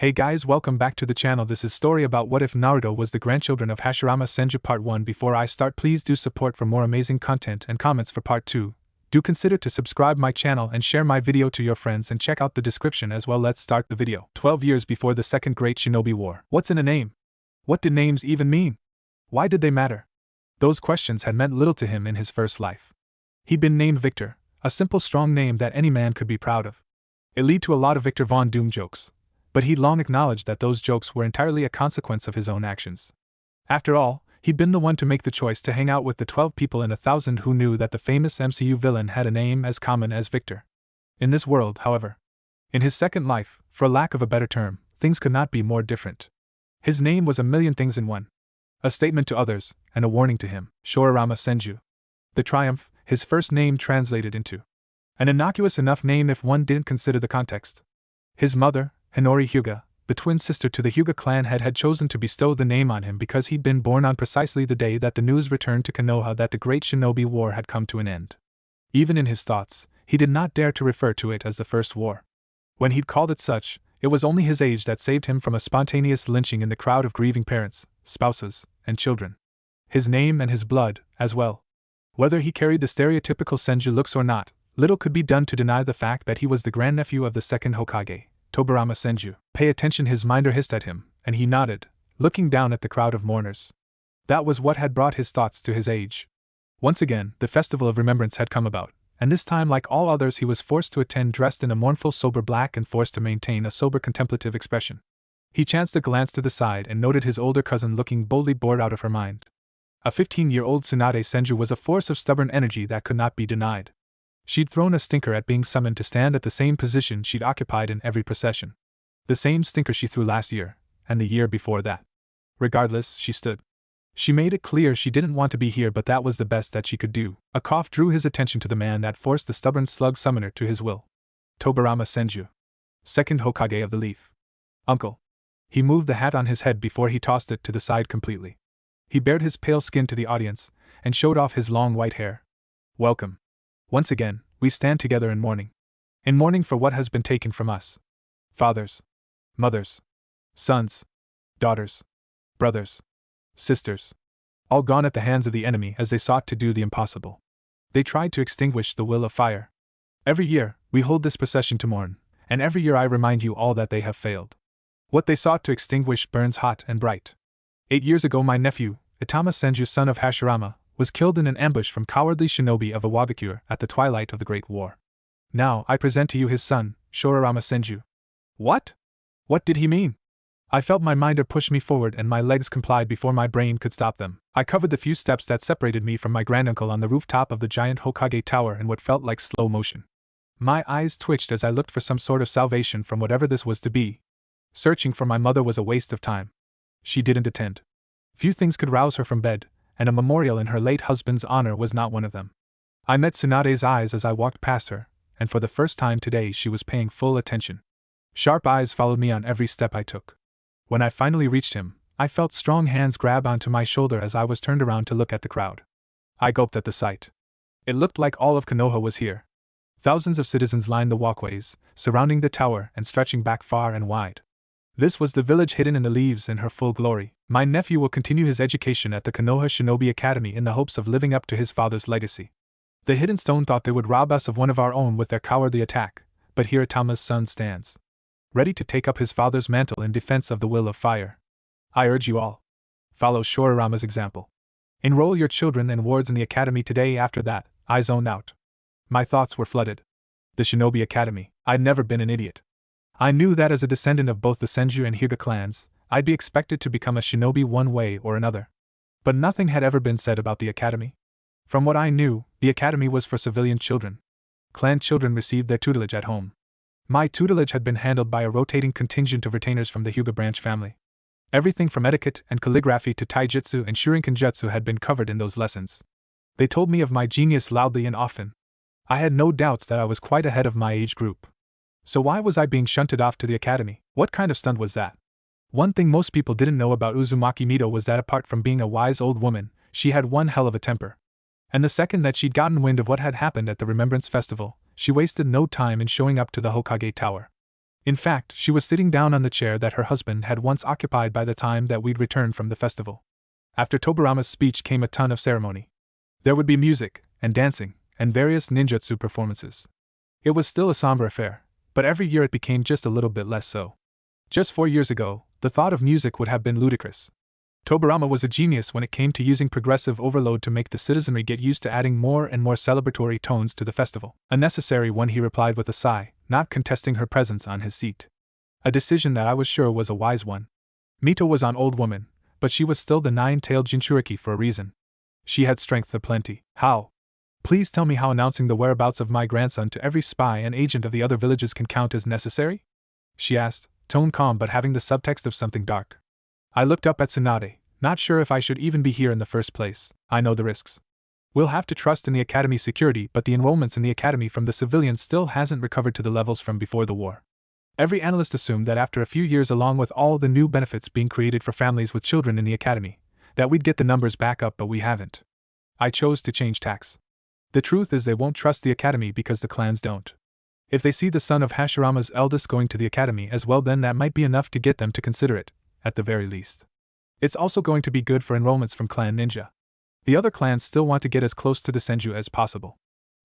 Hey guys, welcome back to the channel. This is story about what if Naruto was the grandchildren of Hashirama Senju part 1. Before I start, please do support for more amazing content and comments for part 2. Do consider to subscribe my channel and share my video to your friends and check out the description as well. Let's start the video. 12 years before the Second Great Shinobi War. What's in a name? What did names even mean? Why did they matter? Those questions had meant little to him in his first life. He'd been named Victor, a simple strong name that any man could be proud of. It led to a lot of Victor Von Doom jokes. But he'd long acknowledged that those jokes were entirely a consequence of his own actions. After all, he'd been the one to make the choice to hang out with the 12 people in 1,000 who knew that the famous MCU villain had a name as common as Victor. In this world, however, in his second life, for lack of a better term, things could not be more different. His name was a million things in one. A statement to others, and a warning to him. Hashirama Senju. The triumph, his first name translated into. An innocuous enough name if one didn't consider the context. His mother, Hinori Hyuga, the twin sister to the Hyuga clan head, had chosen to bestow the name on him because he'd been born on precisely the day that the news returned to Konoha that the Great Shinobi War had come to an end. Even in his thoughts, he did not dare to refer to it as the First War. When he'd called it such, it was only his age that saved him from a spontaneous lynching in the crowd of grieving parents, spouses, and children. His name and his blood, as well. Whether he carried the stereotypical Senju looks or not, little could be done to deny the fact that he was the grandnephew of the second Hokage, Tobarama Senju. Pay attention, his minder hissed at him, and he nodded, looking down at the crowd of mourners. That was what had brought his thoughts to his age. Once again, the festival of remembrance had come about, and this time, like all others, he was forced to attend dressed in a mournful sober black and forced to maintain a sober contemplative expression. He chanced a glance to the side and noted his older cousin looking boldly bored out of her mind. A 15-year-old Tsunade Senju was a force of stubborn energy that could not be denied. She'd thrown a stinker at being summoned to stand at the same position she'd occupied in every procession. The same stinker she threw last year, and the year before that. Regardless, she stood. She made it clear she didn't want to be here, but that was the best that she could do. A cough drew his attention to the man that forced the stubborn slug summoner to his will. Tobarama Senju. Second Hokage of the Leaf. Uncle. He moved the hat on his head before he tossed it to the side completely. He bared his pale skin to the audience, and showed off his long white hair. Welcome. Once again, we stand together in mourning. In mourning for what has been taken from us. Fathers. Mothers. Sons. Daughters. Brothers. Sisters. All gone at the hands of the enemy as they sought to do the impossible. They tried to extinguish the will of fire. Every year, we hold this procession to mourn, and every year I remind you all that they have failed. What they sought to extinguish burns hot and bright. 8 years ago, my nephew, Itama Senju, son of Hashirama, was killed in an ambush from cowardly shinobi of Iwagakure at the twilight of the Great War. Now, I present to you his son, Hashirama Senju. What? What did he mean? I felt my minder push me forward and my legs complied before my brain could stop them. I covered the few steps that separated me from my granduncle on the rooftop of the giant Hokage tower in what felt like slow motion. My eyes twitched as I looked for some sort of salvation from whatever this was to be. Searching for my mother was a waste of time. She didn't attend. Few things could rouse her from bed, and a memorial in her late husband's honor was not one of them. I met Tsunade's eyes as I walked past her, and for the first time today she was paying full attention. Sharp eyes followed me on every step I took. When I finally reached him, I felt strong hands grab onto my shoulder as I was turned around to look at the crowd. I gulped at the sight. It looked like all of Konoha was here. Thousands of citizens lined the walkways, surrounding the tower and stretching back far and wide. This was the village hidden in the leaves in her full glory. My nephew will continue his education at the Konoha Shinobi Academy in the hopes of living up to his father's legacy. The Hidden Stone thought they would rob us of one of our own with their cowardly attack, but here Itama's son stands, ready to take up his father's mantle in defense of the will of fire. I urge you all, follow Hashirama's example. Enroll your children and wards in the academy today. After that, I zoned out. My thoughts were flooded. The Shinobi Academy. I'd never been an idiot. I knew that as a descendant of both the Senju and Hyuga clans, I'd be expected to become a shinobi one way or another. But nothing had ever been said about the academy. From what I knew, the academy was for civilian children. Clan children received their tutelage at home. My tutelage had been handled by a rotating contingent of retainers from the Hyuga branch family. Everything from etiquette and calligraphy to taijutsu and shurikenjutsu had been covered in those lessons. They told me of my genius loudly and often. I had no doubts that I was quite ahead of my age group. So why was I being shunted off to the academy? What kind of stunt was that? One thing most people didn't know about Uzumaki Mito was that apart from being a wise old woman, she had one hell of a temper. And the second that she'd gotten wind of what had happened at the Remembrance Festival, she wasted no time in showing up to the Hokage Tower. In fact, she was sitting down on the chair that her husband had once occupied by the time that we'd returned from the festival. After Tobarama's speech came a ton of ceremony. There would be music, and dancing, and various ninjutsu performances. It was still a somber affair, but every year it became just a little bit less so. Just 4 years ago, the thought of music would have been ludicrous. Tobarama was a genius when it came to using progressive overload to make the citizenry get used to adding more and more celebratory tones to the festival. A necessary one, he replied with a sigh, not contesting her presence on his seat. A decision that I was sure was a wise one. Mito was an old woman, but she was still the nine-tailed Jinchuriki for a reason. She had strength aplenty. How? Please tell me how announcing the whereabouts of my grandson to every spy and agent of the other villages can count as necessary? She asked, tone calm but having the subtext of something dark. I looked up at Tsunade, not sure if I should even be here in the first place. I know the risks. We'll have to trust in the academy security, but the enrollments in the academy from the civilians still hasn't recovered to the levels from before the war. Every analyst assumed that after a few years, along with all the new benefits being created for families with children in the academy, that we'd get the numbers back up, but we haven't. I chose to change tacks. The truth is they won't trust the academy because the clans don't. If they see the son of Hashirama's eldest going to the academy as well, then that might be enough to get them to consider it, at the very least. It's also going to be good for enrollments from Clan Ninja. The other clans still want to get as close to the Senju as possible.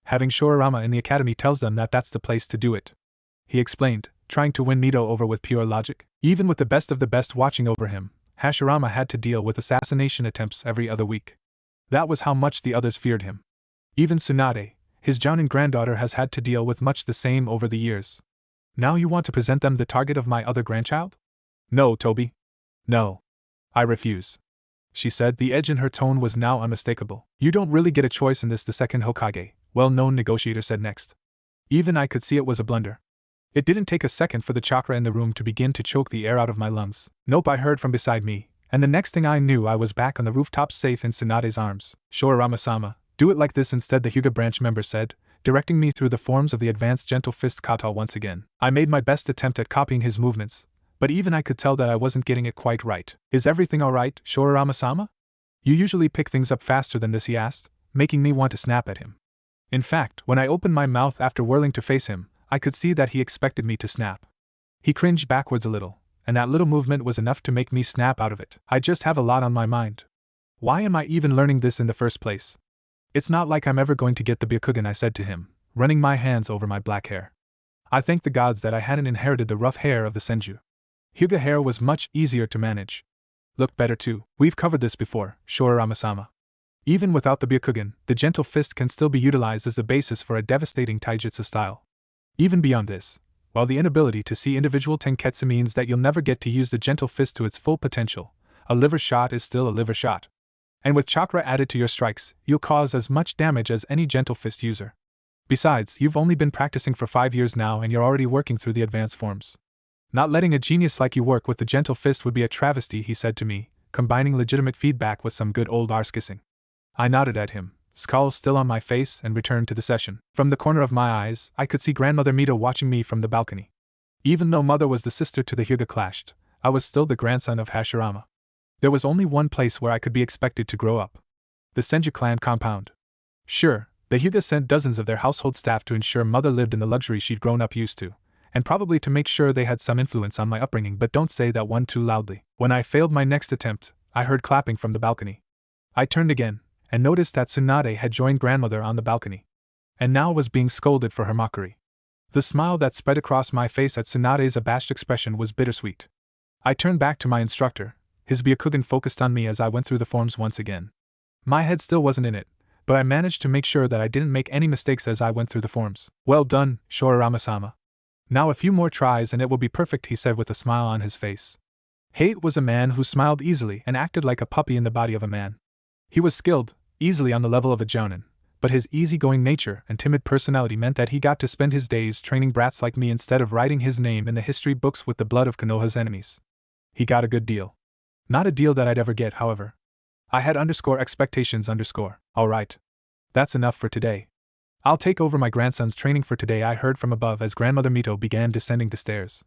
Having Shorarama in the academy tells them that that's the place to do it. He explained, trying to win Mito over with pure logic. Even with the best of the best watching over him, Hashirama had to deal with assassination attempts every other week. That was how much the others feared him. Even Tsunade, his Jounin granddaughter, has had to deal with much the same over the years. Now you want to present them the target of my other grandchild? No, Toby. No. I refuse. She said, the edge in her tone was now unmistakable. You don't really get a choice in this, the second Hokage, well-known negotiator, said next. Even I could see it was a blunder. It didn't take a second for the chakra in the room to begin to choke the air out of my lungs. Nope, I heard from beside me, and the next thing I knew I was back on the rooftop safe in Tsunade's arms. Shorarama-sama, do it like this instead, the Hyuga branch member said, directing me through the forms of the advanced gentle fist kata once again. I made my best attempt at copying his movements, but even I could tell that I wasn't getting it quite right. Is everything alright, Shorarama-sama? You usually pick things up faster than this, he asked, making me want to snap at him. In fact, when I opened my mouth after whirling to face him, I could see that he expected me to snap. He cringed backwards a little, and that little movement was enough to make me snap out of it. I just have a lot on my mind. Why am I even learning this in the first place? It's not like I'm ever going to get the Byakugan, I said to him, running my hands over my black hair. I thank the gods that I hadn't inherited the rough hair of the Senju. Hyuga hair was much easier to manage. Looked better too. We've covered this before, Shorarama-sama. Even without the Byakugan, the gentle fist can still be utilized as the basis for a devastating taijutsu style. Even beyond this, while the inability to see individual tenketsu means that you'll never get to use the gentle fist to its full potential, a liver shot is still a liver shot. And with chakra added to your strikes, you'll cause as much damage as any gentle fist user. Besides, you've only been practicing for 5 years now and you're already working through the advanced forms. Not letting a genius like you work with the gentle fist would be a travesty, he said to me, combining legitimate feedback with some good old arse kissing. I nodded at him, scowl still on my face, and returned to the session. From the corner of my eyes, I could see Grandmother Mito watching me from the balcony. Even though Mother was the sister to the Hyuga clashed, I was still the grandson of Hashirama. There was only one place where I could be expected to grow up. The Senju clan compound. Sure, the Hyuga sent dozens of their household staff to ensure Mother lived in the luxury she'd grown up used to, and probably to make sure they had some influence on my upbringing, but don't say that one too loudly. When I failed my next attempt, I heard clapping from the balcony. I turned again, and noticed that Tsunade had joined Grandmother on the balcony, and now was being scolded for her mockery. The smile that spread across my face at Tsunade's abashed expression was bittersweet. I turned back to my instructor, his Byakugan focused on me as I went through the forms once again. My head still wasn't in it, but I managed to make sure that I didn't make any mistakes as I went through the forms. Well done, Shorarama-sama. Now a few more tries and it will be perfect, he said with a smile on his face. Hate was a man who smiled easily and acted like a puppy in the body of a man. He was skilled, easily on the level of a jounin, but his easygoing nature and timid personality meant that he got to spend his days training brats like me instead of writing his name in the history books with the blood of Konoha's enemies. He got a good deal. Not a deal that I'd ever get, however. I had _expectations_. Alright. That's enough for today. I'll take over my grandson's training for today, I heard from above as Grandmother Mito began descending the stairs.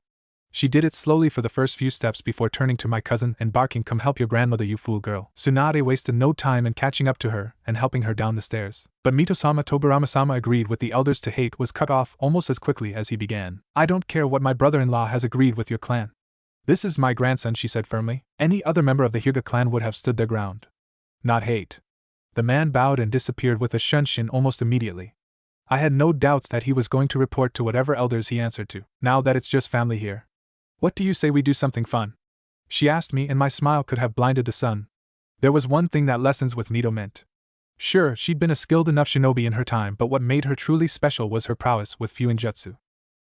She did it slowly for the first few steps before turning to my cousin and barking, "Come help your grandmother, you fool girl." Tsunade wasted no time in catching up to her and helping her down the stairs. But Mito-sama Tobarama-sama agreed with the elders to hate was cut off almost as quickly as he began. "I don't care what my brother-in-law has agreed with your clan. This is my grandson," she said firmly. Any other member of the Hyuga clan would have stood their ground. "Not hate." The man bowed and disappeared with a shunshin almost immediately. I had no doubts that he was going to report to whatever elders he answered to. "Now that it's just family here, what do you say we do something fun?" she asked me, and my smile could have blinded the sun. There was one thing that lessons with Mito meant. Sure, she'd been a skilled enough shinobi in her time, but what made her truly special was her prowess with Fuinjutsu.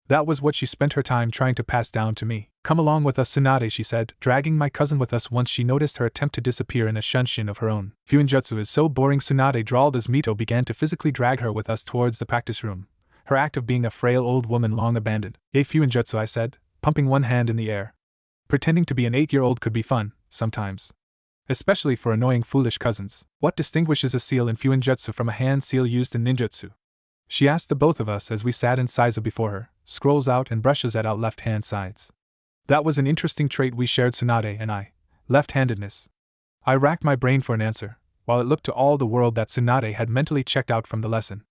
That was what she spent her time trying to pass down to me. "Come along with us, Tsunade," she said, dragging my cousin with us once she noticed her attempt to disappear in a shunshin of her own. "Fuinjutsu is so boring," Tsunade drawled as Mito began to physically drag her with us towards the practice room, her act of being a frail old woman long abandoned. "Yay, Fuinjutsu," I said, pumping one hand in the air. Pretending to be an 8-year-old could be fun, sometimes. Especially for annoying foolish cousins. "What distinguishes a seal in Fuinjutsu from a hand seal used in ninjutsu?" she asked the both of us as we sat in seiza before her, scrolls out and brushes at our left-hand sides. That was an interesting trait we shared, Tsunade and I, left-handedness. I racked my brain for an answer, while it looked to all the world that Tsunade had mentally checked out from the lesson.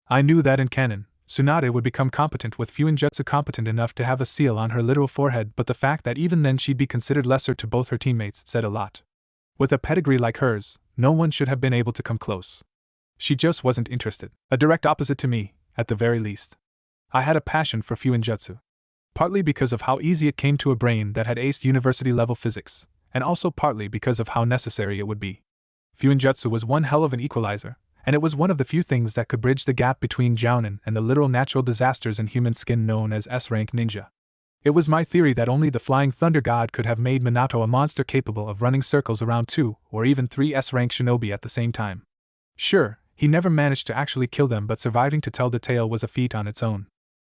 I knew that in canon, Tsunade would become competent with Fuinjutsu, competent enough to have a seal on her literal forehead, but the fact that even then she'd be considered lesser to both her teammates said a lot. With a pedigree like hers, no one should have been able to come close. She just wasn't interested. A direct opposite to me, at the very least. I had a passion for Fuinjutsu. Partly because of how easy it came to a brain that had aced university-level physics, and also partly because of how necessary it would be. Fuinjutsu was one hell of an equalizer, and it was one of the few things that could bridge the gap between jounin and the literal natural disasters in human skin known as S-rank ninja. It was my theory that only the Flying Thunder God could have made Minato a monster capable of running circles around 2 or even 3 S-rank shinobi at the same time. Sure, he never managed to actually kill them, but surviving to tell the tale was a feat on its own.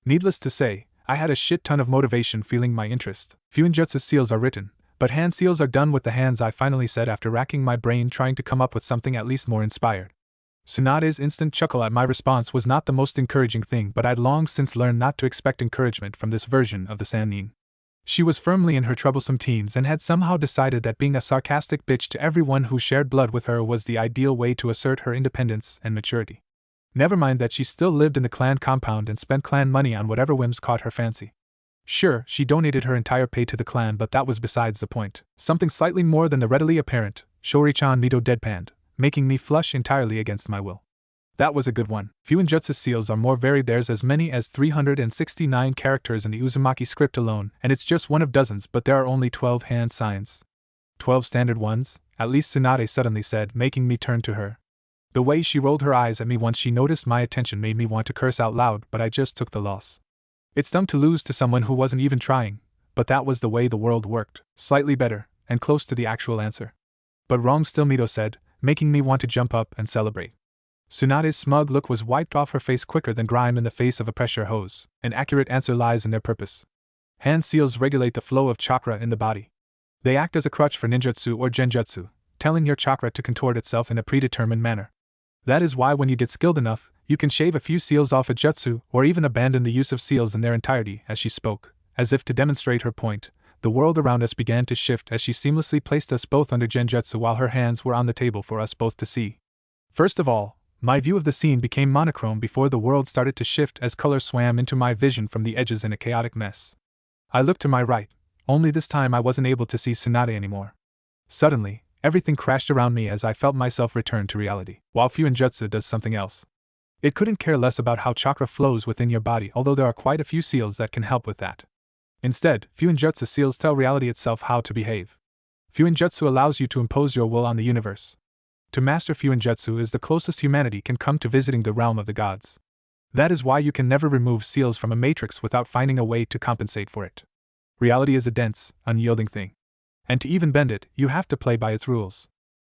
Needless to say, I had a shit ton of motivation fueling my interest. Fuinjutsu seals are written, but hand seals are done with the hands, I finally said after racking my brain trying to come up with something at least more inspired. Tsunade's instant chuckle at my response was not the most encouraging thing, but I'd long since learned not to expect encouragement from this version of the Sannin. She was firmly in her troublesome teens and had somehow decided that being a sarcastic bitch to everyone who shared blood with her was the ideal way to assert her independence and maturity. Never mind that she still lived in the clan compound and spent clan money on whatever whims caught her fancy. Sure, she donated her entire pay to the clan, but that was besides the point. Something slightly more than the readily apparent, Shori-chan Mito deadpanned, making me flush entirely against my will. That was a good one. Fuinjutsu seals are more varied. There's as many as 369 characters in the Uzumaki script alone, and it's just one of dozens, but there are only 12 hand signs. 12 standard ones, at least, Tsunade suddenly said, making me turn to her. The way she rolled her eyes at me once she noticed my attention made me want to curse out loud, but I just took the loss. It stung to lose to someone who wasn't even trying, but that was the way the world worked. Slightly better, and close to the actual answer. But wrong still, Mito said, making me want to jump up and celebrate. Tsunade's smug look was wiped off her face quicker than grime in the face of a pressure hose. An accurate answer lies in their purpose. Hand seals regulate the flow of chakra in the body. They act as a crutch for ninjutsu or genjutsu, telling your chakra to contort itself in a predetermined manner. That is why when you get skilled enough, you can shave a few seals off a jutsu or even abandon the use of seals in their entirety. As she spoke, as if to demonstrate her point, the world around us began to shift as she seamlessly placed us both under genjutsu while her hands were on the table for us both to see. First of all, my view of the scene became monochrome before the world started to shift as color swam into my vision from the edges in a chaotic mess. I looked to my right, only this time I wasn't able to see Tsunade anymore. Suddenly, everything crashed around me as I felt myself return to reality. While Fuinjutsu does something else. It couldn't care less about how chakra flows within your body, although there are quite a few seals that can help with that. Instead, Fuinjutsu seals tell reality itself how to behave. Fuinjutsu allows you to impose your will on the universe. To master Fuinjutsu is the closest humanity can come to visiting the realm of the gods. That is why you can never remove seals from a matrix without finding a way to compensate for it. Reality is a dense, unyielding thing. And to even bend it, you have to play by its rules.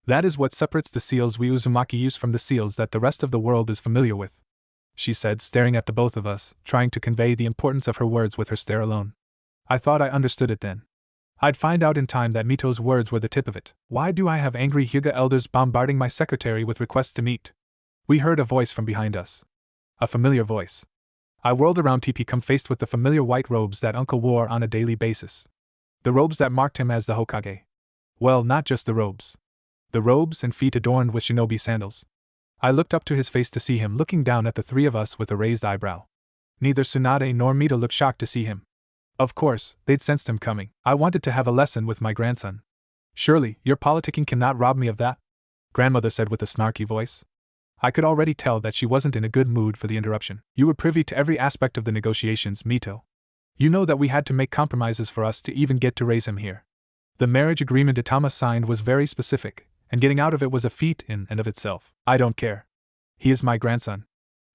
That is what separates the seals we Uzumaki use from the seals that the rest of the world is familiar with, she said, staring at the both of us, trying to convey the importance of her words with her stare alone. I thought I understood it then. I'd find out in time that Mito's words were the tip of it. Why do I have angry Hyuga elders bombarding my secretary with requests to meet? We heard a voice from behind us. A familiar voice. I whirled around TP, come faced with the familiar white robes that Uncle wore on a daily basis. The robes that marked him as the Hokage. Well, not just the robes. The robes and feet adorned with shinobi sandals. I looked up to his face to see him looking down at the three of us with a raised eyebrow. Neither Tsunade nor Mito looked shocked to see him. Of course, they'd sensed him coming. I wanted to have a lesson with my grandson. Surely, your politicking cannot rob me of that? Grandmother said with a snarky voice. I could already tell that she wasn't in a good mood for the interruption. You were privy to every aspect of the negotiations, Mito. You know that we had to make compromises for us to even get to raise him here. The marriage agreement Itama signed was very specific, and getting out of it was a feat in and of itself. I don't care. He is my grandson.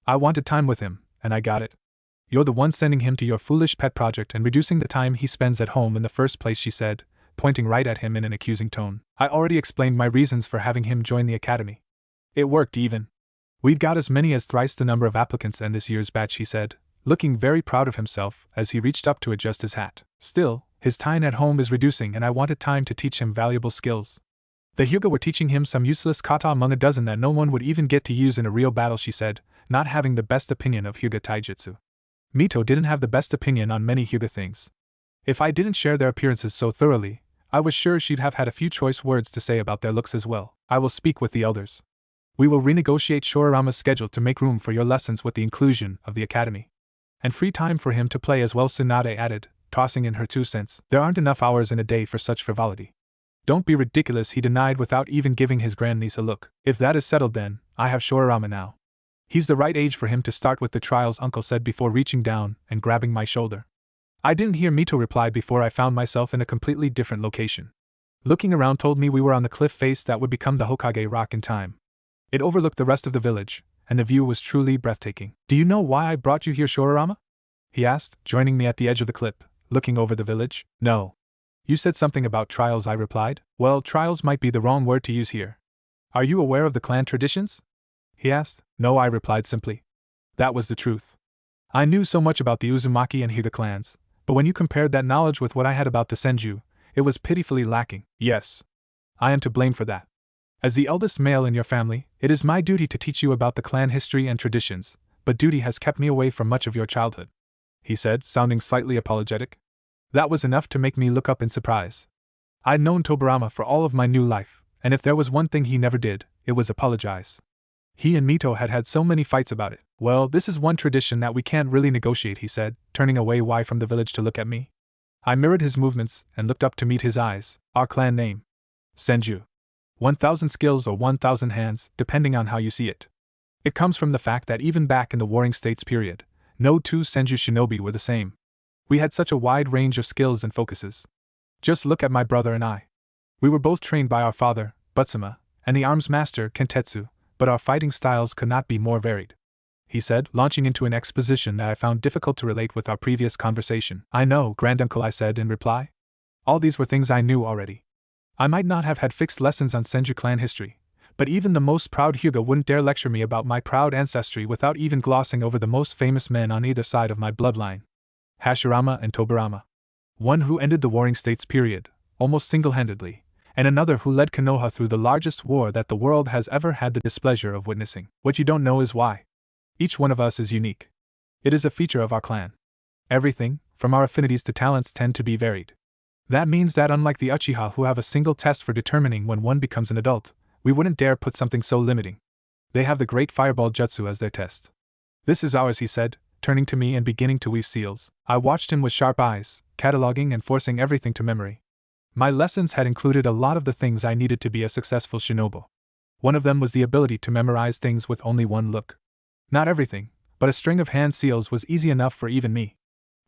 I wanted time with him, and I got it. You're the one sending him to your foolish pet project and reducing the time he spends at home in the first place, she said, pointing right at him in an accusing tone. I already explained my reasons for having him join the academy. It worked even. We'd got as many as thrice the number of applicants in this year's batch, he said, looking very proud of himself as he reached up to adjust his hat. Still, his time at home is reducing and I wanted time to teach him valuable skills. The Hyuga were teaching him some useless kata among a dozen that no one would even get to use in a real battle, she said, not having the best opinion of Hyuga taijutsu. Mito didn't have the best opinion on many Hyuga things. If I didn't share their appearances so thoroughly, I was sure she'd have had a few choice words to say about their looks as well. I will speak with the elders. We will renegotiate Shorarama's schedule to make room for your lessons with the inclusion of the academy. And free time for him to play as well, Tsunade added, tossing in her 2 cents. There aren't enough hours in a day for such frivolity. Don't be ridiculous, he denied without even giving his grandniece a look. If that is settled then, I have Shorarama now. He's the right age for him to start with the trials, Uncle said before reaching down and grabbing my shoulder. I didn't hear Mito reply before I found myself in a completely different location. Looking around told me we were on the cliff face that would become the Hokage Rock in time. It overlooked the rest of the village, and the view was truly breathtaking. Do you know why I brought you here, Shorarama? He asked, joining me at the edge of the cliff, looking over the village. No. You said something about trials, I replied. Well, trials might be the wrong word to use here. Are you aware of the clan traditions? He asked. No, I replied simply. That was the truth. I knew so much about the Uzumaki and Hyuga clans, but when you compared that knowledge with what I had about the Senju, it was pitifully lacking. Yes. I am to blame for that. As the eldest male in your family, it is my duty to teach you about the clan history and traditions, but duty has kept me away from much of your childhood, he said, sounding slightly apologetic. That was enough to make me look up in surprise. I'd known Tobarama for all of my new life, and if there was one thing he never did, it was apologize. He and Mito had had so many fights about it. Well, this is one tradition that we can't really negotiate, he said, turning away from the village to look at me. I mirrored his movements and looked up to meet his eyes. Our clan name. Senju. 1,000 skills or 1,000 hands, depending on how you see it. It comes from the fact that even back in the Warring States period, no 2 Senju shinobi were the same. We had such a wide range of skills and focuses. Just look at my brother and I. We were both trained by our father, Butsuma, and the arms master, Kentetsu, but our fighting styles could not be more varied, he said, launching into an exposition that I found difficult to relate with our previous conversation. I know, granduncle, I said in reply. All these were things I knew already. I might not have had fixed lessons on Senju clan history, but even the most proud Hyuga wouldn't dare lecture me about my proud ancestry without even glossing over the most famous men on either side of my bloodline. Hashirama and Tobarama. One who ended the Warring States period, almost single-handedly, and another who led Konoha through the largest war that the world has ever had the displeasure of witnessing. What you don't know is why. Each one of us is unique. It is a feature of our clan. Everything, from our affinities to talents, tend to be varied. That means that unlike the Uchiha who have a single test for determining when one becomes an adult, we wouldn't dare put something so limiting. They have the Great Fireball Jutsu as their test. This is ours, he said, turning to me and beginning to weave seals. I watched him with sharp eyes, cataloging and forcing everything to memory. My lessons had included a lot of the things I needed to be a successful shinobi. One of them was the ability to memorize things with only one look. Not everything, but a string of hand seals was easy enough for even me.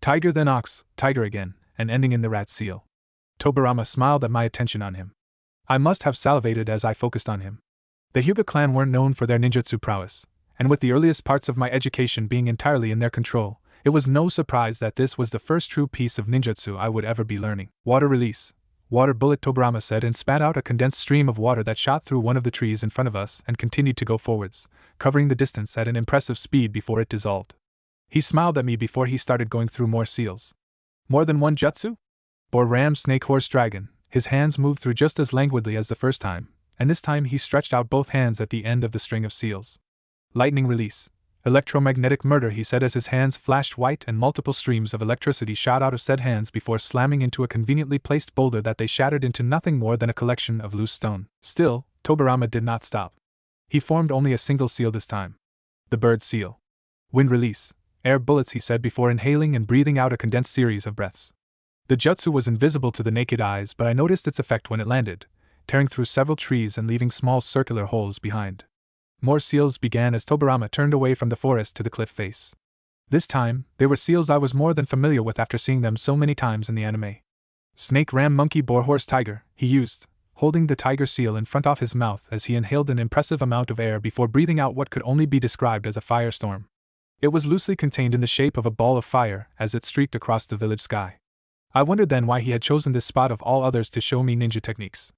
Tiger then ox, tiger again, and ending in the rat seal. Tobarama smiled at my attention on him. I must have salivated as I focused on him. The Hyuga clan weren't known for their ninjutsu prowess, and with the earliest parts of my education being entirely in their control, it was no surprise that this was the first true piece of ninjutsu I would ever be learning. Water release. Water bullet, Tobarama said, and spat out a condensed stream of water that shot through one of the trees in front of us and continued to go forwards, covering the distance at an impressive speed before it dissolved. He smiled at me before he started going through more seals. More than one jutsu? Boar, ram, snake, horse, dragon. His hands moved through just as languidly as the first time, and this time he stretched out both hands at the end of the string of seals. Lightning release. Electromagnetic murder, he said as his hands flashed white and multiple streams of electricity shot out of said hands before slamming into a conveniently placed boulder that they shattered into nothing more than a collection of loose stone. Still, Tobarama did not stop. He formed only a single seal this time. The bird seal. Wind release. Air bullets, he said before inhaling and breathing out a condensed series of breaths. The jutsu was invisible to the naked eyes, but I noticed its effect when it landed, tearing through several trees and leaving small circular holes behind. More seals began as Tobarama turned away from the forest to the cliff face. This time, they were seals I was more than familiar with after seeing them so many times in the anime. Snake, ram, monkey, boar, horse, tiger, he used, holding the tiger seal in front of his mouth as he inhaled an impressive amount of air before breathing out what could only be described as a firestorm. It was loosely contained in the shape of a ball of fire as it streaked across the village sky. I wondered then why he had chosen this spot of all others to show me ninja techniques.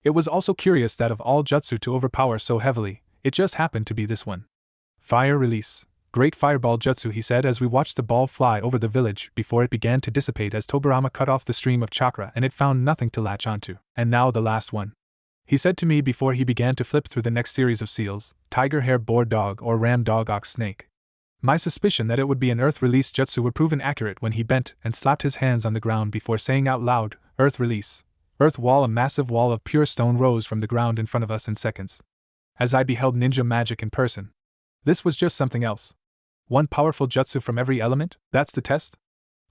It was also curious that of all jutsu to overpower so heavily, it just happened to be this one. Fire release. Great fireball jutsu, he said as we watched the ball fly over the village before it began to dissipate as Tobarama cut off the stream of chakra and it found nothing to latch onto. And now the last one. He said to me before he began to flip through the next series of seals: tiger, hare, boar, dog, or ram, dog, ox, snake. My suspicion that it would be an earth release jutsu would prove inaccurate when he bent and slapped his hands on the ground before saying out loud, earth release. Earth wall. A massive wall of pure stone rose from the ground in front of us in seconds. As I beheld ninja magic in person. This was just something else. One powerful jutsu from every element? That's the test?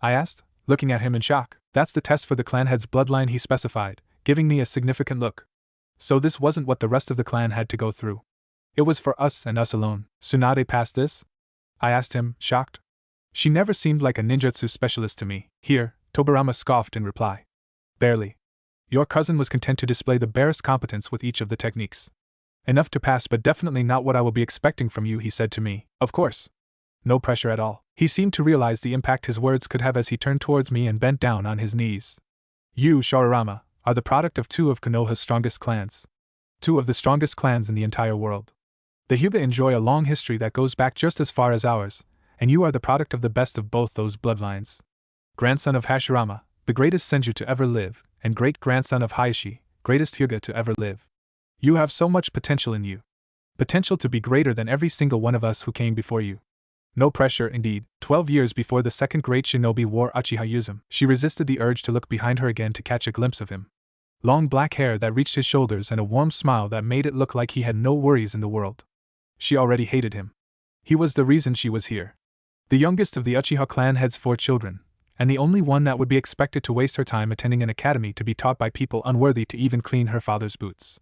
I asked, looking at him in shock. That's the test for the clan head's bloodline, he specified, giving me a significant look. So this wasn't what the rest of the clan had to go through. It was for us and us alone. Tsunade passed this? I asked him, shocked. She never seemed like a ninjutsu specialist to me. Here, Tobarama scoffed in reply. Barely. Your cousin was content to display the barest competence with each of the techniques. Enough to pass, but definitely not what I will be expecting from you, he said to me. Of course. No pressure at all. He seemed to realize the impact his words could have as he turned towards me and bent down on his knees. You, Hashirama, are the product of two of Konoha's strongest clans. Two of the strongest clans in the entire world. The Hyuga enjoy a long history that goes back just as far as ours, and you are the product of the best of both those bloodlines. Grandson of Hashirama, the greatest Senju to ever live, and great-grandson of Hayashi, greatest Hyuga to ever live. You have so much potential in you. Potential to be greater than every single one of us who came before you. No pressure, indeed. 12 years before the second great shinobi wore Uchiha Yuzum, she resisted the urge to look behind her again to catch a glimpse of him. Long black hair that reached his shoulders and a warm smile that made it look like he had no worries in the world. She already hated him. He was the reason she was here. The youngest of the Uchiha clan head's 4 children, and the only one that would be expected to waste her time attending an academy to be taught by people unworthy to even clean her father's boots.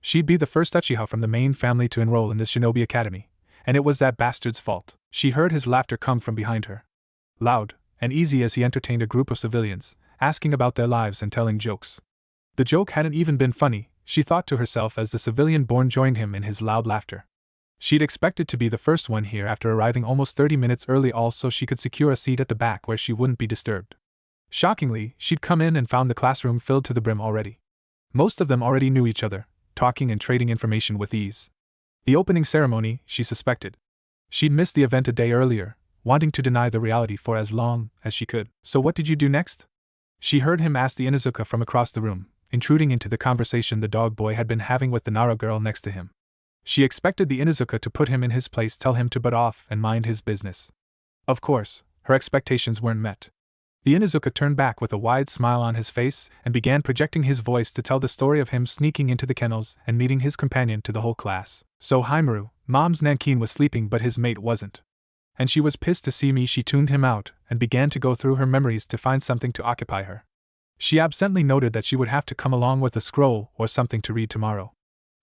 She'd be the first Uchiha from the main family to enroll in this shinobi academy, and it was that bastard's fault. She heard his laughter come from behind her. Loud and easy as he entertained a group of civilians, asking about their lives and telling jokes. The joke hadn't even been funny, she thought to herself as the civilian-born joined him in his loud laughter. She'd expected to be the first one here after arriving almost 30 minutes early, all so she could secure a seat at the back where she wouldn't be disturbed. Shockingly, she'd come in and found the classroom filled to the brim already. Most of them already knew each other, talking and trading information with ease. The opening ceremony, she suspected. She'd missed the event a day earlier, wanting to deny the reality for as long as she could. So what did you do next? She heard him ask the Inuzuka from across the room, intruding into the conversation the dog boy had been having with the Nara girl next to him. She expected the Inuzuka to put him in his place, tell him to butt off and mind his business. Of course, her expectations weren't met. The Inuzuka turned back with a wide smile on his face and began projecting his voice to tell the story of him sneaking into the kennels and meeting his companion to the whole class. So Haimaru, Mom's Nankin, was sleeping but his mate wasn't. And she was pissed to see me. She tuned him out and began to go through her memories to find something to occupy her. She absently noted that she would have to come along with a scroll or something to read tomorrow.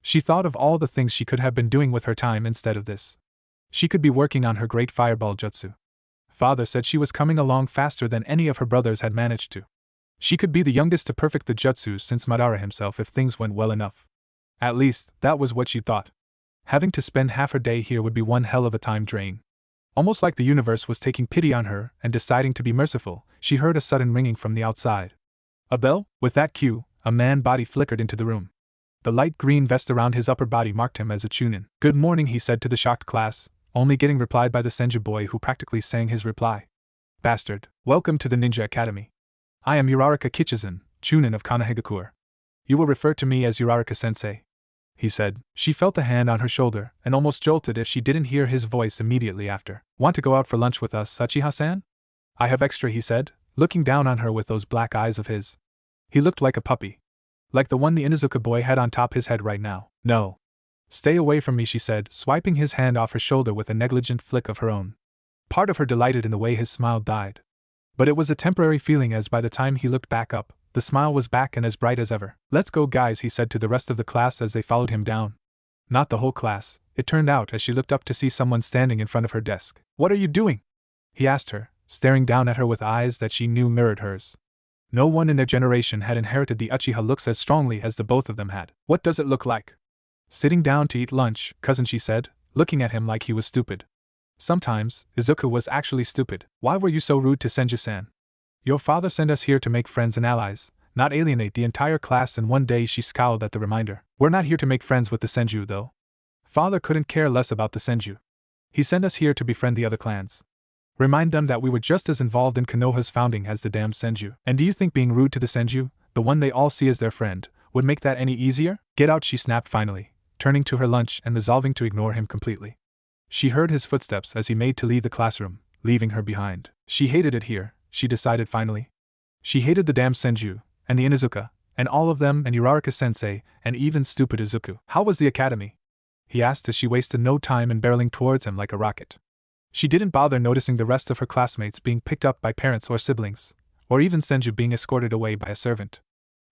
She thought of all the things she could have been doing with her time instead of this. She could be working on her great fireball jutsu. Father said she was coming along faster than any of her brothers had managed to. She could be the youngest to perfect the jutsu since Madara himself if things went well enough. At least, that was what she thought. Having to spend half her day here would be one hell of a time drain. Almost like the universe was taking pity on her and deciding to be merciful, she heard a sudden ringing from the outside. A bell? With that cue, a man body flickered into the room. The light green vest around his upper body marked him as a chunin. Good morning, he said to the shocked class, only getting replied by the Senju boy who practically sang his reply. Bastard, welcome to the Ninja Academy. I am Uraraka Kichizun, chunin of Kanahigakure. You will refer to me as Uraraka Sensei. he said. She felt a hand on her shoulder, and almost jolted if she didn't hear his voice immediately after. Want to go out for lunch with us, Uchiha-san? I have extra, he said, looking down on her with those black eyes of his. He looked like a puppy. Like the one the Inuzuka boy had on top his head right now. No. Stay away from me, she said, swiping his hand off her shoulder with a negligent flick of her own. Part of her delighted in the way his smile died. But it was a temporary feeling, as by the time he looked back up, the smile was back and as bright as ever. Let's go, guys, he said to the rest of the class as they followed him down. Not the whole class, it turned out, as she looked up to see someone standing in front of her desk. What are you doing? He asked her, staring down at her with eyes that she knew mirrored hers. No one in their generation had inherited the Uchiha looks as strongly as the both of them had. What does it look like? Sitting down to eat lunch, cousin, she said, looking at him like he was stupid. Sometimes, Izuku was actually stupid. Why were you so rude to Senju-san? Your father sent us here to make friends and allies, not alienate the entire class, and one day she scowled at the reminder. We're not here to make friends with the Senju, though. Father couldn't care less about the Senju. He sent us here to befriend the other clans. Remind them that we were just as involved in Konoha's founding as the damned Senju. And do you think being rude to the Senju, the one they all see as their friend, would make that any easier? Get out, she snapped finally, turning to her lunch and resolving to ignore him completely. She heard his footsteps as he made to leave the classroom, leaving her behind. She hated it here, she decided finally. She hated the damn Senju, and the Inuzuka, and all of them, and Uraraka Sensei, and even stupid Izuku. How was the academy? He asked as she wasted no time in barreling towards him like a rocket. She didn't bother noticing the rest of her classmates being picked up by parents or siblings, or even Senju being escorted away by a servant.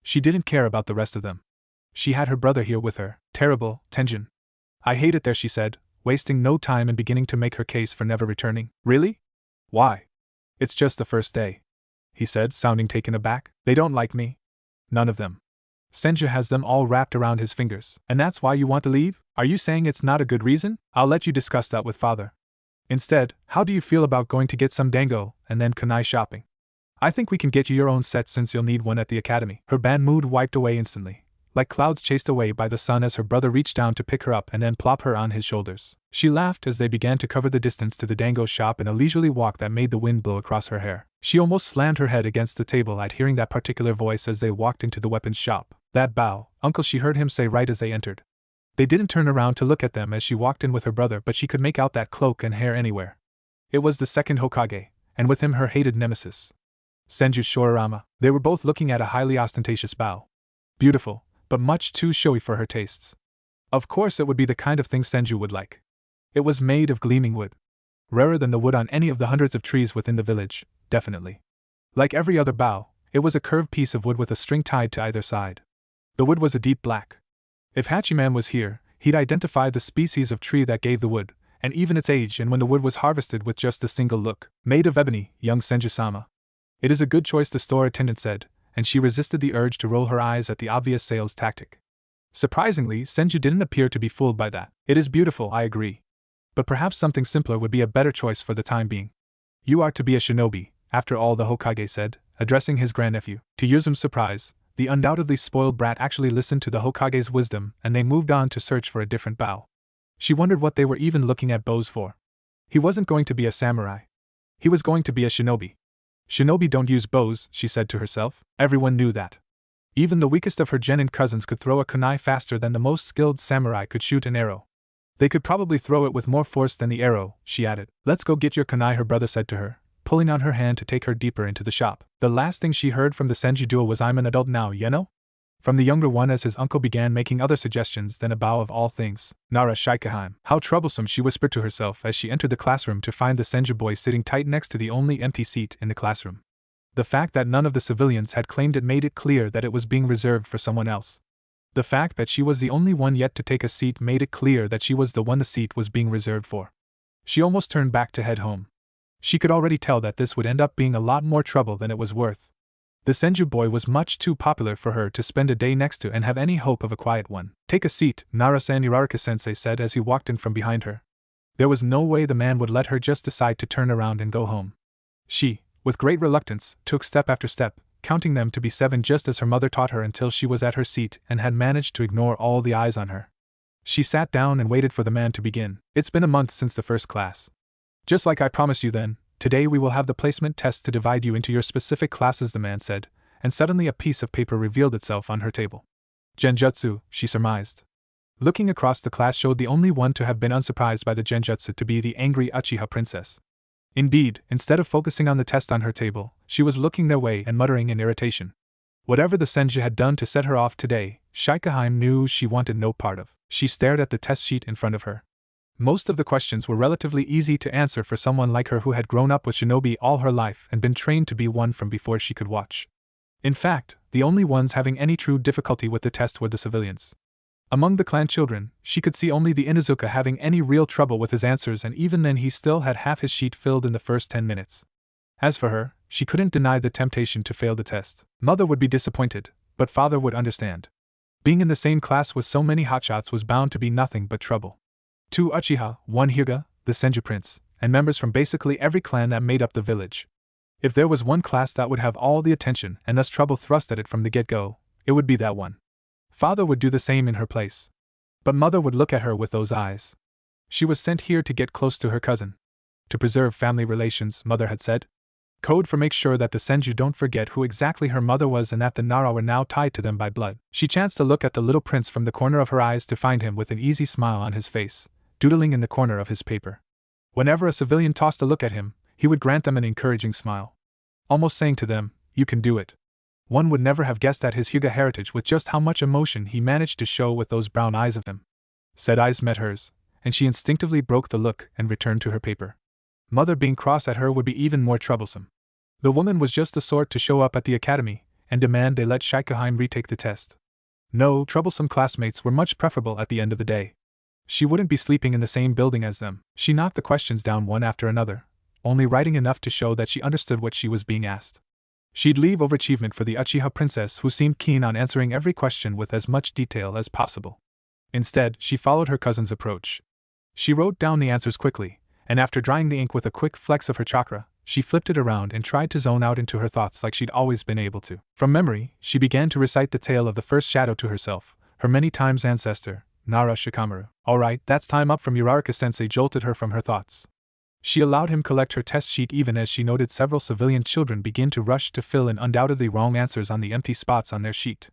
She didn't care about the rest of them. She had her brother here with her. Terrible, Tenjin. I hate it there, she said, wasting no time and beginning to make her case for never returning. Really? Why? It's just the first day, he said, sounding taken aback. They don't like me. None of them. Senju has them all wrapped around his fingers. And that's why you want to leave? Are you saying it's not a good reason? I'll let you discuss that with father. Instead, how do you feel about going to get some dango, and then kunai shopping? I think we can get you your own set since you'll need one at the academy. Her bad mood wiped away instantly, like clouds chased away by the sun, as her brother reached down to pick her up and then plop her on his shoulders. She laughed as they began to cover the distance to the dango shop in a leisurely walk that made the wind blow across her hair. She almost slammed her head against the table at hearing that particular voice as they walked into the weapons shop. That bow, uncle, she heard him say right as they entered. They didn't turn around to look at them as she walked in with her brother, but she could make out that cloak and hair anywhere. It was the second Hokage, and with him her hated nemesis, Senju Shoarama. They were both looking at a highly ostentatious bow. Beautiful, but much too showy for her tastes. Of course it would be the kind of thing Senju would like. It was made of gleaming wood. Rarer than the wood on any of the hundreds of trees within the village, definitely. Like every other bow, it was a curved piece of wood with a string tied to either side. The wood was a deep black. If Hachiman was here, he'd identify the species of tree that gave the wood, and even its age and when the wood was harvested with just a single look. Made of ebony, young Senju-sama. It is a good choice, the store attendant said, and she resisted the urge to roll her eyes at the obvious sales tactic. Surprisingly, Senju didn't appear to be fooled by that. It is beautiful, I agree. But perhaps something simpler would be a better choice for the time being. You are to be a shinobi, after all, the Hokage said, addressing his grandnephew. To Yuzume's surprise, the undoubtedly spoiled brat actually listened to the Hokage's wisdom, and they moved on to search for a different bow. She wondered what they were even looking at bows for. He wasn't going to be a samurai. He was going to be a shinobi. Shinobi don't use bows, she said to herself. Everyone knew that. Even the weakest of her genin cousins could throw a kunai faster than the most skilled samurai could shoot an arrow. They could probably throw it with more force than the arrow, she added. Let's go get your kunai, her brother said to her, pulling on her hand to take her deeper into the shop. The last thing she heard from the Senju duo was, I'm an adult now, you know? From the younger one, as his uncle began making other suggestions than a bow of all things. Nara Shikaheim. How troublesome, she whispered to herself as she entered the classroom to find the Senju boy sitting tight next to the only empty seat in the classroom. The fact that none of the civilians had claimed it made it clear that it was being reserved for someone else. The fact that she was the only one yet to take a seat made it clear that she was the one the seat was being reserved for. She almost turned back to head home. She could already tell that this would end up being a lot more trouble than it was worth. The Senju boy was much too popular for her to spend a day next to and have any hope of a quiet one. Take a seat, Nara-san, Uraraka Sensei said as he walked in from behind her. There was no way the man would let her just decide to turn around and go home. She, with great reluctance, took step after step, counting them to be 7 just as her mother taught her until she was at her seat and had managed to ignore all the eyes on her. She sat down and waited for the man to begin. It's been a month since the first class. Just like I promised you then, today we will have the placement test to divide you into your specific classes, the man said, and suddenly a piece of paper revealed itself on her table. Genjutsu, she surmised. Looking across the class showed the only one to have been unsurprised by the genjutsu to be the angry Uchiha princess. Indeed, instead of focusing on the test on her table, she was looking their way and muttering in irritation. Whatever the Senju had done to set her off today, Shikaheim knew she wanted no part of. She stared at the test sheet in front of her. Most of the questions were relatively easy to answer for someone like her who had grown up with shinobi all her life and been trained to be one from before she could watch. In fact, the only ones having any true difficulty with the test were the civilians. Among the clan children, she could see only the Inuzuka having any real trouble with his answers, and even then he still had half his sheet filled in the first 10 minutes. As for her, she couldn't deny the temptation to fail the test. Mother would be disappointed, but father would understand. Being in the same class with so many hotshots was bound to be nothing but trouble. 2 Uchiha, 1 Hyuga, the Senju prince, and members from basically every clan that made up the village. If there was one class that would have all the attention and thus trouble thrust at it from the get-go, it would be that one. Father would do the same in her place. But mother would look at her with those eyes. She was sent here to get close to her cousin. To preserve family relations, mother had said. Code for make sure that the Senju don't forget who exactly her mother was and that the Nara were now tied to them by blood. She chanced to look at the little prince from the corner of her eyes to find him with an easy smile on his face, doodling in the corner of his paper. Whenever a civilian tossed a look at him, he would grant them an encouraging smile, almost saying to them, "You can do it." One would never have guessed at his Hyuga heritage with just how much emotion he managed to show with those brown eyes of him. Said eyes met hers, and she instinctively broke the look and returned to her paper. Mother being cross at her would be even more troublesome. The woman was just the sort to show up at the academy and demand they let Shikaheim retake the test. No, troublesome classmates were much preferable at the end of the day. She wouldn't be sleeping in the same building as them. She knocked the questions down one after another, only writing enough to show that she understood what she was being asked. She'd leave overachievement for the Uchiha princess, who seemed keen on answering every question with as much detail as possible. Instead, she followed her cousin's approach. She wrote down the answers quickly, and after drying the ink with a quick flex of her chakra, she flipped it around and tried to zone out into her thoughts like she'd always been able to. From memory, she began to recite the tale of the first shadow to herself, her many times ancestor, Nara Shikamaru. "Alright, that's time up," from Uraraka Sensei jolted her from her thoughts. She allowed him collect her test sheet even as she noted several civilian children begin to rush to fill in undoubtedly wrong answers on the empty spots on their sheet.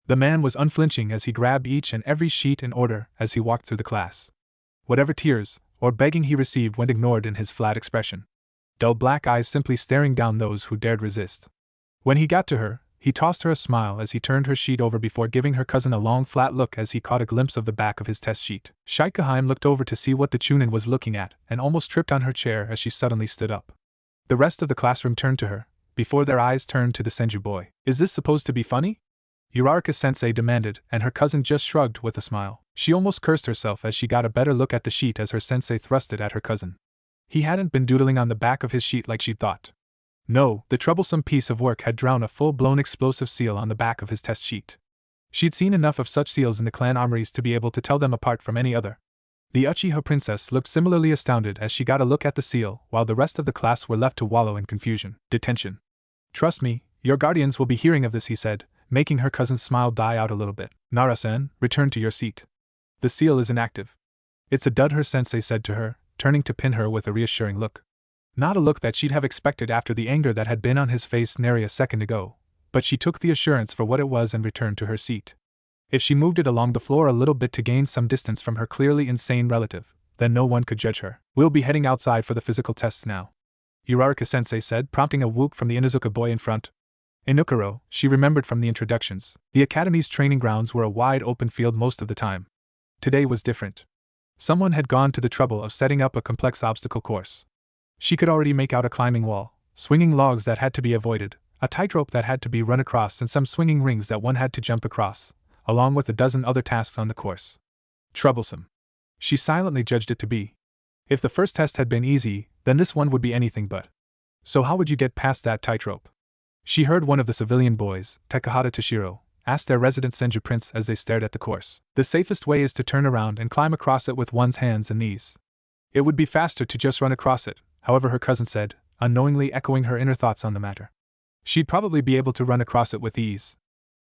The man was unflinching as he grabbed each and every sheet in order as he walked through the class. Whatever tears or begging he received went ignored in his flat expression. Dull black eyes simply staring down those who dared resist. When he got to her, he tossed her a smile as he turned her sheet over before giving her cousin a long flat look as he caught a glimpse of the back of his test sheet. Shikaheim looked over to see what the Chunin was looking at and almost tripped on her chair as she suddenly stood up. The rest of the classroom turned to her, before their eyes turned to the Senju boy. "Is this supposed to be funny?" Uraraka Sensei demanded, and her cousin just shrugged with a smile. She almost cursed herself as she got a better look at the sheet as her sensei thrust it at her cousin. He hadn't been doodling on the back of his sheet like she'd thought. No, the troublesome piece of work had drawn a full-blown explosive seal on the back of his test sheet. She'd seen enough of such seals in the clan armories to be able to tell them apart from any other. The Uchiha princess looked similarly astounded as she got a look at the seal, while the rest of the class were left to wallow in confusion. "Detention. Trust me, your guardians will be hearing of this," he said, making her cousin's smile die out a little bit. "Nara-san, return to your seat. The seal is inactive." "It's a dud," her sensei said to her, turning to pin her with a reassuring look. Not a look that she'd have expected after the anger that had been on his face nary a second ago, but she took the assurance for what it was and returned to her seat. If she moved it along the floor a little bit to gain some distance from her clearly insane relative, then no one could judge her. "We'll be heading outside for the physical tests now," Uraraka Sensei said, prompting a whoop from the Inuzuka boy in front. Inukuro, she remembered from the introductions, the academy's training grounds were a wide open field most of the time. Today was different. Someone had gone to the trouble of setting up a complex obstacle course. She could already make out a climbing wall, swinging logs that had to be avoided, a tightrope that had to be run across, and some swinging rings that one had to jump across, along with a dozen other tasks on the course. Troublesome. She silently judged it to be. If the first test had been easy, then this one would be anything but. So how would you get past that tightrope? She heard one of the civilian boys, Takahata Toshiro, ask their resident Senju prince as they stared at the course. "The safest way is to turn around and climb across it with one's hands and knees. It would be faster to just run across it," however her cousin said, unknowingly echoing her inner thoughts on the matter. She'd probably be able to run across it with ease.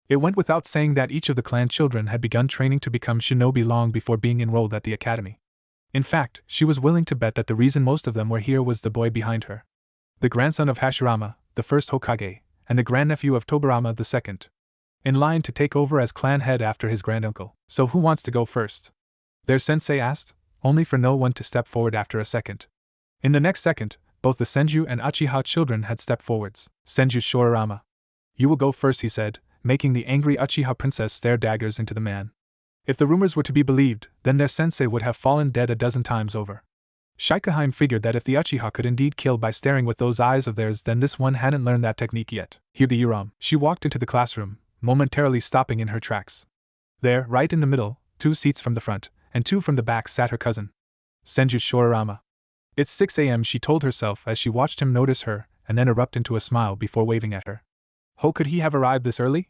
It went without saying that each of the clan children had begun training to become shinobi long before being enrolled at the academy. In fact, she was willing to bet that the reason most of them were here was the boy behind her. The grandson of Hashirama, the first Hokage, and the grandnephew of Tobarama the second. in line to take over as clan head after his granduncle. So who wants to go first? Their sensei asked, only for no one to step forward after a second. In the next second, both the Senju and Uchiha children had stepped forwards. Senju Shorarama. You will go first, he said, making the angry Uchiha princess stare daggers into the man. If the rumors were to be believed, then their sensei would have fallen dead a dozen times over. Shikaheim figured that if the Uchiha could indeed kill by staring with those eyes of theirs, then this one hadn't learned that technique yet. Hyuga. She walked into the classroom, momentarily stopping in her tracks. There, right in the middle, 2 seats from the front, and 2 from the back sat her cousin, Senju Shorarama. It's 6 a.m., she told herself as she watched him notice her, and then erupt into a smile before waving at her. How could he have arrived this early?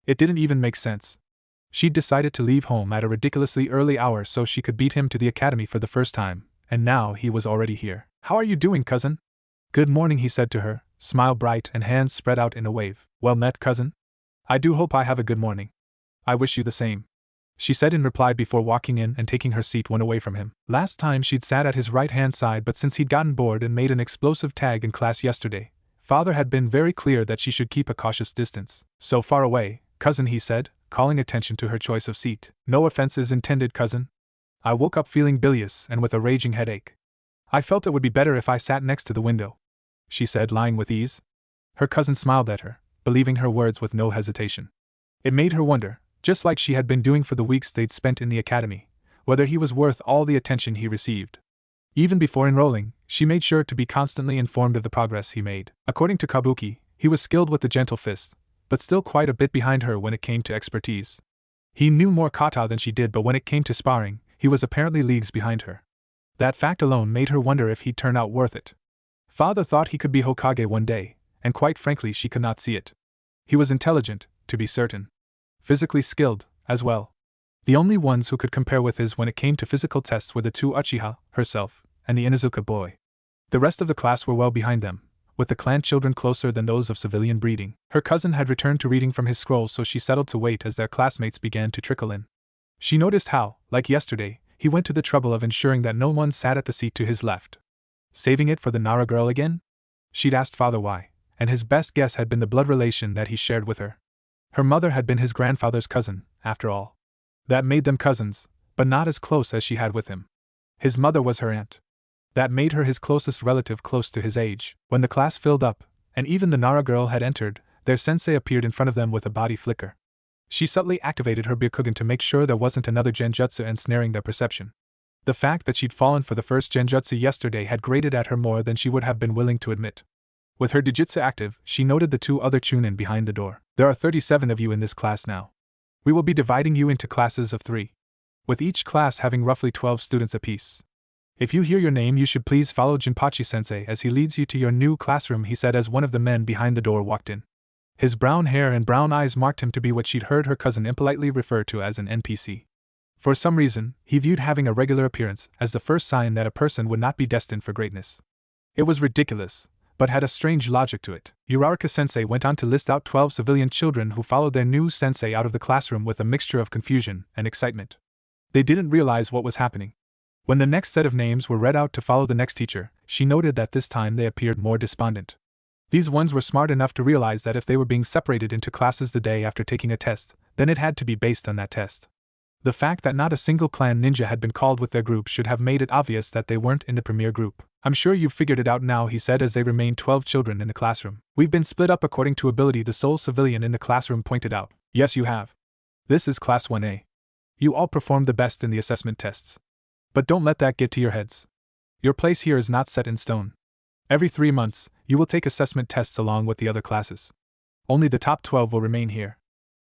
It didn't even make sense. She'd decided to leave home at a ridiculously early hour so she could beat him to the academy for the first time, and now he was already here. How are you doing, cousin? Good morning, he said to her, smile bright and hands spread out in a wave. Well met, cousin. I do hope I have a good morning. I wish you the same, she said in reply before walking in and taking her seat one away from him. Last time she'd sat at his right-hand side, but since he'd gotten bored and made an explosive tag in class yesterday, father had been very clear that she should keep a cautious distance. So far away, cousin, he said, calling attention to her choice of seat. No offenses intended, cousin. I woke up feeling bilious and with a raging headache. I felt it would be better if I sat next to the window, she said, lying with ease. Her cousin smiled at her, believing her words with no hesitation. It made her wonder, just like she had been doing for the weeks they'd spent in the academy, whether he was worth all the attention he received. Even before enrolling, she made sure to be constantly informed of the progress he made. According to Kabuki, he was skilled with the gentle fist, but still quite a bit behind her when it came to expertise. He knew more kata than she did, but when it came to sparring, he was apparently leagues behind her. That fact alone made her wonder if he'd turn out worth it. Father thought he could be Hokage one day, and quite frankly she could not see it. He was intelligent, to be certain. Physically skilled, as well. The only ones who could compare with his when it came to physical tests were the 2 Uchiha, herself, and the Inuzuka boy. The rest of the class were well behind them, with the clan children closer than those of civilian breeding. Her cousin had returned to reading from his scroll, so she settled to wait as their classmates began to trickle in. She noticed how, like yesterday, he went to the trouble of ensuring that no one sat at the seat to his left. Saving it for the Nara girl again? She'd asked father why, and his best guess had been the blood relation that he shared with her. Her mother had been his grandfather's cousin, after all. That made them cousins, but not as close as she had with him. His mother was her aunt. That made her his closest relative close to his age. When the class filled up, and even the Nara girl had entered, their sensei appeared in front of them with a body flicker. She subtly activated her Byakugan to make sure there wasn't another genjutsu ensnaring their perception. The fact that she'd fallen for the first genjutsu yesterday had grated at her more than she would have been willing to admit. With her Dojutsu active, she noted the 2 other chunin behind the door. There are 37 of you in this class now. We will be dividing you into classes of 3, with each class having roughly 12 students apiece. If you hear your name, you should please follow Jinpachi-sensei as he leads you to your new classroom, he said as one of the men behind the door walked in. His brown hair and brown eyes marked him to be what she'd heard her cousin impolitely refer to as an NPC. For some reason, he viewed having a regular appearance as the first sign that a person would not be destined for greatness. It was ridiculous, but had a strange logic to it. Uraraka-sensei went on to list out 12 civilian children who followed their new sensei out of the classroom with a mixture of confusion and excitement. They didn't realize what was happening. When the next set of names were read out to follow the next teacher, she noted that this time they appeared more despondent. These ones were smart enough to realize that if they were being separated into classes the day after taking a test, then it had to be based on that test. The fact that not a single clan ninja had been called with their group should have made it obvious that they weren't in the premier group. I'm sure you've figured it out now, he said as they remained 12 children in the classroom. We've been split up according to ability, the sole civilian in the classroom pointed out. Yes, you have. This is Class 1A. You all performed the best in the assessment tests. But don't let that get to your heads. Your place here is not set in stone. Every 3 months, you will take assessment tests along with the other classes. Only the top 12 will remain here.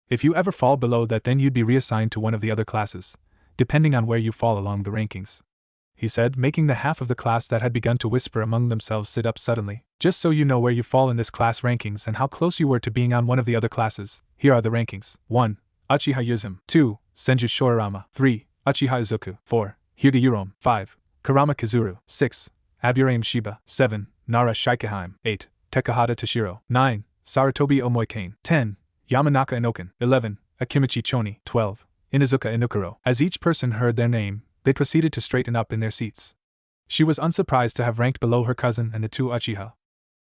If you ever fall below that, then you'd be reassigned to one of the other classes, depending on where you fall along the rankings, he said, making the half of the class that had begun to whisper among themselves sit up suddenly. Just so you know where you fall in this class rankings and how close you were to being on one of the other classes, here are the rankings. 1. Uchiha Yuzum. 2. Senju Shorarama. 3. Uchiha Izuku. 4. Hyuga Urom. 5. Kurama Kazuru. 6. Aburame Shiba. 7. Nara Shikaheim. 8. Takahata Toshiro. 9. Sarutobi Omoikane. 10. Yamanaka Inoken. 11. Akimichi Choni. 12. Inuzuka Inukuro. As each person heard their name, they proceeded to straighten up in their seats. She was unsurprised to have ranked below her cousin and the 2 Uchiha.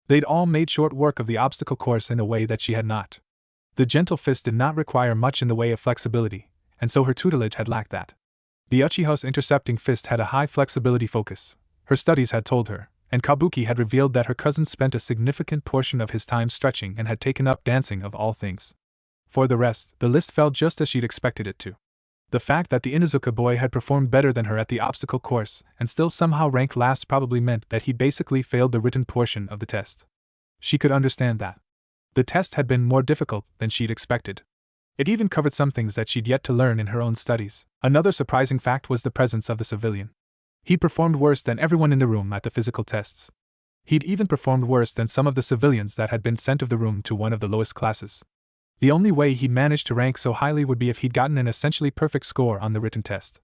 They'd all made short work of the obstacle course in a way that she had not. The gentle fist did not require much in the way of flexibility, and so her tutelage had lacked that. The Uchiha's intercepting fist had a high flexibility focus, her studies had told her, and Kabuki had revealed that her cousin spent a significant portion of his time stretching and had taken up dancing of all things. For the rest, the list fell just as she'd expected it to. The fact that the Inuzuka boy had performed better than her at the obstacle course and still somehow ranked last probably meant that he'd basically failed the written portion of the test. She could understand that. The test had been more difficult than she'd expected. It even covered some things that she'd yet to learn in her own studies. Another surprising fact was the presence of the civilian. He performed worse than everyone in the room at the physical tests. He'd even performed worse than some of the civilians that had been sent of the room to one of the lowest classes. The only way he'd managed to rank so highly would be if he'd gotten an essentially perfect score on the written test.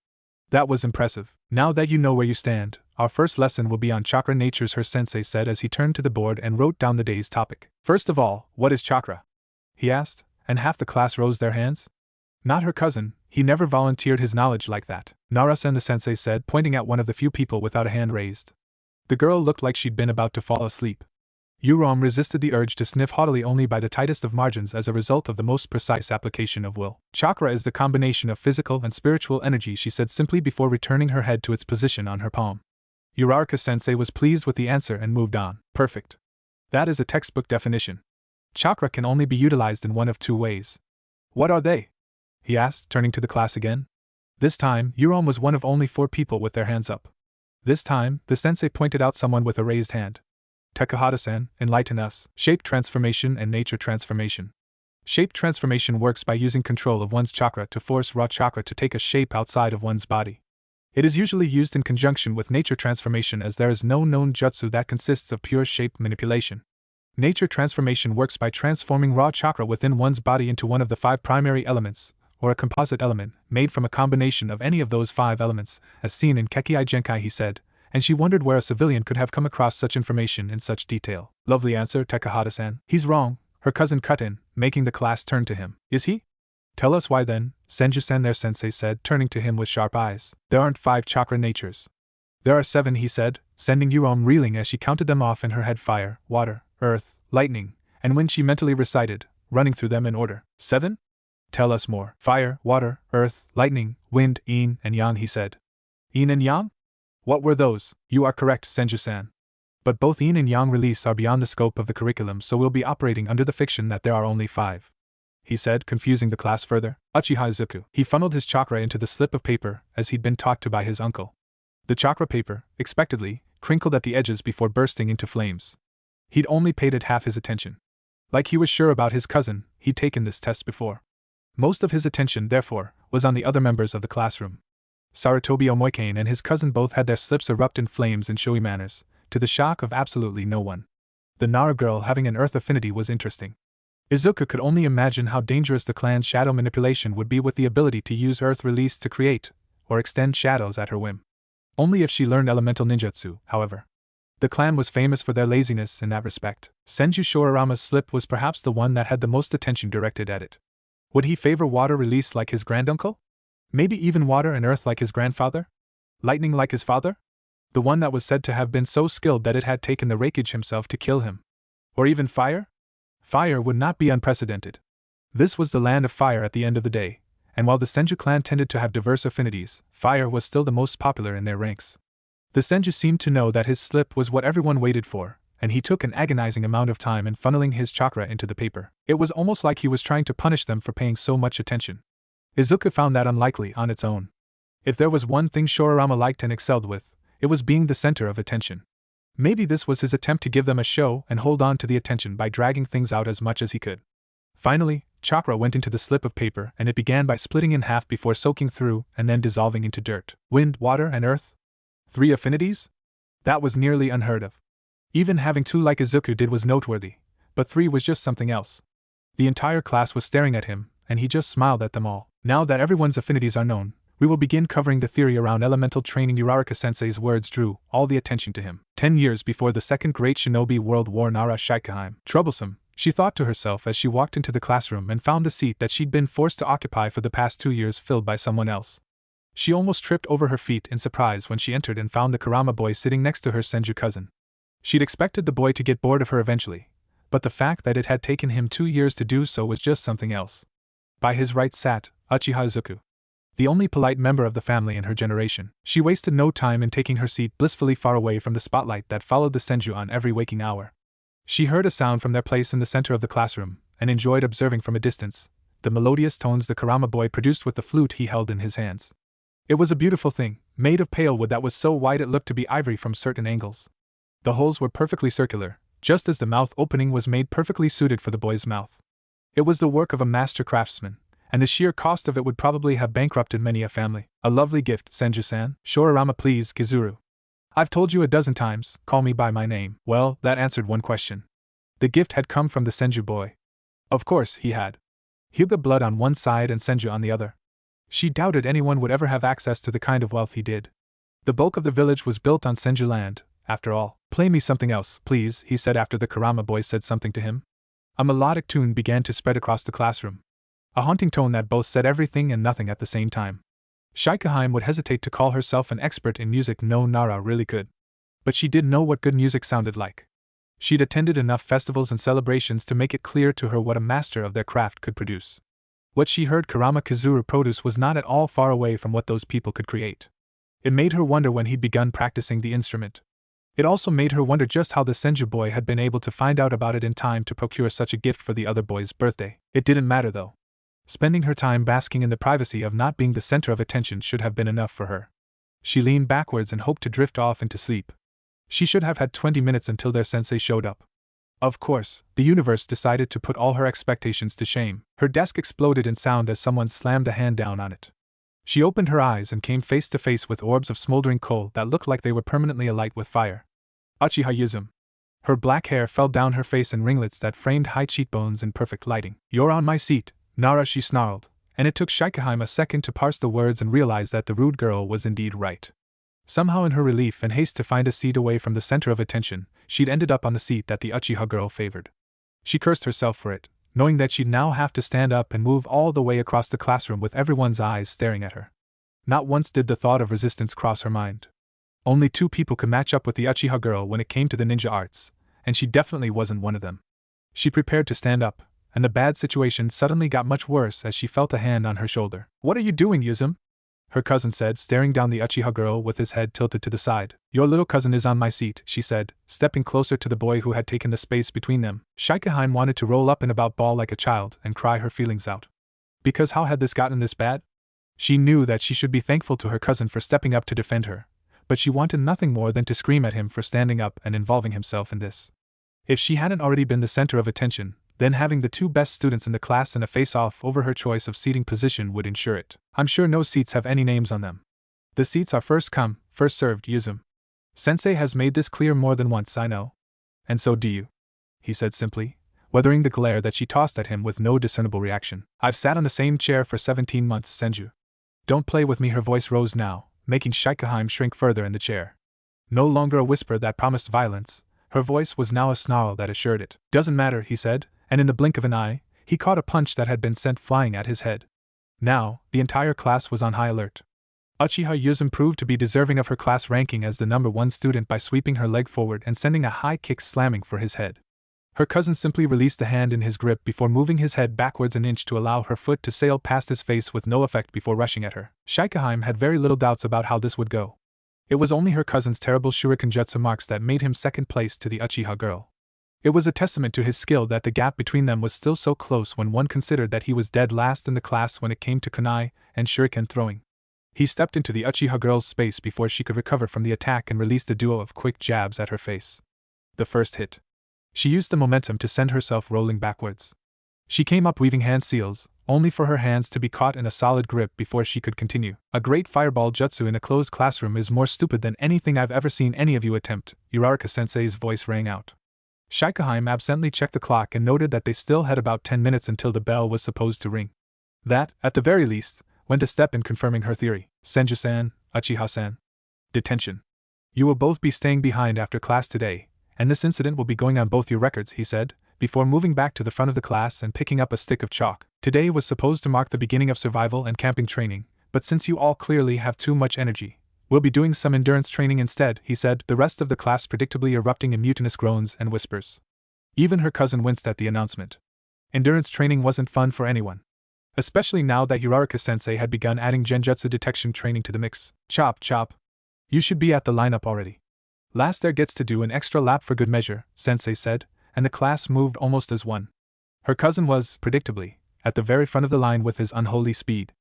That was impressive. Now that you know where you stand, our first lesson will be on chakra natures, her sensei said as he turned to the board and wrote down the day's topic. First of all, what is chakra? He asked, and half the class rose their hands. Not her cousin, he never volunteered his knowledge like that, Naruto-san, the sensei said, pointing at one of the few people without a hand raised. The girl looked like she'd been about to fall asleep. Yurom resisted the urge to sniff haughtily only by the tightest of margins as a result of the most precise application of will. Chakra is the combination of physical and spiritual energy, she said simply before returning her head to its position on her palm. Uraraka-sensei was pleased with the answer and moved on. Perfect. That is a textbook definition. Chakra can only be utilized in one of two ways. What are they? He asked, turning to the class again. This time, Yurom was one of only 4 people with their hands up. This time, the sensei pointed out someone with a raised hand. Takahata-san, enlighten us. Shape transformation and nature transformation. Shape transformation works by using control of one's chakra to force raw chakra to take a shape outside of one's body. It is usually used in conjunction with nature transformation as there is no known jutsu that consists of pure shape manipulation. Nature transformation works by transforming raw chakra within one's body into one of the 5 primary elements, or a composite element, made from a combination of any of those 5 elements, as seen in Kekkei Genkai, he said, and she wondered where a civilian could have come across such information in such detail. Lovely answer, Takahata-san. He's wrong, her cousin cut in, making the class turn to him. Is he? Tell us why then, Senju-san, their sensei said, turning to him with sharp eyes. There aren't 5 chakra natures. There are 7, he said, sending Yurom reeling as she counted them off in her head: fire, water, earth, lightning, and wind, she mentally recited, running through them in order. 7? Tell us more. Fire, water, earth, lightning, wind, yin, and yang, he said. Yin and yang? What were those? You are correct, Senju-san. But both yin and yang release are beyond the scope of the curriculum, so we'll be operating under the fiction that there are only 5. He said, confusing the class further. Uchiha Izuku. He funneled his chakra into the slip of paper, as he'd been taught to by his uncle. The chakra paper, expectedly, crinkled at the edges before bursting into flames. He'd only paid it half his attention. Like he was sure about his cousin, he'd taken this test before. Most of his attention, therefore, was on the other members of the classroom. Sarutobi Omoikane and his cousin both had their slips erupt in flames in showy manners, to the shock of absolutely no one. The Nara girl having an earth affinity was interesting. Izuku could only imagine how dangerous the clan's shadow manipulation would be with the ability to use earth release to create, or extend shadows at her whim. Only if she learned elemental ninjutsu, however. The clan was famous for their laziness in that respect. Senju Shorarama's slip was perhaps the one that had the most attention directed at it. Would he favor water release like his granduncle? Maybe even water and earth like his grandfather? Lightning like his father? The one that was said to have been so skilled that it had taken the Raikage himself to kill him. Or even fire? Fire would not be unprecedented. This was the land of fire at the end of the day, and while the Senju clan tended to have diverse affinities, fire was still the most popular in their ranks. The Senju seemed to know that his slip was what everyone waited for, and he took an agonizing amount of time in funneling his chakra into the paper. It was almost like he was trying to punish them for paying so much attention. Izuku found that unlikely on its own. If there was one thing Shorarama liked and excelled with, it was being the center of attention. Maybe this was his attempt to give them a show and hold on to the attention by dragging things out as much as he could. Finally, chakra went into the slip of paper and it began by splitting in half before soaking through and then dissolving into dirt. Wind, water, and earth? 3 affinities? That was nearly unheard of. Even having 2 like Izuku did was noteworthy, but 3 was just something else. The entire class was staring at him, and he just smiled at them all. Now that everyone's affinities are known, we will begin covering the theory around elemental training. Uraraka-sensei's words drew all the attention to him. 10 years before the Second Great Shinobi World War, Nara Shikaheim. Troublesome, she thought to herself as she walked into the classroom and found the seat that she'd been forced to occupy for the past 2 years filled by someone else. She almost tripped over her feet in surprise when she entered and found the Kurama boy sitting next to her Senju cousin. She'd expected the boy to get bored of her eventually, but the fact that it had taken him 2 years to do so was just something else. By his right sat Uchiha Izuku, the only polite member of the family in her generation. She wasted no time in taking her seat blissfully far away from the spotlight that followed the Senju on every waking hour. She heard a sound from their place in the center of the classroom, and enjoyed observing from a distance the melodious tones the Kurama boy produced with the flute he held in his hands. It was a beautiful thing, made of pale wood that was so white it looked to be ivory from certain angles. The holes were perfectly circular, just as the mouth opening was made perfectly suited for the boy's mouth. It was the work of a master craftsman, and the sheer cost of it would probably have bankrupted many a family. A lovely gift, Senju-san. Shorarama, please, Kizuru. I've told you a dozen times, call me by my name. Well, that answered one question. The gift had come from the Senju boy. Of course, he had Hyuga blood on one side and Senju on the other. She doubted anyone would ever have access to the kind of wealth he did. The bulk of the village was built on Senju land, after all. Play me something else, please, he said after the Kurama boy said something to him. A melodic tune began to spread across the classroom. A haunting tone that both said everything and nothing at the same time. Shikaheim would hesitate to call herself an expert in music. No, Nara really could. But she did know what good music sounded like. She'd attended enough festivals and celebrations to make it clear to her what a master of their craft could produce. What she heard Kurama Kizuru produce was not at all far away from what those people could create. It made her wonder when he'd begun practicing the instrument. It also made her wonder just how the Senju boy had been able to find out about it in time to procure such a gift for the other boy's birthday. It didn't matter though. Spending her time basking in the privacy of not being the center of attention should have been enough for her. She leaned backwards and hoped to drift off into sleep. She should have had 20 minutes until their sensei showed up. Of course, the universe decided to put all her expectations to shame. Her desk exploded in sound as someone slammed a hand down on it. She opened her eyes and came face to face with orbs of smoldering coal that looked like they were permanently alight with fire. Uchiha Yuzum. Her black hair fell down her face in ringlets that framed high cheekbones in perfect lighting. You're on my seat, Nara, she snarled, and it took Shikaheim a second to parse the words and realize that the rude girl was indeed right. Somehow in her relief and haste to find a seat away from the center of attention, she'd ended up on the seat that the Uchiha girl favored. She cursed herself for it, knowing that she'd now have to stand up and move all the way across the classroom with everyone's eyes staring at her. Not once did the thought of resistance cross her mind. Only 2 people could match up with the Uchiha girl when it came to the ninja arts, and she definitely wasn't one of them. She prepared to stand up, and the bad situation suddenly got much worse as she felt a hand on her shoulder. What are you doing, Yuzum? Her cousin said, staring down the Uchiha girl with his head tilted to the side. Your little cousin is on my seat, she said, stepping closer to the boy who had taken the space between them. Shikaheim wanted to roll up in about ball like a child and cry her feelings out. Because how had this gotten this bad? She knew that she should be thankful to her cousin for stepping up to defend her, but she wanted nothing more than to scream at him for standing up and involving himself in this. If she hadn't already been the center of attention, then having the 2 best students in the class in a face-off over her choice of seating position would ensure it. I'm sure no seats have any names on them. The seats are first come, first served, Yuzum. Sensei has made this clear more than once, I know. And so do you, he said simply, weathering the glare that she tossed at him with no discernible reaction. I've sat on the same chair for 17 months, Senju. Don't play with me. Her voice rose now, making Shikaheim shrink further in the chair. No longer a whisper that promised violence, her voice was now a snarl that assured it. Doesn't matter, he said, and in the blink of an eye, he caught a punch that had been sent flying at his head. Now, the entire class was on high alert. Uchiha Yuzum proved to be deserving of her class ranking as the number 1 student by sweeping her leg forward and sending a high kick slamming for his head. Her cousin simply released the hand in his grip before moving his head backwards an inch to allow her foot to sail past his face with no effect before rushing at her. Shikaheim had very little doubts about how this would go. It was only her cousin's terrible shuriken jutsu marks that made him second place to the Uchiha girl. It was a testament to his skill that the gap between them was still so close when one considered that he was dead last in the class when it came to kunai and shuriken throwing. He stepped into the Uchiha girl's space before she could recover from the attack and released a duo of quick jabs at her face. The first hit. She used the momentum to send herself rolling backwards. She came up weaving hand seals, only for her hands to be caught in a solid grip before she could continue. A great fireball jutsu in a closed classroom is more stupid than anything I've ever seen any of you attempt, Uraraka-sensei's voice rang out. Shikaheim absently checked the clock and noted that they still had about 10 minutes until the bell was supposed to ring. That, at the very least, went a step in confirming her theory. Senju-san, Uchiha-san. Detention. You will both be staying behind after class today, and this incident will be going on both your records, he said, before moving back to the front of the class and picking up a stick of chalk. Today was supposed to mark the beginning of survival and camping training, but since you all clearly have too much energy, we'll be doing some endurance training instead, he said, the rest of the class predictably erupting in mutinous groans and whispers. Even her cousin winced at the announcement. Endurance training wasn't fun for anyone. Especially now that Uraraka-sensei had begun adding genjutsu detection training to the mix. Chop, chop. You should be at the lineup already. Last there gets to do an extra lap for good measure, Sensei said, and the class moved almost as one. Her cousin was, predictably, at the very front of the line with his unholy speed.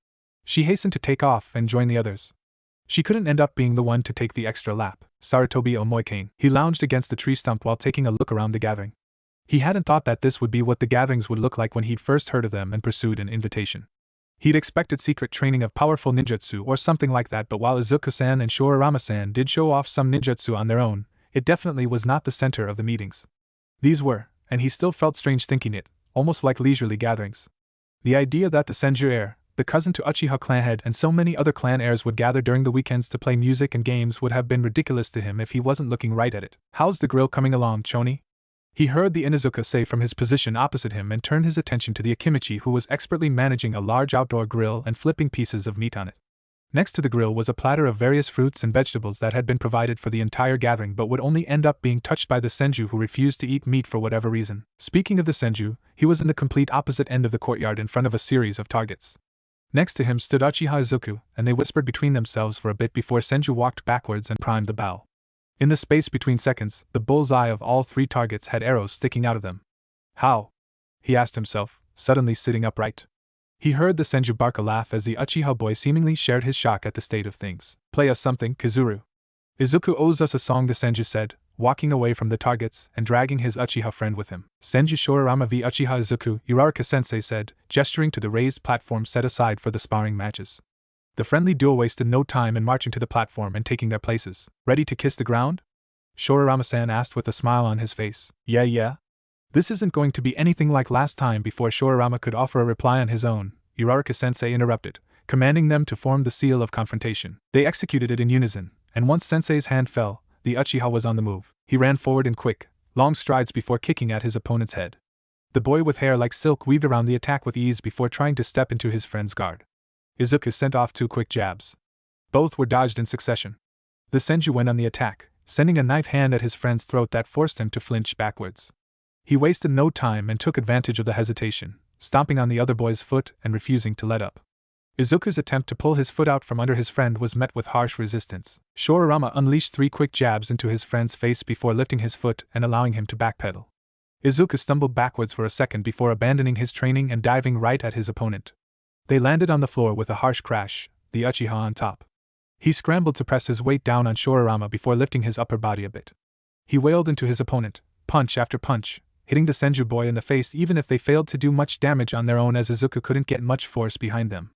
She hastened to take off and join the others. She couldn't end up being the one to take the extra lap. Sarutobi Omoikane. He lounged against the tree stump while taking a look around the gathering. He hadn't thought that this would be what the gatherings would look like when he'd first heard of them and pursued an invitation. He'd expected secret training of powerful ninjutsu or something like that, but while Izuku-san and Shorarama-san did show off some ninjutsu on their own, it definitely was not the center of the meetings. These were, and he still felt strange thinking it, almost like leisurely gatherings. The idea that the Senju heir, the cousin to Uchiha clan head, and so many other clan heirs would gather during the weekends to play music and games would have been ridiculous to him if he wasn't looking right at it. "How's the grill coming along, Choni?" He heard the Inuzuka say from his position opposite him and turned his attention to the Akimichi, who was expertly managing a large outdoor grill and flipping pieces of meat on it. Next to the grill was a platter of various fruits and vegetables that had been provided for the entire gathering but would only end up being touched by the Senju who refused to eat meat for whatever reason. Speaking of the Senju, he was in the complete opposite end of the courtyard in front of a series of targets. Next to him stood Uchiha Izuku, and they whispered between themselves for a bit before Senju walked backwards and primed the bow. In the space between seconds, the bull's eye of all three targets had arrows sticking out of them. How? He asked himself, suddenly sitting upright. He heard the Senju bark a laugh as the Uchiha boy seemingly shared his shock at the state of things. "Play us something, Kazuru." "Izuku owes us a song," the Senju said, walking away from the targets and dragging his Uchiha friend with him. "Senju Shorarama v Uchiha Izuku," Uraraka-sensei said, gesturing to the raised platform set aside for the sparring matches. The friendly duo wasted no time in marching to the platform and taking their places. "Ready to kiss the ground?" Shorarama-san asked with a smile on his face. Yeah. "This isn't going to be anything like last time." Before Shorarama could offer a reply on his own, Uraraka-sensei interrupted, commanding them to form the seal of confrontation. They executed it in unison, and once Sensei's hand fell, the Uchiha was on the move. He ran forward in quick, long strides before kicking at his opponent's head. The boy with hair like silk weaved around the attack with ease before trying to step into his friend's guard. Izuku sent off 2 quick jabs. Both were dodged in succession. The Senju went on the attack, sending a knife hand at his friend's throat that forced him to flinch backwards. He wasted no time and took advantage of the hesitation, stomping on the other boy's foot and refusing to let up. Izuku's attempt to pull his foot out from under his friend was met with harsh resistance. Shorarama unleashed 3 quick jabs into his friend's face before lifting his foot and allowing him to backpedal. Izuku stumbled backwards for a second before abandoning his training and diving right at his opponent. They landed on the floor with a harsh crash, the Uchiha on top. He scrambled to press his weight down on Shorarama before lifting his upper body a bit. He wailed into his opponent, punch after punch, hitting the Senju boy in the face even if they failed to do much damage on their own, as Izuku couldn't get much force behind them.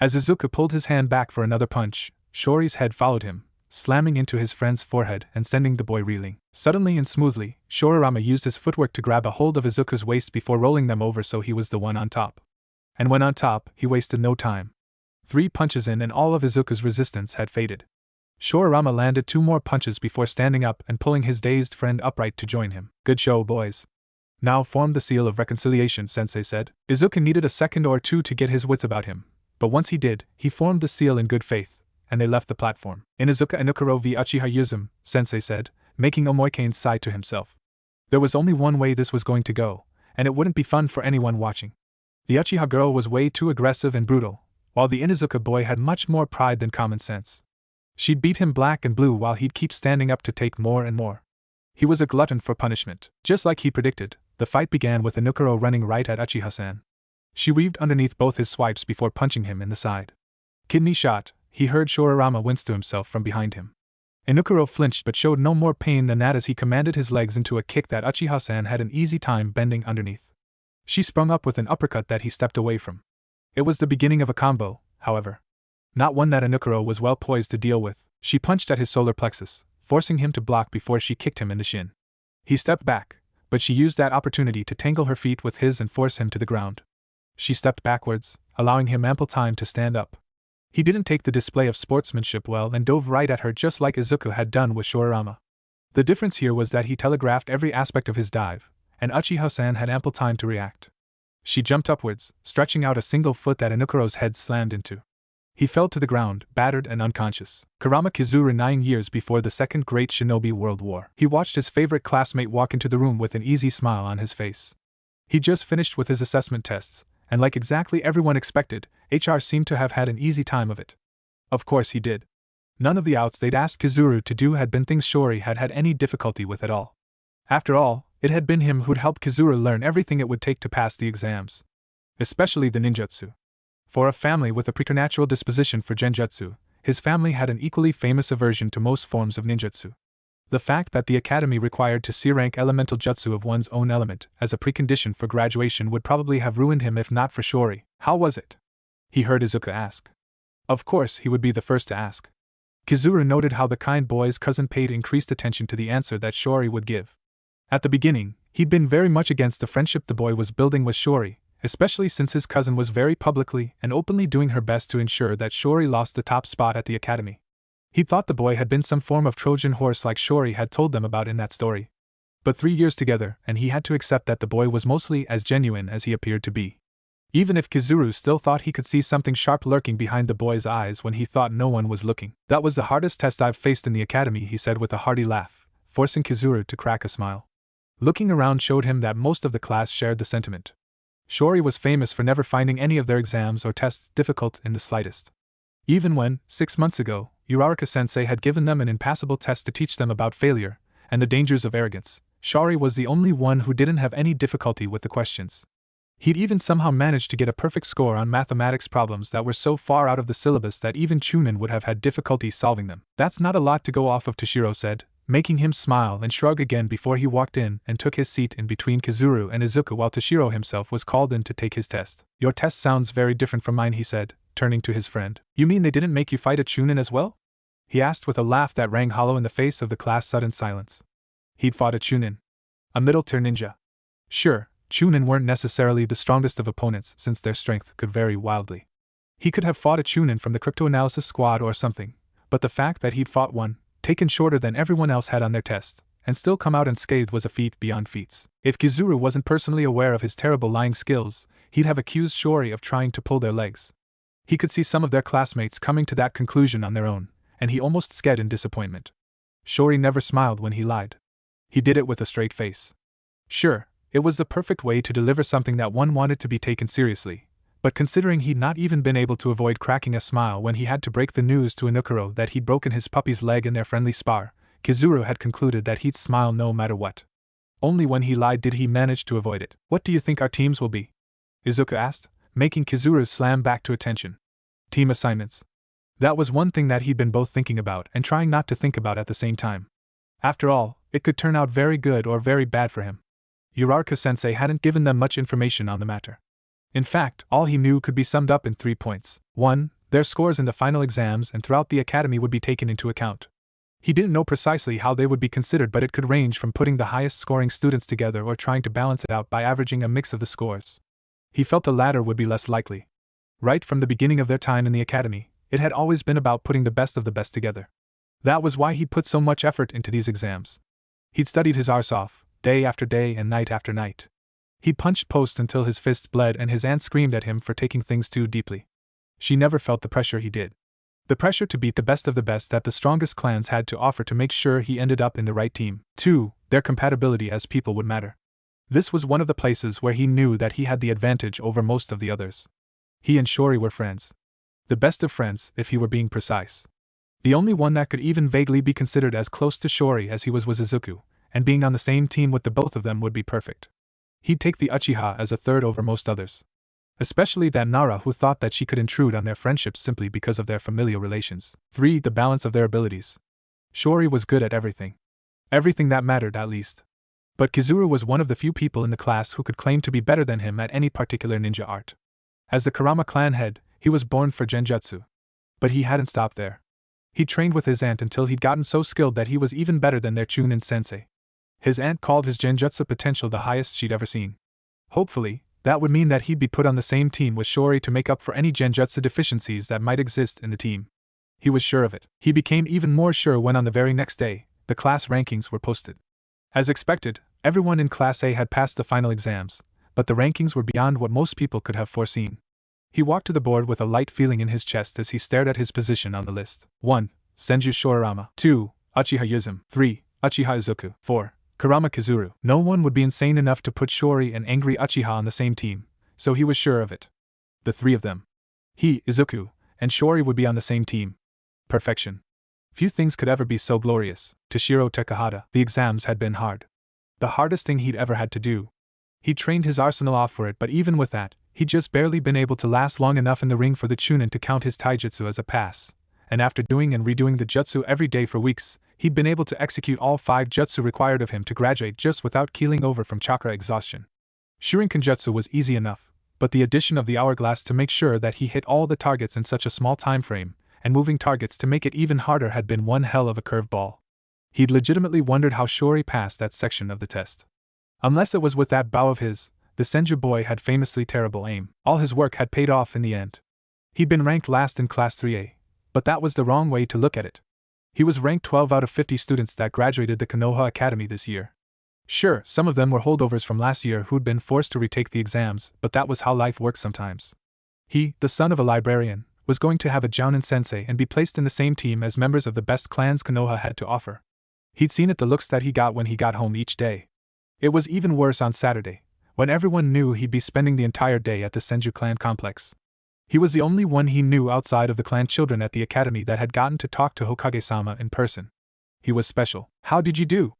As Izuku pulled his hand back for another punch, Shori's head followed him, slamming into his friend's forehead and sending the boy reeling. Suddenly and smoothly, Shorarama used his footwork to grab a hold of Izuku's waist before rolling them over so he was the one on top. And when on top, he wasted no time. 3 punches in and all of Izuku's resistance had faded. Shorarama landed 2 more punches before standing up and pulling his dazed friend upright to join him. "Good show, boys. Now form the seal of reconciliation," Sensei said. Izuku needed a second or two to get his wits about him, but once he did, he formed the seal in good faith, and they left the platform. "Inuzuka Inukuro v Uchiha Yuzum," Sensei said, making Omoikane's sigh to himself. There was only one way this was going to go, and it wouldn't be fun for anyone watching. The Uchiha girl was way too aggressive and brutal, while the Inuzuka boy had much more pride than common sense. She'd beat him black and blue while he'd keep standing up to take more and more. He was a glutton for punishment. Just like he predicted, the fight began with Inukuro running right at Uchiha-san. She weaved underneath both his swipes before punching him in the side. "Kidney shot," he heard Shorarama wince to himself from behind him. Inukuro flinched but showed no more pain than that as he commanded his legs into a kick that Uchiha-san had an easy time bending underneath. She sprung up with an uppercut that he stepped away from. It was the beginning of a combo, however. Not one that Inukuro was well poised to deal with. She punched at his solar plexus, forcing him to block before she kicked him in the shin. He stepped back, but she used that opportunity to tangle her feet with his and force him to the ground. She stepped backwards, allowing him ample time to stand up. He didn't take the display of sportsmanship well and dove right at her just like Izuku had done with Shorarama. The difference here was that he telegraphed every aspect of his dive, and Uchiha-san had ample time to react. She jumped upwards, stretching out a single foot that Inukuro's head slammed into. He fell to the ground, battered and unconscious. Kurama Kizuru 9 years before the Second Great Shinobi World War. He watched his favorite classmate walk into the room with an easy smile on his face. He just finished with his assessment tests, and like exactly everyone expected, HR seemed to have had an easy time of it. Of course he did. None of the outs they'd asked Kizuru to do had been things Shori had had any difficulty with at all. After all, it had been him who'd helped Kizuru learn everything it would take to pass the exams. Especially the ninjutsu. For a family with a preternatural disposition for genjutsu, his family had an equally famous aversion to most forms of ninjutsu. The fact that the academy required to C-rank elemental jutsu of one's own element as a precondition for graduation would probably have ruined him if not for Shori. How was it? He heard Izuku ask. Of course, he would be the first to ask. Kizuru noted how the kind boy's cousin paid increased attention to the answer that Shori would give. At the beginning, he'd been very much against the friendship the boy was building with Shori, especially since his cousin was very publicly and openly doing her best to ensure that Shori lost the top spot at the academy. He thought the boy had been some form of Trojan horse like Shori had told them about in that story. But 3 years together, and he had to accept that the boy was mostly as genuine as he appeared to be. Even if Kizuru still thought he could see something sharp lurking behind the boy's eyes when he thought no one was looking. That was the hardest test I've faced in the academy, he said with a hearty laugh, forcing Kizuru to crack a smile. Looking around showed him that most of the class shared the sentiment. Shori was famous for never finding any of their exams or tests difficult in the slightest. Even when, 6 months ago, Uraraka Sensei had given them an impassable test to teach them about failure and the dangers of arrogance, Shori was the only one who didn't have any difficulty with the questions. He'd even somehow managed to get a perfect score on mathematics problems that were so far out of the syllabus that even Chunin would have had difficulty solving them. That's not a lot to go off of, Toshiro said, making him smile and shrug again before he walked in and took his seat in between Kizuru and Izuku while Toshiro himself was called in to take his test. Your test sounds very different from mine, he said, turning to his friend. You mean they didn't make you fight a Chunin as well? He asked with a laugh that rang hollow in the face of the class' sudden silence. He'd fought a Chunin. A middle-tier ninja. Sure, Chunin weren't necessarily the strongest of opponents since their strength could vary wildly. He could have fought a Chunin from the cryptoanalysis squad or something, but the fact that he'd fought one, taken shorter than everyone else had on their test, and still come out unscathed was a feat beyond feats. If Kizuru wasn't personally aware of his terrible lying skills, he'd have accused Shori of trying to pull their legs. He could see some of their classmates coming to that conclusion on their own, and he almost sked in disappointment. Shori never smiled when he lied. He did it with a straight face. Sure, it was the perfect way to deliver something that one wanted to be taken seriously, but considering he'd not even been able to avoid cracking a smile when he had to break the news to Inukuro that he'd broken his puppy's leg in their friendly spar, Kizuru had concluded that he'd smile no matter what. Only when he lied did he manage to avoid it. What do you think our teams will be? Izuku asked, making Kizuru's slam back to attention. Team assignments. That was one thing that he'd been both thinking about and trying not to think about at the same time. After all, it could turn out very good or very bad for him. Uraraka-sensei hadn't given them much information on the matter. In fact, all he knew could be summed up in 3 points. 1. Their scores in the final exams and throughout the academy would be taken into account. He didn't know precisely how they would be considered, but it could range from putting the highest scoring students together or trying to balance it out by averaging a mix of the scores. He felt the latter would be less likely. Right from the beginning of their time in the academy, it had always been about putting the best of the best together. That was why he'd put so much effort into these exams. He'd studied his arse off, day after day and night after night. He'd punched posts until his fists bled and his aunt screamed at him for taking things too deeply. She never felt the pressure he did. The pressure to beat the best of the best that the strongest clans had to offer to make sure he ended up in the right team. 2. Their compatibility as people would matter. This was one of the places where he knew that he had the advantage over most of the others. He and Shori were friends. The best of friends, if he were being precise. The only one that could even vaguely be considered as close to Shori as he was Izuku, and being on the same team with the both of them would be perfect. He'd take the Uchiha as a third over most others. Especially that Nara who thought that she could intrude on their friendship simply because of their familial relations. 3. The balance of their abilities. Shori was good at everything. Everything that mattered, at least. But Kizuru was one of the few people in the class who could claim to be better than him at any particular ninja art. As the Kurama clan head, he was born for genjutsu. But he hadn't stopped there. He trained with his aunt until he'd gotten so skilled that he was even better than their Chunin sensei. His aunt called his genjutsu potential the highest she'd ever seen. Hopefully, that would mean that he'd be put on the same team with Shori to make up for any genjutsu deficiencies that might exist in the team. He was sure of it. He became even more sure when on the very next day, the class rankings were posted. As expected, everyone in Class A had passed the final exams, but the rankings were beyond what most people could have foreseen. He walked to the board with a light feeling in his chest as he stared at his position on the list. 1. Senju Shorirama. 2. Uchiha Yuzum. 3. Uchiha Izuku. 4. Kurama Kizuru. No one would be insane enough to put Shori and angry Uchiha on the same team, so he was sure of it. The three of them. He, Izuku, and Shori would be on the same team. Perfection. Few things could ever be so glorious. Toshiro Takahata. The exams had been hard. The hardest thing he'd ever had to do. He'd trained his arsenal off for it, but even with that, he'd just barely been able to last long enough in the ring for the Chunin to count his taijutsu as a pass, and after doing and redoing the jutsu every day for weeks, he'd been able to execute all 5 jutsu required of him to graduate just without keeling over from chakra exhaustion. Shurinkan jutsu was easy enough, but the addition of the hourglass to make sure that he hit all the targets in such a small time frame, and moving targets to make it even harder had been one hell of a curveball. He'd legitimately wondered how Shori passed that section of the test. Unless it was with that bow of his, the Senju boy had famously terrible aim. All his work had paid off in the end. He'd been ranked last in Class 3A, but that was the wrong way to look at it. He was ranked 12 out of 50 students that graduated the Konoha Academy this year. Sure, some of them were holdovers from last year who'd been forced to retake the exams, but that was how life works sometimes. He, the son of a librarian, was going to have a Jounin Sensei and be placed in the same team as members of the best clans Konoha had to offer. He'd seen it, the looks that he got when he got home each day. It was even worse on Saturday, when everyone knew he'd be spending the entire day at the Senju clan complex. He was the only one he knew outside of the clan children at the academy that had gotten to talk to Hokage-sama in person. He was special. "How did you do?"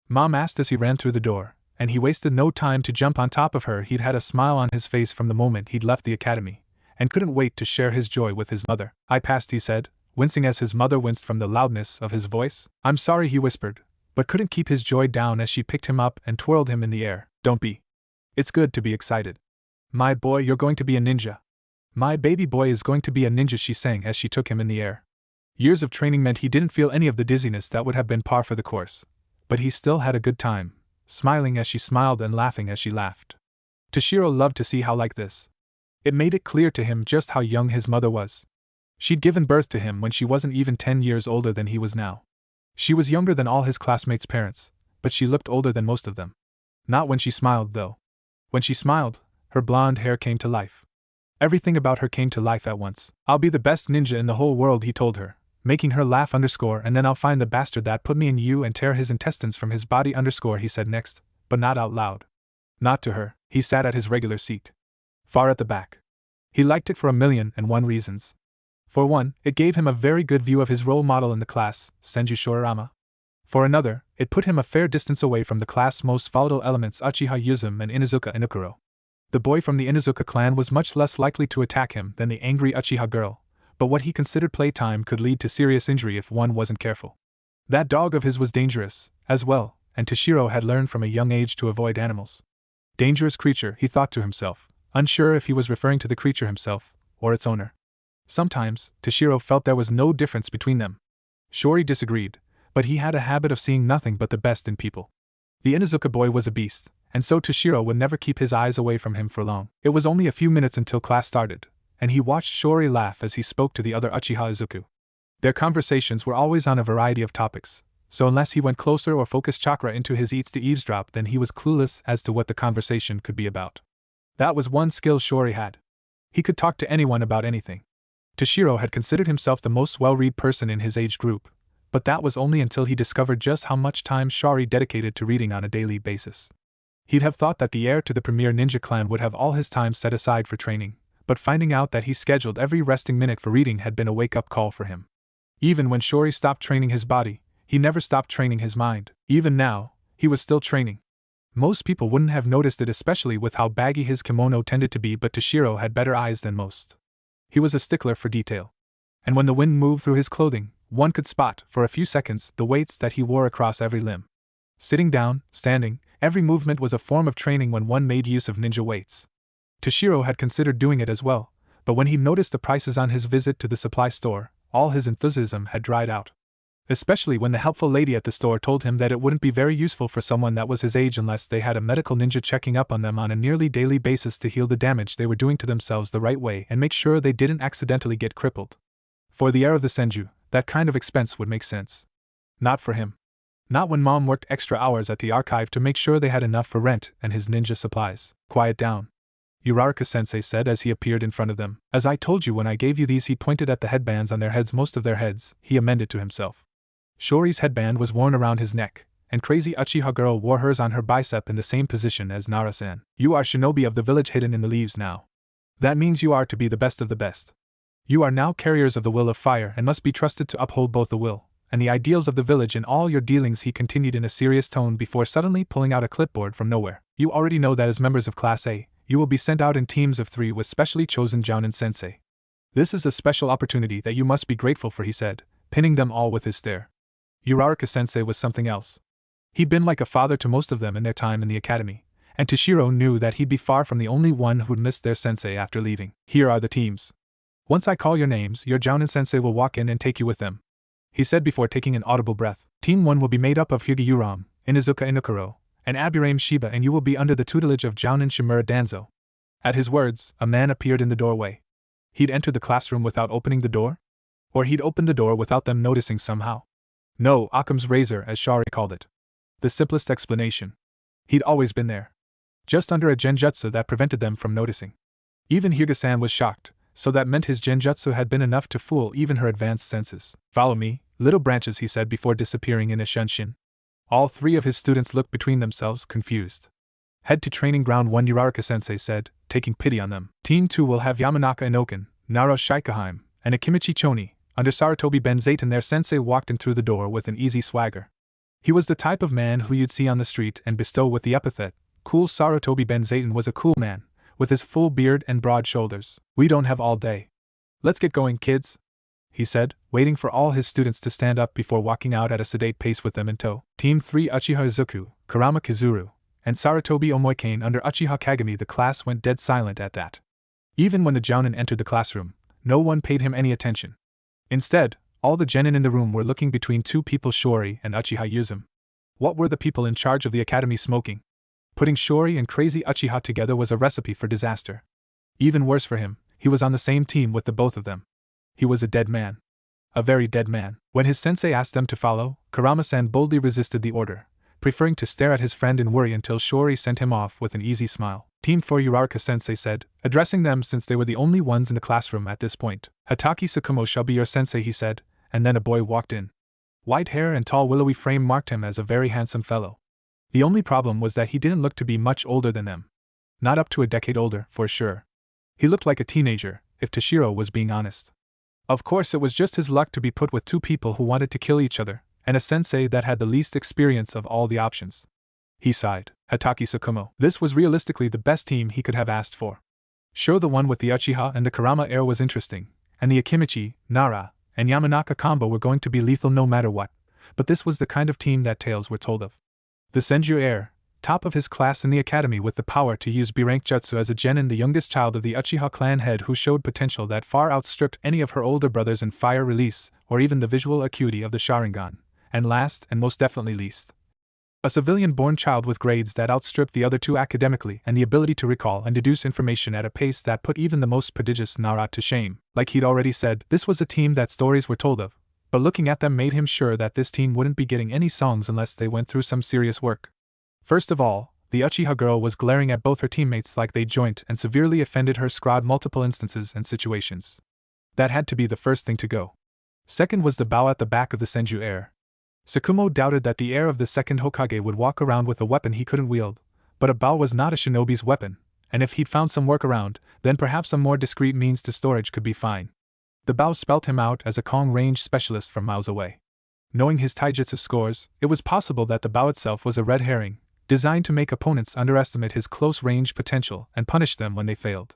Mom asked as he ran through the door, and he wasted no time to jump on top of her. He'd had a smile on his face from the moment he'd left the academy, and couldn't wait to share his joy with his mother. "I passed," he said, wincing as his mother winced from the loudness of his voice. "I'm sorry," he whispered, but couldn't keep his joy down as she picked him up and twirled him in the air. "Don't be. It's good to be excited. My boy, you're going to be a ninja. My baby boy is going to be a ninja," she sang as she took him in the air. Years of training meant he didn't feel any of the dizziness that would have been par for the course, but he still had a good time, smiling as she smiled and laughing as she laughed. Toshiro loved to see how like this. It made it clear to him just how young his mother was. She'd given birth to him when she wasn't even 10 years older than he was now. She was younger than all his classmates' parents, but she looked older than most of them. Not when she smiled, though. When she smiled, her blonde hair came to life. Everything about her came to life at once. "I'll be the best ninja in the whole world," he told her, making her laugh and then "I'll find the bastard that put me in you and tear his intestines from his body he said next, but not out loud. Not to her. He sat at his regular seat, far at the back. He liked it for 1,000,001 reasons. For one, it gave him a very good view of his role model in the class, Senju Shorirama. For another, it put him a fair distance away from the class' most volatile elements, Uchiha Yuzum and Inuzuka Inukuro. The boy from the Inuzuka clan was much less likely to attack him than the angry Uchiha girl, but what he considered playtime could lead to serious injury if one wasn't careful. That dog of his was dangerous, as well, and Toshiro had learned from a young age to avoid animals. Dangerous creature, he thought to himself, unsure if he was referring to the creature himself, or its owner. Sometimes, Toshiro felt there was no difference between them. Shori disagreed, but he had a habit of seeing nothing but the best in people. The Inuzuka boy was a beast, and so Toshiro would never keep his eyes away from him for long. It was only a few minutes until class started, and he watched Shori laugh as he spoke to the other Uchiha Izuku. Their conversations were always on a variety of topics, so unless he went closer or focused chakra into his eats to eavesdrop, then he was clueless as to what the conversation could be about. That was one skill Shori had. He could talk to anyone about anything. Toshiro had considered himself the most well-read person in his age group, but that was only until he discovered just how much time Shori dedicated to reading on a daily basis. He'd have thought that the heir to the premier ninja clan would have all his time set aside for training, but finding out that he scheduled every resting minute for reading had been a wake-up call for him. Even when Shori stopped training his body, he never stopped training his mind. Even now, he was still training. Most people wouldn't have noticed it, especially with how baggy his kimono tended to be, but Toshiro had better eyes than most. He was a stickler for detail. And when the wind moved through his clothing, one could spot, for a few seconds, the weights that he wore across every limb. Sitting down, standing, every movement was a form of training when one made use of ninja weights. Toshiro had considered doing it as well, but when he noticed the prices on his visit to the supply store, all his enthusiasm had dried out. Especially when the helpful lady at the store told him that it wouldn't be very useful for someone that was his age unless they had a medical ninja checking up on them on a nearly daily basis to heal the damage they were doing to themselves the right way and make sure they didn't accidentally get crippled. For the heir of the Senju, that kind of expense would make sense. Not for him. Not when Mom worked extra hours at the archive to make sure they had enough for rent and his ninja supplies. "Quiet down. Uraraka-sensei said as he appeared in front of them. As I told you when I gave you these, he pointed at the headbands on their heads, most of their heads, he amended to himself. Shori's headband was worn around his neck, and crazy Uchiha girl wore hers on her bicep in the same position as Nara-san. You are shinobi of the village hidden in the leaves now. That means you are to be the best of the best. You are now carriers of the will of fire and must be trusted to uphold both the will and the ideals of the village in all your dealings, he continued in a serious tone before suddenly pulling out a clipboard from nowhere. You already know that as members of Class A, you will be sent out in teams of 3 with specially chosen Jounin Sensei. This is a special opportunity that you must be grateful for, he said, pinning them all with his stare. Uraraka Sensei was something else. He'd been like a father to most of them in their time in the academy, and Toshiro knew that he'd be far from the only one who'd missed their sensei after leaving. Here are the teams. Once I call your names, your Jounin Sensei will walk in and take you with them, he said before taking an audible breath. Team 1 will be made up of Hyuga Uram, Inuzuka Inukuro, and Aburame Shiba, and you will be under the tutelage of Jounin Shimura Danzo. At his words, a man appeared in the doorway. He'd entered the classroom without opening the door? Or he'd opened the door without them noticing somehow? No, Occam's razor, as Shari called it. The simplest explanation. He'd always been there. Just under a genjutsu that prevented them from noticing. Even Hyuga-san was shocked, so that meant his genjutsu had been enough to fool even her advanced senses. Follow me, little branches, he said before disappearing in a shunshin. All 3 of his students looked between themselves, confused. Head to training ground 1, Uraraka-sensei said, taking pity on them. Team 2 will have Yamanaka Inoken, Naro Shikaheim, and Akimichi Choni, under Sarutobi Benzaiten. Their sensei walked in through the door with an easy swagger. He was the type of man who you'd see on the street and bestow with the epithet, cool. Sarutobi Benzaiten was a cool man, with his full beard and broad shoulders. We don't have all day. Let's get going, kids, he said, waiting for all his students to stand up before walking out at a sedate pace with them in tow. Team 3 Uchiha Izuku, Kurama Kizuru, and Sarutobi Omoikane under Uchiha Kagami. The class went dead silent at that. Even when the Jounin entered the classroom, no one paid him any attention. Instead, all the genin in the room were looking between 2 people, Shori and Uchiha Yuzum. What were the people in charge of the academy smoking? Putting Shori and crazy Uchiha together was a recipe for disaster. Even worse for him, he was on the same team with the both of them. He was a dead man. A very dead man. When his sensei asked them to follow, Kurama-san boldly resisted the order, preferring to stare at his friend in worry until Shori sent him off with an easy smile. Team 4 Uraraka-sensei said, addressing them since they were the only ones in the classroom at this point. Hataki Tsukumo shall be your sensei, he said, and then a boy walked in. White hair and tall willowy frame marked him as a very handsome fellow. The only problem was that he didn't look to be much older than them. Not up to a decade older, for sure. He looked like a teenager, if Toshiro was being honest. Of course, it was just his luck to be put with 2 people who wanted to kill each other, and a sensei that had the least experience of all the options. He sighed. Hataki Tsukumo. This was realistically the best team he could have asked for. Sure, the one with the Uchiha and the Kurama heir was interesting, and the Akimichi, Nara, and Yamanaka combo were going to be lethal no matter what, but this was the kind of team that tales were told of. The Senju heir, top of his class in the academy with the power to use B-rank jutsu as a genin, the youngest child of the Uchiha clan head who showed potential that far outstripped any of her older brothers in fire release or even the visual acuity of the Sharingan, and last and most definitely least, a civilian-born child with grades that outstripped the other 2 academically and the ability to recall and deduce information at a pace that put even the most prodigious Nara to shame. Like he'd already said, this was a team that stories were told of, but looking at them made him sure that this team wouldn't be getting any songs unless they went through some serious work. First of all, the Uchiha girl was glaring at both her teammates like they'd joined and severely offended her squad multiple instances and situations. That had to be the first thing to go. Second was the bow at the back of the Senju heir. Tsukumo doubted that the heir of the second Hokage would walk around with a weapon he couldn't wield, but a bow was not a shinobi's weapon, and if he'd found some workaround, then perhaps a more discreet means to storage could be fine. The bow spelt him out as a Kong range specialist from miles away. Knowing his taijutsu scores, it was possible that the bow itself was a red herring, designed to make opponents underestimate his close-range potential and punish them when they failed.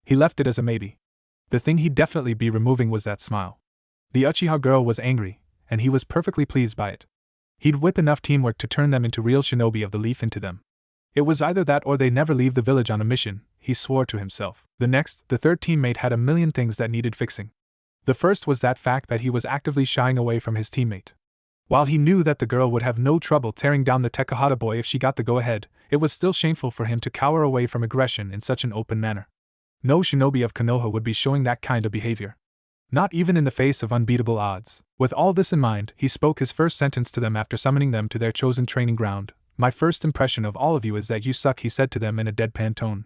He left it as a maybe. The thing he'd definitely be removing was that smile. The Uchiha girl was angry, and he was perfectly pleased by it. He'd whip enough teamwork to turn them into real shinobi of the leaf into them. It was either that or they never leave the village on a mission, he swore to himself. The third teammate had a million things that needed fixing. The first was that fact that he was actively shying away from his teammate. While he knew that the girl would have no trouble tearing down the Tekahata boy if she got the go-ahead, it was still shameful for him to cower away from aggression in such an open manner. No shinobi of Konoha would be showing that kind of behavior. Not even in the face of unbeatable odds. With all this in mind, he spoke his first sentence to them after summoning them to their chosen training ground. My first impression of all of you is that you suck, he said to them in a deadpan tone.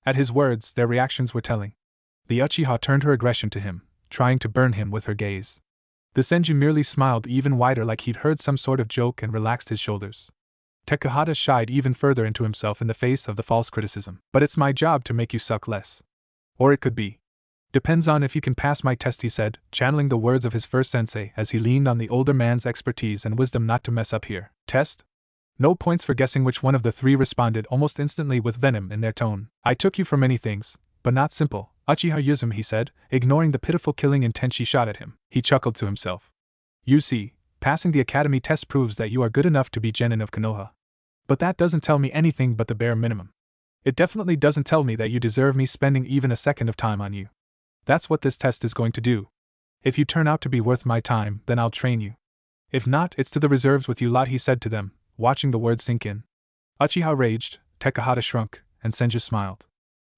At his words, their reactions were telling. The Uchiha turned her aggression to him, trying to burn him with her gaze. The Senju merely smiled even wider like he'd heard some sort of joke and relaxed his shoulders. Takahata shied even further into himself in the face of the false criticism. But it's my job to make you suck less. Or it could be. Depends on if you can pass my test, he said, channeling the words of his first sensei as he leaned on the older man's expertise and wisdom not to mess up here. Test? No points for guessing which one of the three responded almost instantly with venom in their tone. I took you for many things, but not simple, Uchiha Yuzum, he said, ignoring the pitiful killing intent she shot at him. He chuckled to himself. You see, passing the academy test proves that you are good enough to be genin of Konoha. But that doesn't tell me anything but the bare minimum. It definitely doesn't tell me that you deserve me spending even a second of time on you. That's what this test is going to do. If you turn out to be worth my time, then I'll train you. If not, it's to the reserves with you lot, he said to them, watching the words sink in. Uchiha raged, Takahata shrunk, and Senju smiled.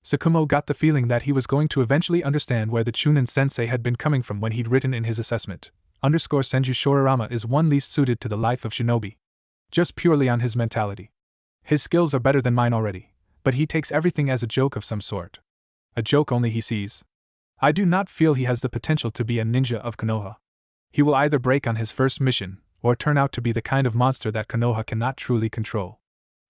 Tsukumo got the feeling that he was going to eventually understand where the Chunin sensei had been coming from when he'd written in his assessment, Senju Shorirama is one least suited to the life of shinobi. Just purely on his mentality. His skills are better than mine already, but he takes everything as a joke of some sort. A joke only he sees. I do not feel he has the potential to be a ninja of Konoha. He will either break on his first mission, or turn out to be the kind of monster that Konoha cannot truly control.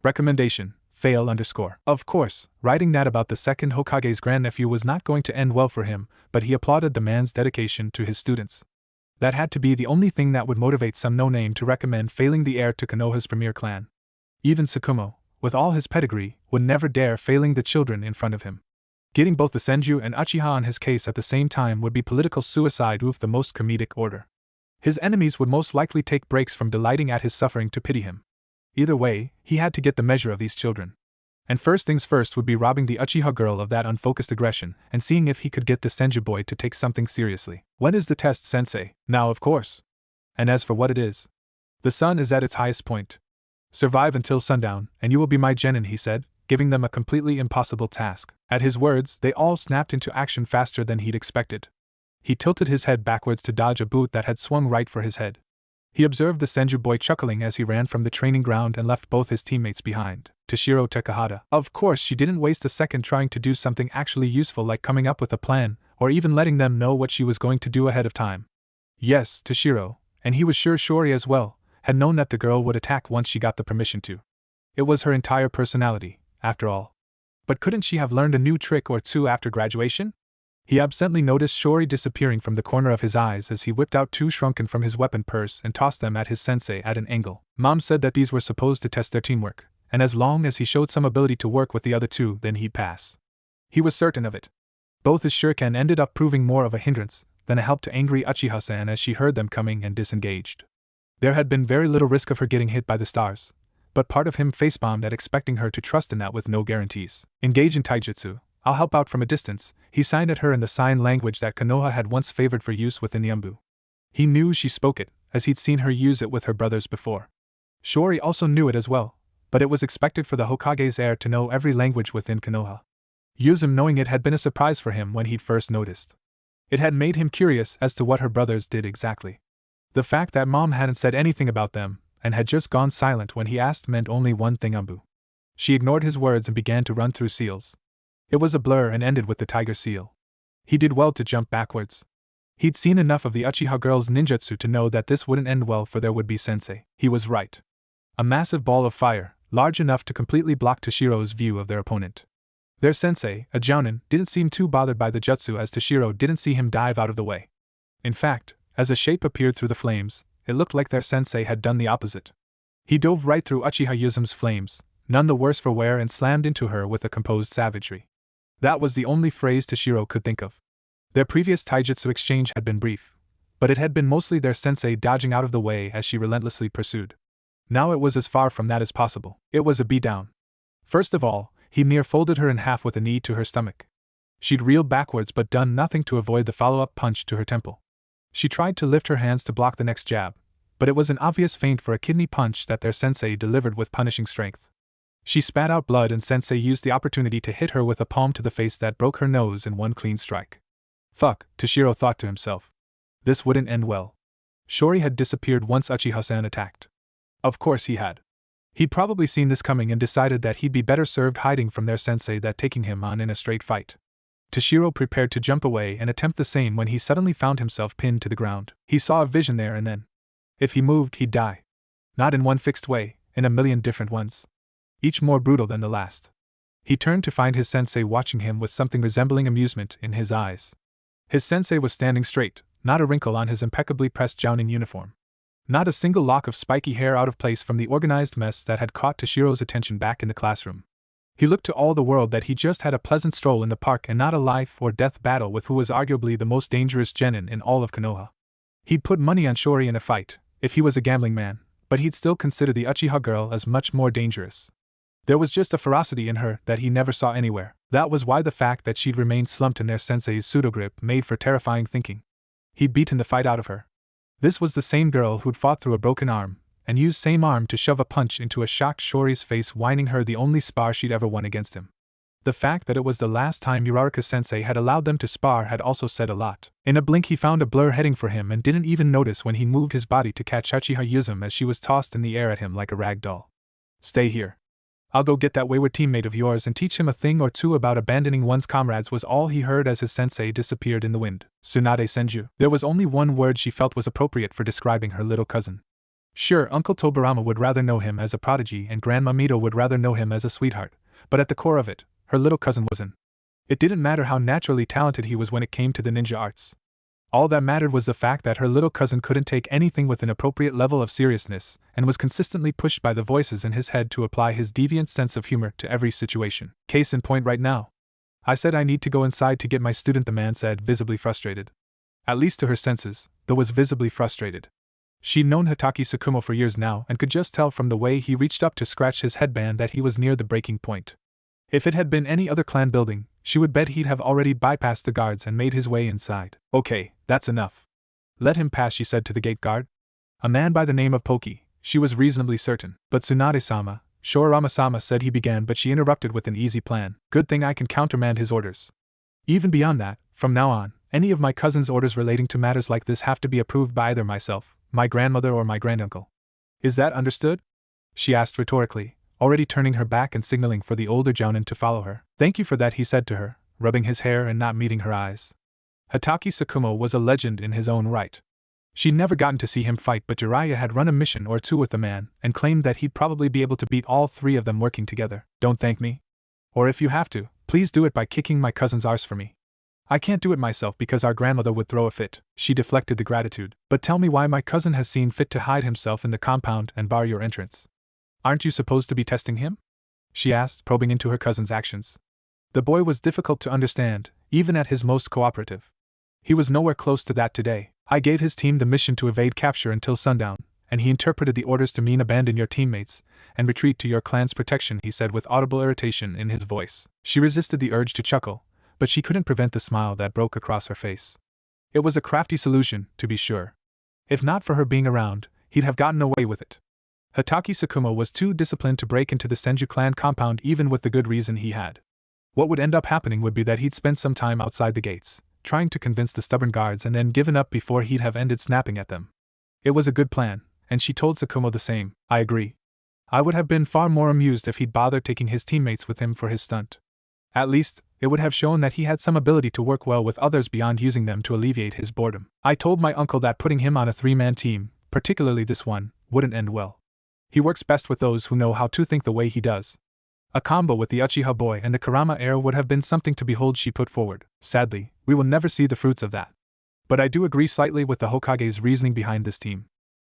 Recommendation: fail _. Of course, writing that about the second Hokage's grandnephew was not going to end well for him, but he applauded the man's dedication to his students. That had to be the only thing that would motivate some no-name to recommend failing the heir to Konoha's premier clan. Even Tsukumo, with all his pedigree, would never dare failing the children in front of him. Getting both the Senju and Uchiha on his case at the same time would be political suicide of the most comedic order. His enemies would most likely take breaks from delighting at his suffering to pity him. Either way, he had to get the measure of these children. And first things first would be robbing the Uchiha girl of that unfocused aggression and seeing if he could get the Senju boy to take something seriously. When is the test, sensei? Now, of course. And as for what it is, the sun is at its highest point. Survive until sundown, and you will be my genin, he said, giving them a completely impossible task. At his words, they all snapped into action faster than he'd expected. He tilted his head backwards to dodge a boot that had swung right for his head. He observed the Senju boy chuckling as he ran from the training ground and left both his teammates behind. Toshiro Takahata. Of course, she didn't waste a second trying to do something actually useful like coming up with a plan, or even letting them know what she was going to do ahead of time. Yes, Toshiro, and he was sure Shori as well, had known that the girl would attack once she got the permission to. It was her entire personality, after all. But couldn't she have learned a new trick or two after graduation? He absently noticed Shori disappearing from the corner of his eyes as he whipped out two shrunken from his weapon purse and tossed them at his sensei at an angle. Mom said that these were supposed to test their teamwork, and as long as he showed some ability to work with the other two, then he'd pass. He was certain of it. Both his shuriken ended up proving more of a hindrance than a help to angry Uchiha-san as she heard them coming and disengaged. There had been very little risk of her getting hit by the stars, but part of him facepalmed at expecting her to trust in that with no guarantees. Engage in taijutsu. I'll help out from a distance, he signed at her in the sign language that Konoha had once favored for use within the Umbu. He knew she spoke it, as he'd seen her use it with her brothers before. Shori also knew it as well, but it was expected for the Hokage's heir to know every language within Konoha. Yuzum knowing it had been a surprise for him when he'd first noticed. It had made him curious as to what her brothers did exactly. The fact that Mom hadn't said anything about them, and had just gone silent when he asked meant only one thing: Umbu. She ignored his words and began to run through seals. It was a blur and ended with the tiger seal. He did well to jump backwards. He'd seen enough of the Uchiha girl's ninjutsu to know that this wouldn't end well for their would-be sensei. He was right. A massive ball of fire, large enough to completely block Toshiro's view of their opponent. Their sensei, a jounin, didn't seem too bothered by the jutsu as Toshiro didn't see him dive out of the way. In fact, as a shape appeared through the flames, it looked like their sensei had done the opposite. He dove right through Uchiha Yuzum's flames, none the worse for wear, and slammed into her with a composed savagery. That was the only phrase Toshiro could think of. Their previous taijutsu exchange had been brief, but it had been mostly their sensei dodging out of the way as she relentlessly pursued. Now it was as far from that as possible. It was a beatdown. First of all, he near folded her in half with a knee to her stomach. She'd reeled backwards but done nothing to avoid the follow-up punch to her temple. She tried to lift her hands to block the next jab, but it was an obvious feint for a kidney punch that their sensei delivered with punishing strength. She spat out blood and Sensei used the opportunity to hit her with a palm to the face that broke her nose in one clean strike. Fuck, Toshiro thought to himself. This wouldn't end well. Shori had disappeared once Uchiha-san attacked. Of course he had. He'd probably seen this coming and decided that he'd be better served hiding from their sensei than taking him on in a straight fight. Toshiro prepared to jump away and attempt the same when he suddenly found himself pinned to the ground. He saw a vision there and then. If he moved, he'd die. Not in one fixed way, in a million different ones. Each more brutal than the last. He turned to find his sensei watching him with something resembling amusement in his eyes. His sensei was standing straight, not a wrinkle on his impeccably pressed Jounin uniform. Not a single lock of spiky hair out of place from the organized mess that had caught Toshiro's attention back in the classroom. He looked to all the world that he just had a pleasant stroll in the park and not a life or death battle with who was arguably the most dangerous genin in all of Konoha. He'd put money on Shori in a fight, if he was a gambling man, but he'd still consider the Uchiha girl as much more dangerous. There was just a ferocity in her that he never saw anywhere. That was why the fact that she'd remained slumped in their sensei's pseudogrip made for terrifying thinking. He'd beaten the fight out of her. This was the same girl who'd fought through a broken arm, and used same arm to shove a punch into a shocked Shori's face, whining her the only spar she'd ever won against him. The fact that it was the last time Uraraka-sensei had allowed them to spar had also said a lot. In a blink he found a blur heading for him and didn't even notice when he moved his body to catch Uchiha Yuzum as she was tossed in the air at him like a rag doll. "Stay here. I'll go get that wayward teammate of yours and teach him a thing or two about abandoning one's comrades," was all he heard as his sensei disappeared in the wind. Tsunade Senju. There was only one word she felt was appropriate for describing her little cousin. Sure, Uncle Tobarama would rather know him as a prodigy and Grandma Mito would rather know him as a sweetheart, but at the core of it, her little cousin was in. It didn't matter how naturally talented he was when it came to the ninja arts. All that mattered was the fact that her little cousin couldn't take anything with an appropriate level of seriousness, and was consistently pushed by the voices in his head to apply his deviant sense of humor to every situation. Case in point right now. "I said I need to go inside to get my student," the man said, visibly frustrated. At least to her senses, though was visibly frustrated. She'd known Hitaki Tsukumo for years now and could just tell from the way he reached up to scratch his headband that he was near the breaking point. If it had been any other clan building, she would bet he'd have already bypassed the guards and made his way inside. "Okay, that's enough. Let him pass," she said to the gate guard. A man by the name of Poki, she was reasonably certain. "But Tsunade-sama," Shorama-sama said he began, but she interrupted with an easy plan. "Good thing I can countermand his orders. Even beyond that, from now on, any of my cousin's orders relating to matters like this have to be approved by either myself, my grandmother, or my granduncle. Is that understood?" she asked rhetorically, already turning her back and signaling for the older Jounin to follow her. "Thank you for that," he said to her, rubbing his hair and not meeting her eyes. Hitaki Tsukumo was a legend in his own right. She'd never gotten to see him fight, but Jiraiya had run a mission or two with the man, and claimed that he'd probably be able to beat all three of them working together. "Don't thank me. Or if you have to, please do it by kicking my cousin's arse for me. I can't do it myself because our grandmother would throw a fit." She deflected the gratitude. "But tell me why my cousin has seen fit to hide himself in the compound and bar your entrance. Aren't you supposed to be testing him?" she asked, probing into her cousin's actions. The boy was difficult to understand, even at his most cooperative. He was nowhere close to that today. "I gave his team the mission to evade capture until sundown, and he interpreted the orders to mean abandon your teammates and retreat to your clan's protection," he said with audible irritation in his voice. She resisted the urge to chuckle, but she couldn't prevent the smile that broke across her face. It was a crafty solution, to be sure. If not for her being around, he'd have gotten away with it. Hitaki Tsukumo was too disciplined to break into the Senju clan compound even with the good reason he had. What would end up happening would be that he'd spend some time outside the gates, trying to convince the stubborn guards and then given up before he'd have ended snapping at them. It was a good plan, and she told Tsukumo the same. "I agree. I would have been far more amused if he'd bothered taking his teammates with him for his stunt. At least, it would have shown that he had some ability to work well with others beyond using them to alleviate his boredom. I told my uncle that putting him on a three-man team, particularly this one, wouldn't end well. He works best with those who know how to think the way he does. A combo with the Uchiha boy and the Kurama heir would have been something to behold," she put forward. "Sadly, we will never see the fruits of that. But I do agree slightly with the Hokage's reasoning behind this team.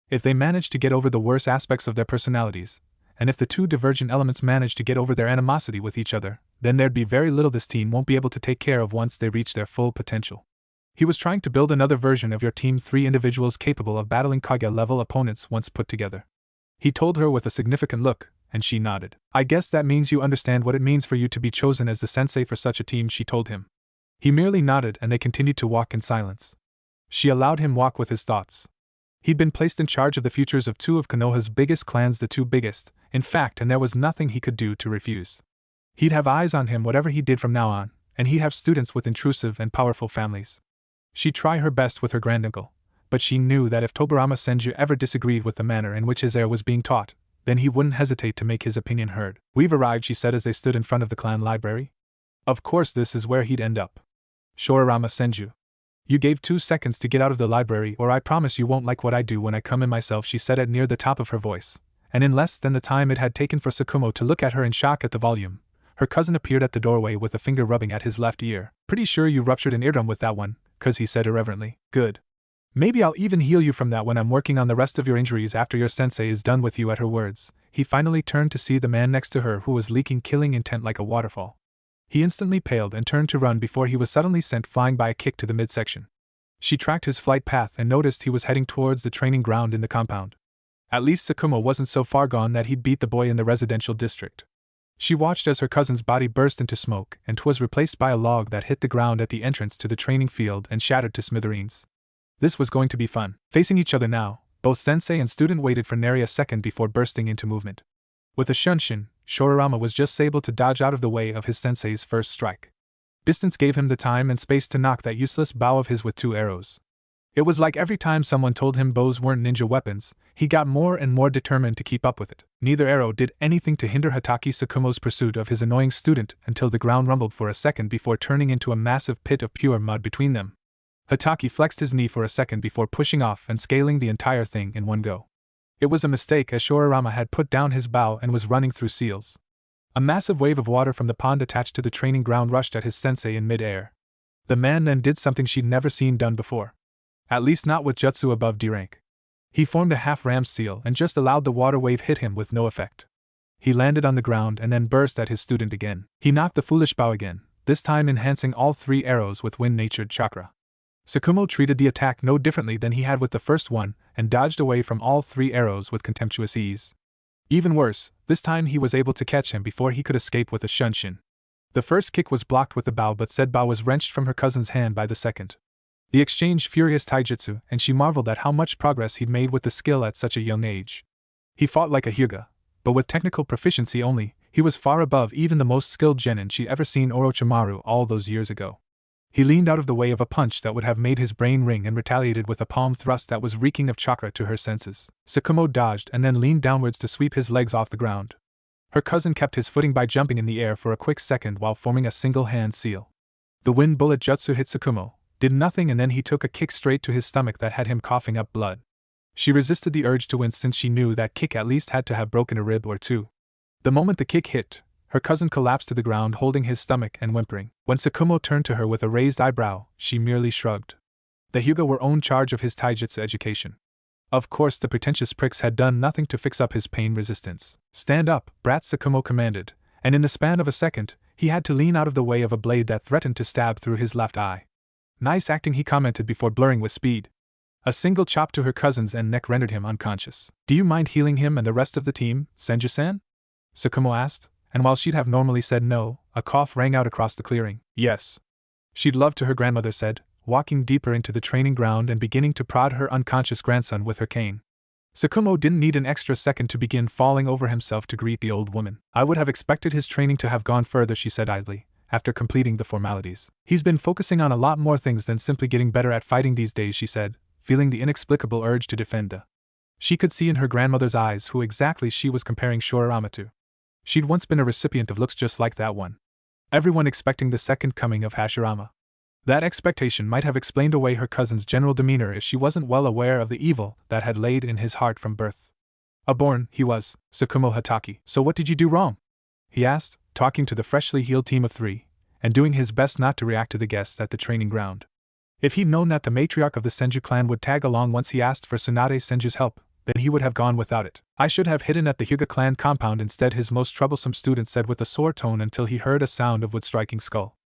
If they manage to get over the worst aspects of their personalities, and if the two divergent elements manage to get over their animosity with each other, then there'd be very little this team won't be able to take care of once they reach their full potential. He was trying to build another version of your team, 3 individuals capable of battling Kage-level opponents once put together." He told her with a significant look, and she nodded. "I guess that means you understand what it means for you to be chosen as the sensei for such a team," she told him. He merely nodded and they continued to walk in silence. She allowed him walk with his thoughts. He'd been placed in charge of the futures of 2 of Konoha's biggest clans, the 2 biggest, in fact, and there was nothing he could do to refuse. He'd have eyes on him whatever he did from now on, and he'd have students with intrusive and powerful families. She'd try her best with her granduncle, but she knew that if Tobarama Senju ever disagreed with the manner in which his heir was being taught, then he wouldn't hesitate to make his opinion heard. We've arrived, she said as they stood in front of the clan library. Of course this is where he'd end up. Hashirama Senju. You gave 2 seconds to get out of the library or I promise you won't like what I do when I come in myself, she said it near the top of her voice, and in less than the time it had taken for Tsukumo to look at her in shock at the volume, her cousin appeared at the doorway with a finger rubbing at his left ear. Pretty sure you ruptured an eardrum with that one, cuz he said irreverently. Good. Maybe I'll even heal you from that when I'm working on the rest of your injuries after your sensei is done with you. At her words, he finally turned to see the man next to her who was leaking killing intent like a waterfall. He instantly paled and turned to run before he was suddenly sent flying by a kick to the midsection. She tracked his flight path and noticed he was heading towards the training ground in the compound. At least Tsukumo wasn't so far gone that he'd beat the boy in the residential district. She watched as her cousin's body burst into smoke and 'twas replaced by a log that hit the ground at the entrance to the training field and shattered to smithereens. This was going to be fun. Facing each other now, both sensei and student waited for nary a second before bursting into movement. With a shunshin, Hashirama was just able to dodge out of the way of his sensei's first strike. Distance gave him the time and space to knock that useless bow of his with 2 arrows. It was like every time someone told him bows weren't ninja weapons, he got more and more determined to keep up with it. Neither arrow did anything to hinder Hatake Tsukumo's pursuit of his annoying student until the ground rumbled for a second before turning into a massive pit of pure mud between them. Hatake flexed his knee for a second before pushing off and scaling the entire thing in one go. It was a mistake as Hashirama had put down his bow and was running through seals. A massive wave of water from the pond attached to the training ground rushed at his sensei in mid-air. The man then did something she'd never seen done before. At least not with jutsu above D rank. He formed a half-ram seal and just allowed the water wave hit him with no effect. He landed on the ground and then burst at his student again. He knocked the foolish bow again, this time enhancing all 3 arrows with wind-natured chakra. Tsukumo treated the attack no differently than he had with the first one, and dodged away from all 3 arrows with contemptuous ease. Even worse, this time he was able to catch him before he could escape with a shunshin. The first kick was blocked with the bow, but said bow was wrenched from her cousin's hand by the second. The exchange furious taijutsu, and she marveled at how much progress he'd made with the skill at such a young age. He fought like a hyuga, but with technical proficiency only, he was far above even the most skilled genin she'd ever seen Orochimaru all those years ago. He leaned out of the way of a punch that would have made his brain ring and retaliated with a palm thrust that was reeking of chakra to her senses. Tsukumo dodged and then leaned downwards to sweep his legs off the ground. Her cousin kept his footing by jumping in the air for a quick second while forming a single-hand seal. The wind bullet jutsu hit Tsukumo, did nothing, and then he took a kick straight to his stomach that had him coughing up blood. She resisted the urge to wince since she knew that kick at least had to have broken a rib or 2. The moment the kick hit, her cousin collapsed to the ground holding his stomach and whimpering. When Tsukumo turned to her with a raised eyebrow, she merely shrugged. The hyuga were in charge of his taijutsu education. Of course the pretentious pricks had done nothing to fix up his pain resistance. Stand up, brat, Tsukumo commanded, and in the span of a second, he had to lean out of the way of a blade that threatened to stab through his left eye. Nice acting, he commented before blurring with speed. A single chop to her cousin's and neck rendered him unconscious. Do you mind healing him and the rest of the team, Senju-san? Tsukumo asked, and while she'd have normally said no, a cough rang out across the clearing. Yes. She'd love to, her grandmother said, walking deeper into the training ground and beginning to prod her unconscious grandson with her cane. Tsukumo didn't need an extra second to begin falling over himself to greet the old woman. I would have expected his training to have gone further, she said idly, after completing the formalities. He's been focusing on a lot more things than simply getting better at fighting these days, she said, feeling the inexplicable urge to defend the. She could see in her grandmother's eyes who exactly she was comparing Hashirama to. She'd once been a recipient of looks just like that one. Everyone expecting the second coming of Hashirama. That expectation might have explained away her cousin's general demeanor if she wasn't well aware of the evil that had laid in his heart from birth. A born, he was, Tsukumo Hatake. So what did you do wrong? He asked, talking to the freshly healed team of 3, and doing his best not to react to the guests at the training ground. If he'd known that the matriarch of the Senju clan would tag along once he asked for Tsunade Senju's help, then he would have gone without it. I should have hidden at the Hyuga clan compound instead, his most troublesome student said with a sore tone until he heard a sound of wood striking skull.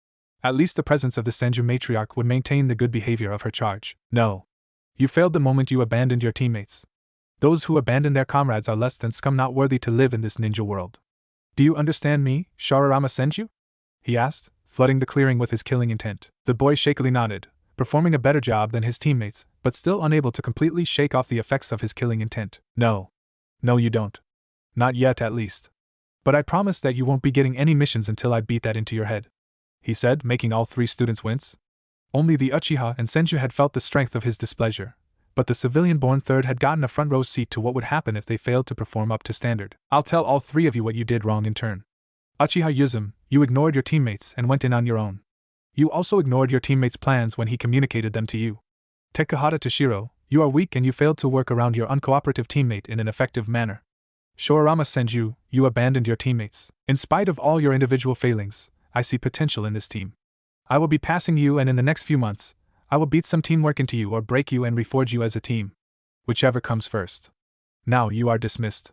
At least the presence of the Senju matriarch would maintain the good behavior of her charge. No. You failed the moment you abandoned your teammates. Those who abandon their comrades are less than scum, not worthy to live in this ninja world. Do you understand me, Hashirama Senju? He asked, flooding the clearing with his killing intent. The boy shakily nodded, performing a better job than his teammates, but still unable to completely shake off the effects of his killing intent. No. No, you don't. Not yet, at least. But I promise that you won't be getting any missions until I beat that into your head, he said, making all 3 students wince. Only the Uchiha and Senju had felt the strength of his displeasure, but the civilian-born third had gotten a front-row seat to what would happen if they failed to perform up to standard. I'll tell all three of you what you did wrong in turn. Uchiha Yuzum, you ignored your teammates and went in on your own. You also ignored your teammates' plans when he communicated them to you. Takahata Toshiro, you are weak and you failed to work around your uncooperative teammate in an effective manner. Hashirama Senju, you abandoned your teammates. In spite of all your individual failings, I see potential in this team. I will be passing you, and in the next few months, I will beat some teamwork into you or break you and reforge you as a team. Whichever comes first. Now you are dismissed.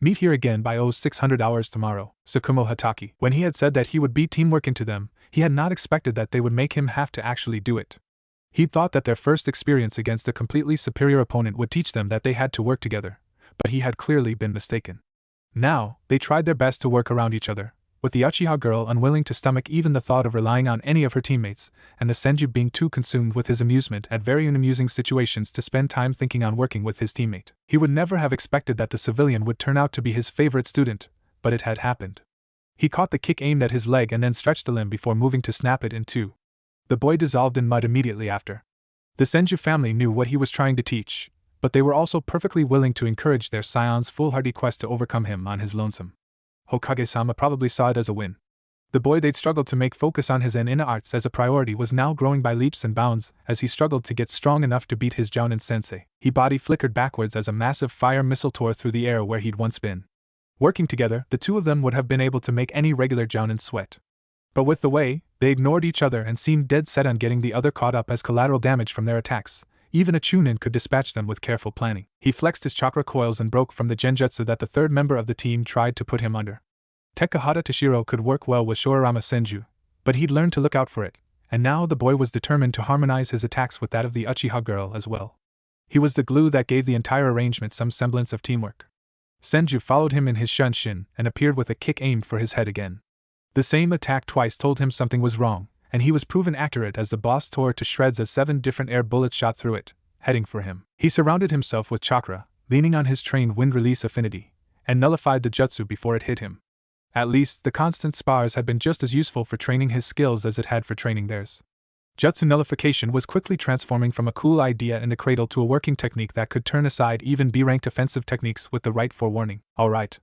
Meet here again by 0600 hours tomorrow. Tsukumo Hatake. When he had said that he would beat teamwork into them, he had not expected that they would make him have to actually do it. He thought that their first experience against a completely superior opponent would teach them that they had to work together, but he had clearly been mistaken. Now, they tried their best to work around each other, with the Uchiha girl unwilling to stomach even the thought of relying on any of her teammates, and the Senju being too consumed with his amusement at very unamusing situations to spend time thinking on working with his teammate. He would never have expected that the civilian would turn out to be his favorite student, but it had happened. He caught the kick aimed at his leg and then stretched the limb before moving to snap it in two. The boy dissolved in mud immediately after. The Senju family knew what he was trying to teach, but they were also perfectly willing to encourage their scion's foolhardy quest to overcome him on his lonesome. Hokage-sama probably saw it as a win. The boy they'd struggled to make focus on his ina arts as a priority was now growing by leaps and bounds as he struggled to get strong enough to beat his Jounin Sensei. His body flickered backwards as a massive fire missile tore through the air where he'd once been. Working together, the two of them would have been able to make any regular Jounin sweat. But with the way, they ignored each other and seemed dead set on getting the other caught up as collateral damage from their attacks. Even a Chunin could dispatch them with careful planning. He flexed his chakra coils and broke from the genjutsu that the third member of the team tried to put him under. Takahata Toshiro could work well with Hashirama Senju, but he'd learned to look out for it, and now the boy was determined to harmonize his attacks with that of the Uchiha girl as well. He was the glue that gave the entire arrangement some semblance of teamwork. Senju followed him in his shunshin and appeared with a kick aimed for his head again. The same attack twice told him something was wrong, and he was proven accurate as the boss tore to shreds as 7 different air bullets shot through it, heading for him. He surrounded himself with chakra, leaning on his trained wind release affinity, and nullified the jutsu before it hit him. At least, the constant spars had been just as useful for training his skills as it had for training theirs. Jutsu nullification was quickly transforming from a cool idea in the cradle to a working technique that could turn aside even B-ranked offensive techniques with the right forewarning. Alright.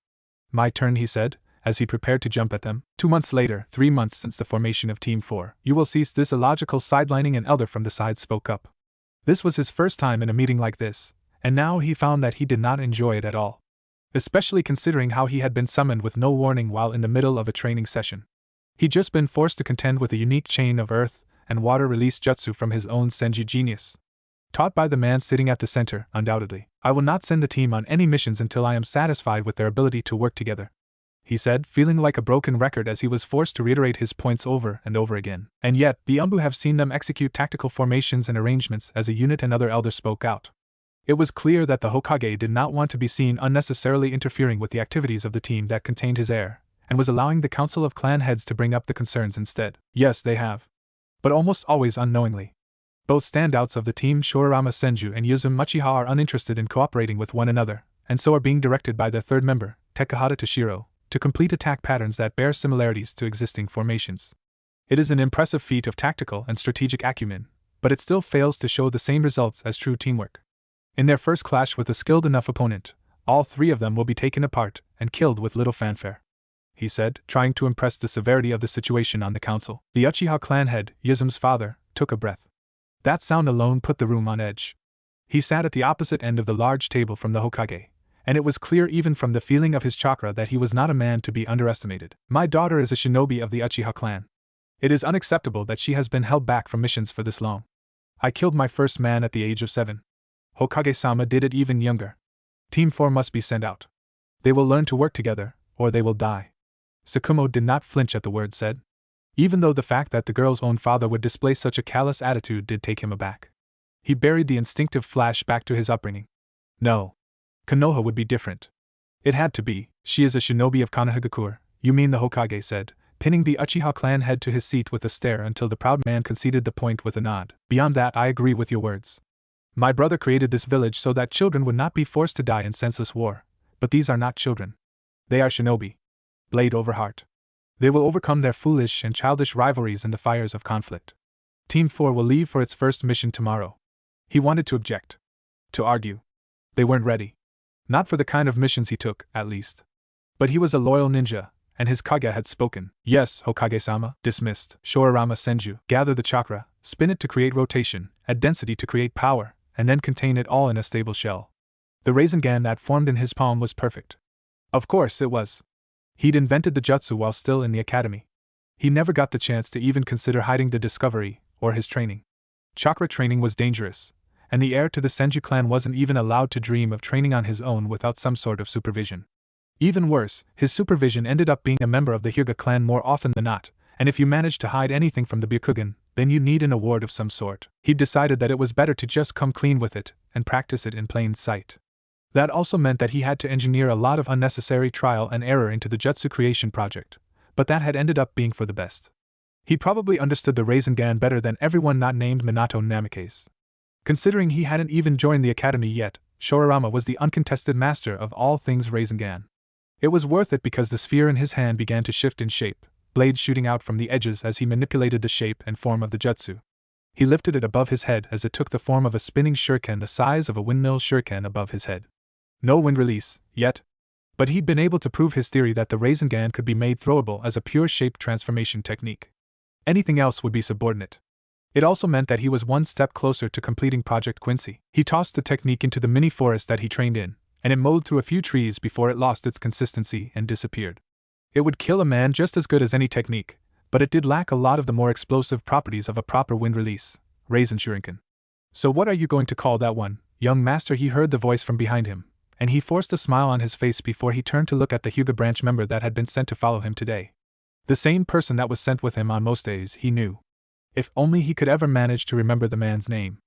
My turn, he said, as he prepared to jump at them. 2 months later, 3 months since the formation of Team 4. You will cease this illogical sidelining, an elder from the side spoke up. This was his first time in a meeting like this, and now he found that he did not enjoy it at all. Especially considering how he had been summoned with no warning while in the middle of a training session. He'd just been forced to contend with a unique chain of earth and water release jutsu from his own Senju genius. Taught by the man sitting at the center, undoubtedly. I will not send the team on any missions until I am satisfied with their ability to work together, he said, feeling like a broken record as he was forced to reiterate his points over and over again. And yet, the Umbu have seen them execute tactical formations and arrangements as a unit. Another elder spoke out. It was clear that the Hokage did not want to be seen unnecessarily interfering with the activities of the team that contained his heir, and was allowing the Council of Clan heads to bring up the concerns instead. Yes, they have. But almost always unknowingly. Both standouts of the team, Hashirama Senju and Yuzum Uchiha, are uninterested in cooperating with one another, and so are being directed by their third member, Takahata Toshiro, to complete attack patterns that bear similarities to existing formations. It is an impressive feat of tactical and strategic acumen, but it still fails to show the same results as true teamwork. In their first clash with a skilled enough opponent, all 3 of them will be taken apart and killed with little fanfare, he said, trying to impress the severity of the situation on the council. The Uchiha clan head, Yuzum's father, took a breath. That sound alone put the room on edge. He sat at the opposite end of the large table from the Hokage, and it was clear even from the feeling of his chakra that he was not a man to be underestimated. My daughter is a shinobi of the Uchiha clan. It is unacceptable that she has been held back from missions for this long. I killed my first man at the age of 7. Hokage-sama did it even younger. Team 4 must be sent out. They will learn to work together, or they will die. Tsukumo did not flinch at the word said. Even though the fact that the girl's own father would display such a callous attitude did take him aback. He buried the instinctive flash back to his upbringing. No. Konoha would be different. It had to be. She is a shinobi of Konohagakure. You mean, the Hokage said, pinning the Uchiha clan head to his seat with a stare until the proud man conceded the point with a nod. Beyond that, I agree with your words. My brother created this village so that children would not be forced to die in senseless war, but these are not children. They are shinobi. Blade over heart. They will overcome their foolish and childish rivalries in the fires of conflict. Team 4 will leave for its first mission tomorrow. He wanted to object. To argue. They weren't ready. Not for the kind of missions he took, at least. But he was a loyal ninja, and his Kage had spoken. Yes, Hokage-sama, dismissed. Hashirama Senju, gather the chakra, spin it to create rotation, add density to create power, and then contain it all in a stable shell. The Rasengan that formed in his palm was perfect. Of course it was. He'd invented the jutsu while still in the academy. He never got the chance to even consider hiding the discovery, or his training. Chakra training was dangerous, and the heir to the Senju clan wasn't even allowed to dream of training on his own without some sort of supervision. Even worse, his supervision ended up being a member of the Hyuga clan more often than not, and if you managed to hide anything from the Byakugan, then you need an award of some sort. He'd decided that it was better to just come clean with it, and practice it in plain sight. That also meant that he had to engineer a lot of unnecessary trial and error into the jutsu creation project, but that had ended up being for the best. He probably understood the Rasengan better than everyone not named Minato Namikaze. Considering he hadn't even joined the academy yet, Hashirama was the uncontested master of all things Rasengan. It was worth it because the sphere in his hand began to shift in shape, blades shooting out from the edges as he manipulated the shape and form of the jutsu. He lifted it above his head as it took the form of a spinning shuriken the size of a windmill shuriken above his head. No wind release, yet. But he'd been able to prove his theory that the Rasengan could be made throwable as a pure shape transformation technique. Anything else would be subordinate. It also meant that he was one step closer to completing Project Quincy. He tossed the technique into the mini forest that he trained in, and it mowed through a few trees before it lost its consistency and disappeared. It would kill a man just as good as any technique, but it did lack a lot of the more explosive properties of a proper wind release, Rasen Shuriken. So what are you going to call that one, young master? He heard the voice from behind him, and he forced a smile on his face before he turned to look at the Hyuga branch member that had been sent to follow him today. The same person that was sent with him on most days, he knew. If only he could ever manage to remember the man's name.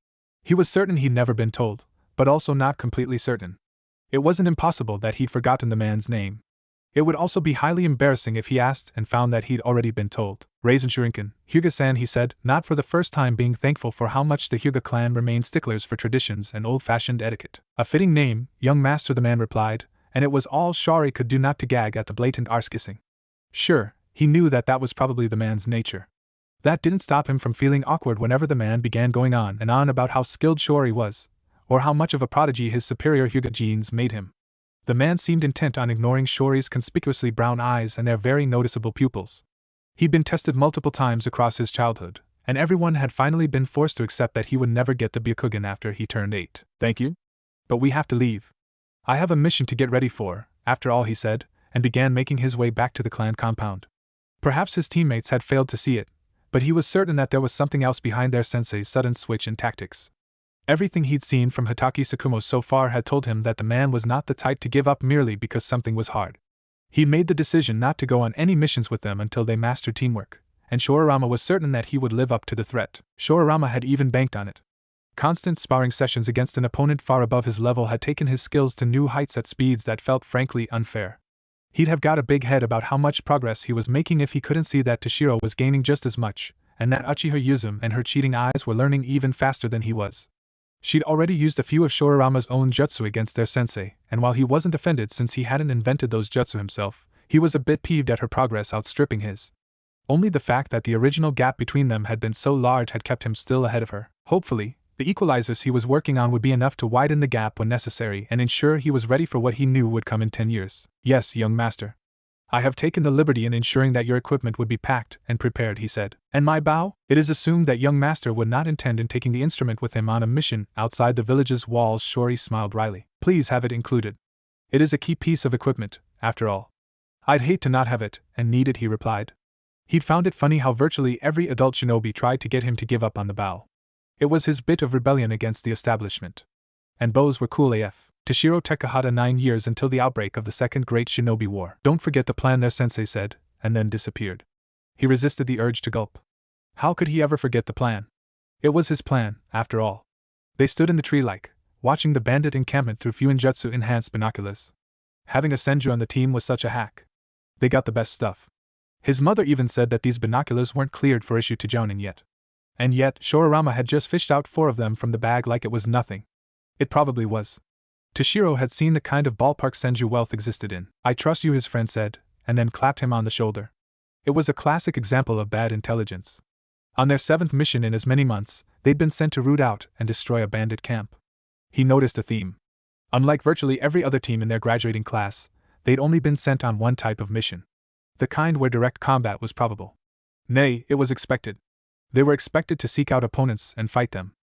He was certain he'd never been told, but also not completely certain. It wasn't impossible that he'd forgotten the man's name. It would also be highly embarrassing if he asked and found that he'd already been told. Rasen Shuriken, Hyuga-san, he said, not for the first time being thankful for how much the Hyuga clan remained sticklers for traditions and old-fashioned etiquette. A fitting name, young master, the man replied, and it was all Shari could do not to gag at the blatant arse-kissing. Sure, he knew that that was probably the man's nature. That didn't stop him from feeling awkward whenever the man began going on and on about how skilled Shori was, or how much of a prodigy his superior Hyuga genes made him. The man seemed intent on ignoring Shori's conspicuously brown eyes and their very noticeable pupils. He'd been tested multiple times across his childhood, and everyone had finally been forced to accept that he would never get the Byakugan after he turned 8. Thank you? But we have to leave. I have a mission to get ready for, after all, he said, and began making his way back to the clan compound. Perhaps his teammates had failed to see it, but he was certain that there was something else behind their sensei's sudden switch in tactics. Everything he'd seen from Hitaki Tsukumo so far had told him that the man was not the type to give up merely because something was hard. He'd made the decision not to go on any missions with them until they mastered teamwork, and Hashirama was certain that he would live up to the threat. Hashirama had even banked on it. Constant sparring sessions against an opponent far above his level had taken his skills to new heights at speeds that felt frankly unfair. He'd have got a big head about how much progress he was making if he couldn't see that Toshiro was gaining just as much, and that Uchiha Yuzum and her cheating eyes were learning even faster than he was. She'd already used a few of Hashirama's own jutsu against their sensei, and while he wasn't offended since he hadn't invented those jutsu himself, he was a bit peeved at her progress outstripping his. Only the fact that the original gap between them had been so large had kept him still ahead of her. Hopefully, the equalizers he was working on would be enough to widen the gap when necessary and ensure he was ready for what he knew would come in 10 years. Yes, young master. I have taken the liberty in ensuring that your equipment would be packed and prepared, he said. And my bow? It is assumed that young master would not intend in taking the instrument with him on a mission outside the village's walls. Shori smiled wryly. Please have it included. It is a key piece of equipment, after all. I'd hate to not have it, and need it, he replied. He'd found it funny how virtually every adult shinobi tried to get him to give up on the bow. It was his bit of rebellion against the establishment. And bows were cool AF. Toshiro Takahata 9 years until the outbreak of the Second Great Shinobi War. Don't forget the plan, their sensei said, and then disappeared. He resisted the urge to gulp. How could he ever forget the plan? It was his plan, after all. They stood in the tree like, watching the bandit encampment through Fuinjutsu enhanced binoculars. Having a Senju on the team was such a hack. They got the best stuff. His mother even said that these binoculars weren't cleared for issue to Jounin yet. And yet, Hashirama had just fished out 4 of them from the bag like it was nothing. It probably was. Toshiro had seen the kind of ballpark Senju wealth existed in. I trust you, his friend said, and then clapped him on the shoulder. It was a classic example of bad intelligence. On their 7th mission in as many months, they'd been sent to root out and destroy a bandit camp. He noticed a theme. Unlike virtually every other team in their graduating class, they'd only been sent on one type of mission. The kind where direct combat was probable. Nay, it was expected. They were expected to seek out opponents and fight them.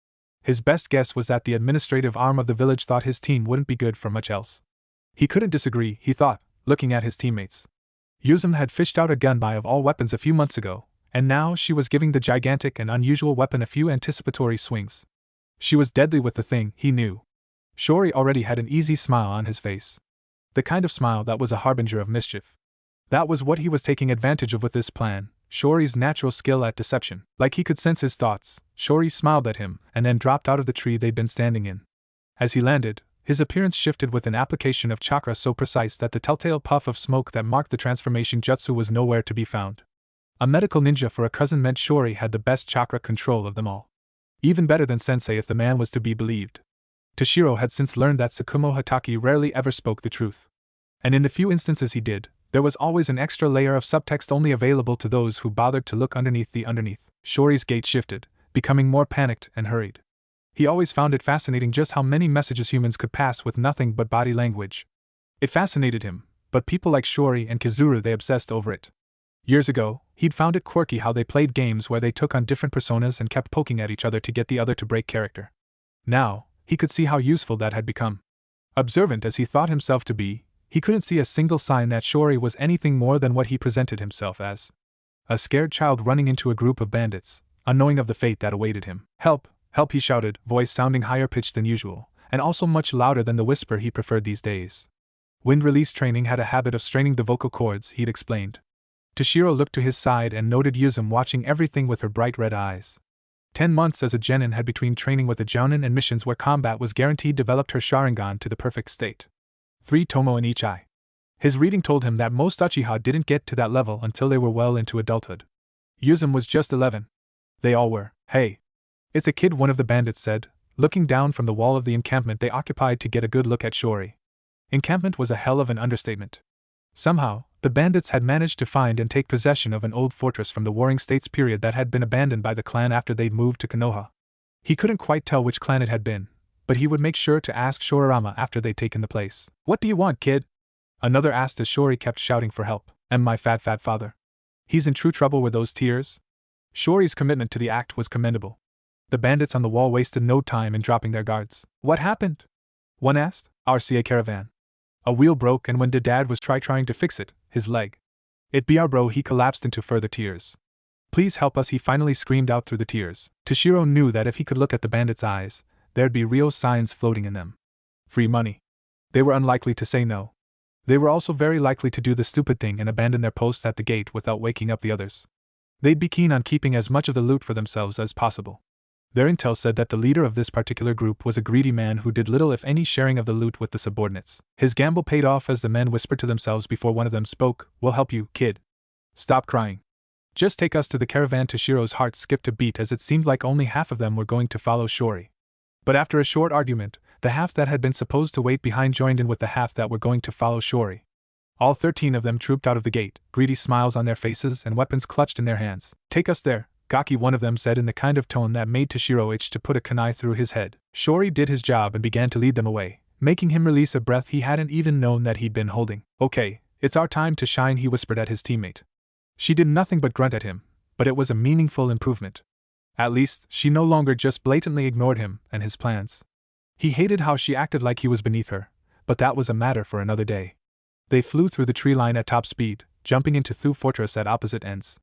His best guess was that the administrative arm of the village thought his team wouldn't be good for much else. He couldn't disagree, he thought, looking at his teammates. Yuzum had fished out a gunbai of all weapons a few months ago, and now she was giving the gigantic and unusual weapon a few anticipatory swings. She was deadly with the thing, he knew. Shori already had an easy smile on his face. The kind of smile that was a harbinger of mischief. That was what he was taking advantage of with this plan, Shori's natural skill at deception. Like he could sense his thoughts, Shori smiled at him and then dropped out of the tree they'd been standing in. As he landed, his appearance shifted with an application of chakra so precise that the telltale puff of smoke that marked the transformation jutsu was nowhere to be found. A medical ninja for a cousin meant Shori had the best chakra control of them all. Even better than Sensei if the man was to be believed. Toshiro had since learned that Tsukumo Hatake rarely ever spoke the truth. And in the few instances he did, there was always an extra layer of subtext only available to those who bothered to look underneath the underneath. Shori's gait shifted, becoming more panicked and hurried. He always found it fascinating just how many messages humans could pass with nothing but body language. It fascinated him, but people like Shori and Kizuru they obsessed over it. Years ago, he'd found it quirky how they played games where they took on different personas and kept poking at each other to get the other to break character. Now, he could see how useful that had become. Observant as he thought himself to be, he couldn't see a single sign that Shori was anything more than what he presented himself as. A scared child running into a group of bandits, unknowing of the fate that awaited him. "Help! Help!" he shouted, voice sounding higher pitched than usual, and also much louder than the whisper he preferred these days. Wind release training had a habit of straining the vocal cords, he'd explained. Toshiro looked to his side and noted Yuzum watching everything with her bright red eyes. 10 months as a genin had between training with a jounin and missions where combat was guaranteed developed her Sharingan to the perfect state. 3 tomo in each eye. His reading told him that most Uchiha didn't get to that level until they were well into adulthood. Yuzum was just 11. They all were. "Hey. It's a kid," one of the bandits said, looking down from the wall of the encampment they occupied to get a good look at Shori. Encampment was a hell of an understatement. Somehow, the bandits had managed to find and take possession of an old fortress from the Warring States period that had been abandoned by the clan after they'd moved to Konoha. He couldn't quite tell which clan it had been, but he would make sure to ask Shorirama after they'd taken the place. "What do you want, kid?" Another asked as Shori kept shouting for help. "And my fat father? He's in true trouble." Were those tears? Shori's commitment to the act was commendable. The bandits on the wall wasted no time in dropping their guards. "What happened?" one asked. "RCA caravan. A wheel broke and when Dad was trying to fix it, his leg. It be our bro." He collapsed into further tears. "Please help us," he finally screamed out through the tears. Toshiro knew that if he could look at the bandits' eyes, there'd be real signs floating in them. Free money. They were unlikely to say no. They were also very likely to do the stupid thing and abandon their posts at the gate without waking up the others. They'd be keen on keeping as much of the loot for themselves as possible. Their intel said that the leader of this particular group was a greedy man who did little if any sharing of the loot with the subordinates. His gamble paid off as the men whispered to themselves before one of them spoke. "We'll help you, kid. Stop crying. Just take us to the caravan." Toshiro's heart skipped a beat as it seemed like only half of them were going to follow Shori. But after a short argument, the half that had been supposed to wait behind joined in with the half that were going to follow Shori. All 13 of them trooped out of the gate, greedy smiles on their faces and weapons clutched in their hands. "Take us there, Gaki," one of them said in the kind of tone that made Toshiro itch to put a kunai through his head. Shori did his job and began to lead them away, making him release a breath he hadn't even known that he'd been holding. "Okay, it's our time to shine," he whispered at his teammate. She did nothing but grunt at him, but it was a meaningful improvement. At least, she no longer just blatantly ignored him and his plans. He hated how she acted like he was beneath her, but that was a matter for another day. They flew through the tree line at top speed, jumping into Thu Fortress at opposite ends.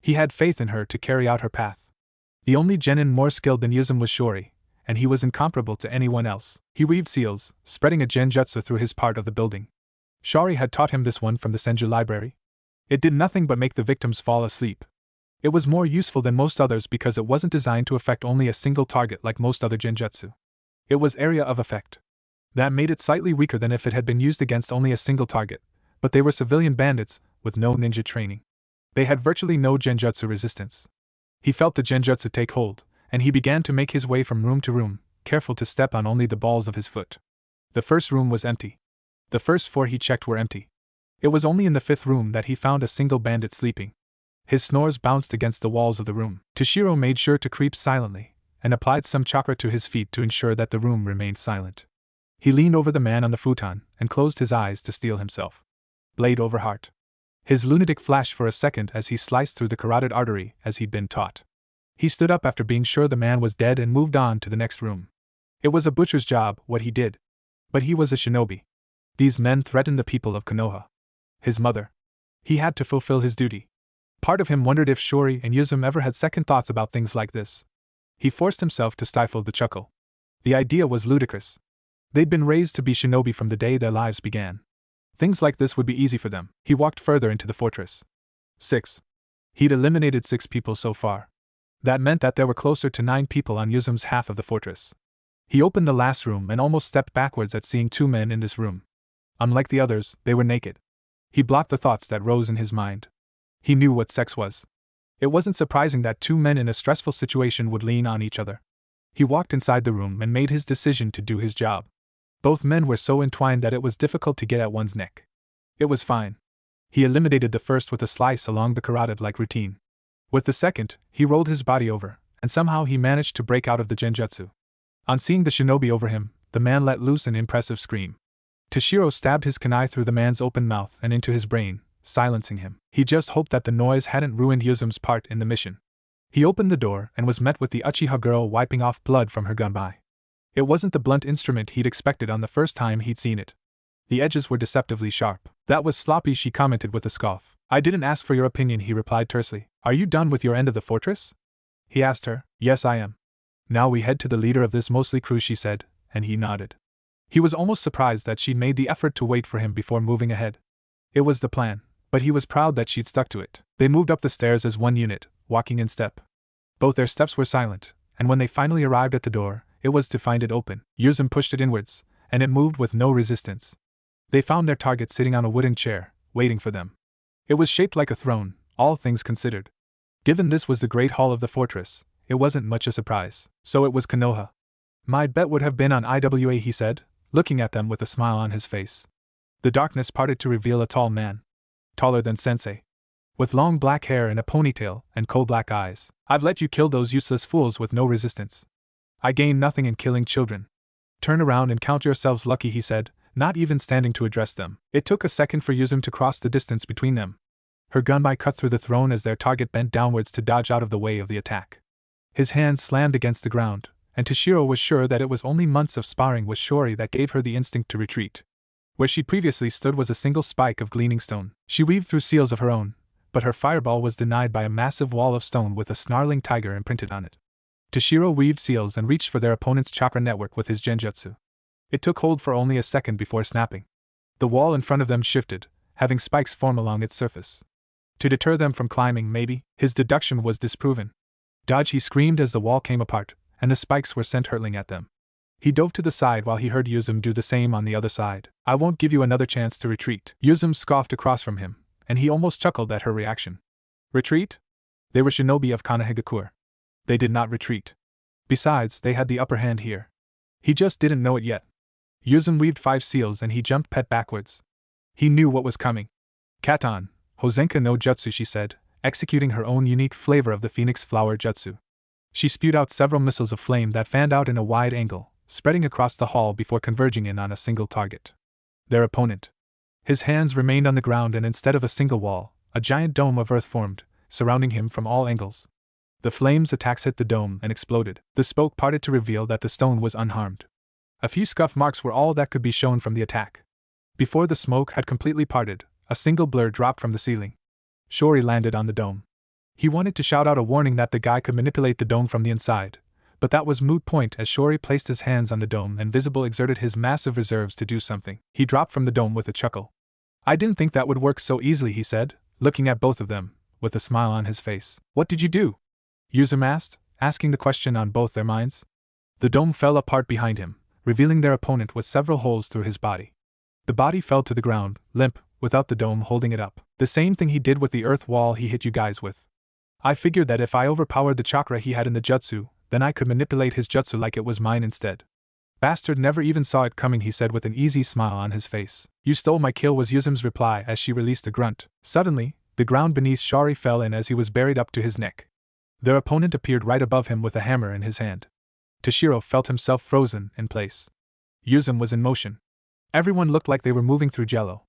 He had faith in her to carry out her path. The only genin more skilled than Yuzum was Shori, and he was incomparable to anyone else. He weaved seals, spreading a genjutsu through his part of the building. Shori had taught him this one from the Senju library. It did nothing but make the victims fall asleep. It was more useful than most others because it wasn't designed to affect only a single target like most other genjutsu. It was area of effect. That made it slightly weaker than if it had been used against only a single target, but they were civilian bandits, with no ninja training. They had virtually no genjutsu resistance. He felt the genjutsu take hold, and he began to make his way from room to room, careful to step on only the balls of his foot. The first room was empty. The first 4 he checked were empty. It was only in the 5th room that he found a single bandit sleeping. His snores bounced against the walls of the room. Toshiro made sure to creep silently, and applied some chakra to his feet to ensure that the room remained silent. He leaned over the man on the futon and closed his eyes to steel himself. Blade over heart. His lunatic flashed for a second as he sliced through the carotid artery as he'd been taught. He stood up after being sure the man was dead and moved on to the next room. It was a butcher's job, what he did. But he was a shinobi. These men threatened the people of Konoha. His mother. He had to fulfill his duty. Part of him wondered if Shori and Yuzum ever had second thoughts about things like this. He forced himself to stifle the chuckle. The idea was ludicrous. They'd been raised to be shinobi from the day their lives began. Things like this would be easy for them. He walked further into the fortress. 6. He'd eliminated 6 people so far. That meant that there were closer to 9 people on Yuzum's half of the fortress. He opened the last room and almost stepped backwards at seeing 2 men in this room. Unlike the others, they were naked. He blocked the thoughts that rose in his mind. He knew what sex was. It wasn't surprising that 2 men in a stressful situation would lean on each other. He walked inside the room and made his decision to do his job. Both men were so entwined that it was difficult to get at one's neck. It was fine. He eliminated the first with a slice along the carotid like routine. With the second, he rolled his body over, and somehow he managed to break out of the genjutsu. On seeing the shinobi over him, the man let loose an impressive scream. Toshiro stabbed his kunai through the man's open mouth and into his brain, silencing him. He just hoped that the noise hadn't ruined Yuzum's part in the mission. He opened the door and was met with the Uchiha girl wiping off blood from her gunbai. It wasn't the blunt instrument he'd expected on the first time he'd seen it. The edges were deceptively sharp. That was sloppy, she commented with a scoff. I didn't ask for your opinion, he replied tersely. Are you done with your end of the fortress? He asked her. Yes, I am. Now we head to the leader of this mostly crew, she said, and he nodded. He was almost surprised that she'd made the effort to wait for him before moving ahead. It was the plan, but he was proud that she'd stuck to it. They moved up the stairs as one unit, walking in step. Both their steps were silent, and when they finally arrived at the door, it was to find it open. Yuzum pushed it inwards, and it moved with no resistance. They found their target sitting on a wooden chair, waiting for them. It was shaped like a throne, all things considered. Given this was the great hall of the fortress, it wasn't much a surprise. So it was Konoha. My bet would have been on IWA, he said, looking at them with a smile on his face. The darkness parted to reveal a tall man. Taller than Sensei. With long black hair and a ponytail and coal-black eyes. I've let you kill those useless fools with no resistance. I gain nothing in killing children. Turn around and count yourselves lucky, he said, not even standing to address them. It took a second for Yuzum to cross the distance between them. Her gunbai cut through the throne as their target bent downwards to dodge out of the way of the attack. His hands slammed against the ground, and Toshiro was sure that it was only months of sparring with Shori that gave her the instinct to retreat. Where she previously stood was a single spike of gleaming stone. She weaved through seals of her own, but her fireball was denied by a massive wall of stone with a snarling tiger imprinted on it. Toshiro weaved seals and reached for their opponent's chakra network with his genjutsu. It took hold for only a second before snapping. The wall in front of them shifted, having spikes form along its surface. To deter them from climbing, maybe. His deduction was disproven. Dodge, he screamed as the wall came apart, and the spikes were sent hurtling at them. He dove to the side while he heard Yuzum do the same on the other side. I won't give you another chance to retreat. Yuzum scoffed across from him, and he almost chuckled at her reaction. Retreat? They were shinobi of Konohagakure. They did not retreat. Besides, they had the upper hand here. He just didn't know it yet. Yuzum weaved 5 seals and he jumped pet backwards. He knew what was coming. Katon, Hozenka no Jutsu, she said, executing her own unique flavor of the phoenix flower jutsu. She spewed out several missiles of flame that fanned out in a wide angle, spreading across the hall before converging in on a single target. Their opponent. His hands remained on the ground, and instead of a single wall, a giant dome of earth formed, surrounding him from all angles. The flames' attacks hit the dome and exploded. The smoke parted to reveal that the stone was unharmed. A few scuff marks were all that could be shown from the attack. Before the smoke had completely parted, a single blur dropped from the ceiling. Shori landed on the dome. He wanted to shout out a warning that the guy could manipulate the dome from the inside, but that was moot point as Shori placed his hands on the dome and Visible exerted his massive reserves to do something. He dropped from the dome with a chuckle. I didn't think that would work so easily, he said, looking at both of them, with a smile on his face. What did you do? Yuzum asked, asking the question on both their minds. The dome fell apart behind him, revealing their opponent with several holes through his body. The body fell to the ground, limp, without the dome holding it up. The same thing he did with the earth wall he hit you guys with. I figured that if I overpowered the chakra he had in the jutsu, then I could manipulate his jutsu like it was mine instead. Bastard never even saw it coming, he said with an easy smile on his face. You stole my kill, was Yuzum's reply as she released a grunt. Suddenly, the ground beneath Shari fell in as he was buried up to his neck. Their opponent appeared right above him with a hammer in his hand. Toshiro felt himself frozen in place. Yuzum was in motion. Everyone looked like they were moving through jello.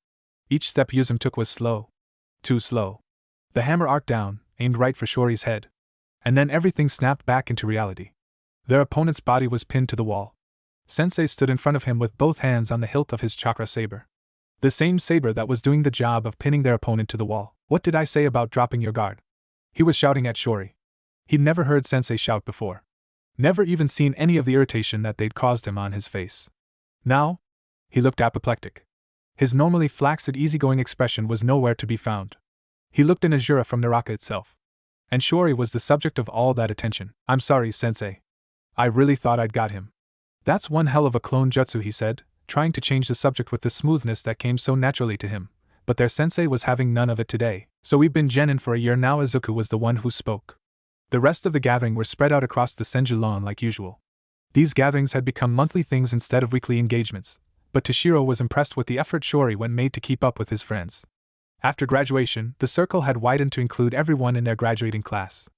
Each step Yuzum took was slow. Too slow. The hammer arced down, aimed right for Shori's head. And then everything snapped back into reality. Their opponent's body was pinned to the wall. Sensei stood in front of him with both hands on the hilt of his chakra saber. The same saber that was doing the job of pinning their opponent to the wall. What did I say about dropping your guard? He was shouting at Shori. He'd never heard Sensei shout before. Never even seen any of the irritation that they'd caused him on his face. Now? He looked apoplectic. His normally flaccid, easygoing expression was nowhere to be found. He looked in Azura from Naraka itself. And Shori was the subject of all that attention. I'm sorry, Sensei. I really thought I'd got him. That's one hell of a clone jutsu, he said, trying to change the subject with the smoothness that came so naturally to him. But their sensei was having none of it today. So we've been genin for a year now. Izuku was the one who spoke. The rest of the gathering were spread out across the Senju lawn like usual. These gatherings had become monthly things instead of weekly engagements, but Toshiro was impressed with the effort Shori went made to keep up with his friends. After graduation, the circle had widened to include everyone in their graduating class.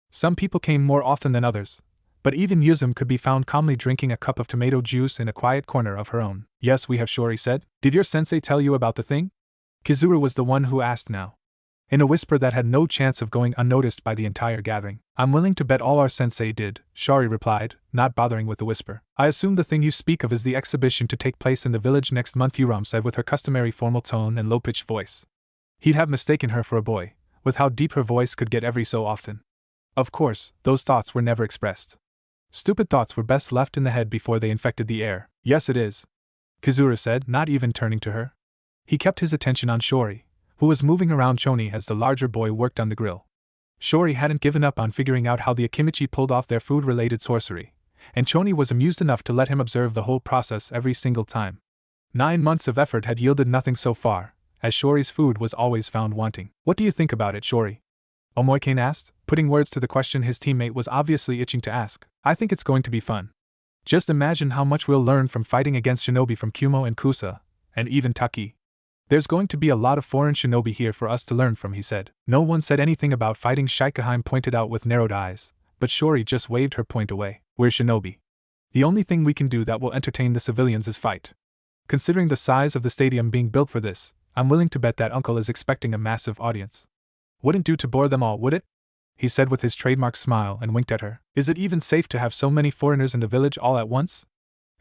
Some people came more often than others, but even Yuzum could be found calmly drinking a cup of tomato juice in a quiet corner of her own. Yes, we have, Shori said. Did your sensei tell you about the thing? Kizuru was the one who asked now. In a whisper that had no chance of going unnoticed by the entire gathering. I'm willing to bet all our sensei did, Shori replied, not bothering with the whisper. I assume the thing you speak of is the exhibition to take place in the village next month, Yuram said with her customary formal tone and low-pitched voice. He'd have mistaken her for a boy, with how deep her voice could get every so often. Of course, those thoughts were never expressed. Stupid thoughts were best left in the head before they infected the air. Yes, it is, Kizuru said, not even turning to her. He kept his attention on Shori, who was moving around Choni as the larger boy worked on the grill. Shori hadn't given up on figuring out how the Akimichi pulled off their food-related sorcery, and Choni was amused enough to let him observe the whole process every single time. 9 months of effort had yielded nothing so far, as Shori's food was always found wanting. What do you think about it, Shori? Omoikane asked, putting words to the question his teammate was obviously itching to ask. I think it's going to be fun. Just imagine how much we'll learn from fighting against shinobi from Kumo and Kusa, and even Taki. There's going to be a lot of foreign shinobi here for us to learn from, he said. No one said anything about fighting, Shikaheim pointed out with narrowed eyes, but Shori just waved her point away. We're shinobi. The only thing we can do that will entertain the civilians is fight. Considering the size of the stadium being built for this, I'm willing to bet that uncle is expecting a massive audience. Wouldn't do to bore them all, would it? He said with his trademark smile and winked at her. Is it even safe to have so many foreigners in the village all at once?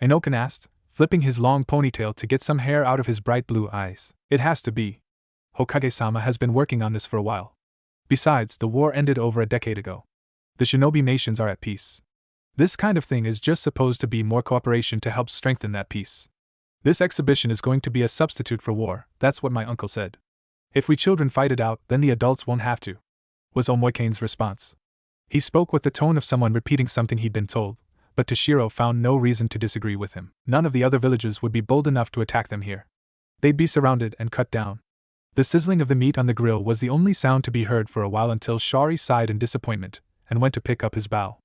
Inokan asked, flipping his long ponytail to get some hair out of his bright blue eyes. It has to be. Hokage-sama has been working on this for a while. Besides, the war ended over a decade ago. The shinobi nations are at peace. This kind of thing is just supposed to be more cooperation to help strengthen that peace. This exhibition is going to be a substitute for war, that's what my uncle said. If we children fight it out, then the adults won't have to, was Omoikane's response. He spoke with the tone of someone repeating something he'd been told, but Toshiro found no reason to disagree with him. None of the other villages would be bold enough to attack them here. They'd be surrounded and cut down. The sizzling of the meat on the grill was the only sound to be heard for a while until Shari sighed in disappointment and went to pick up his bow.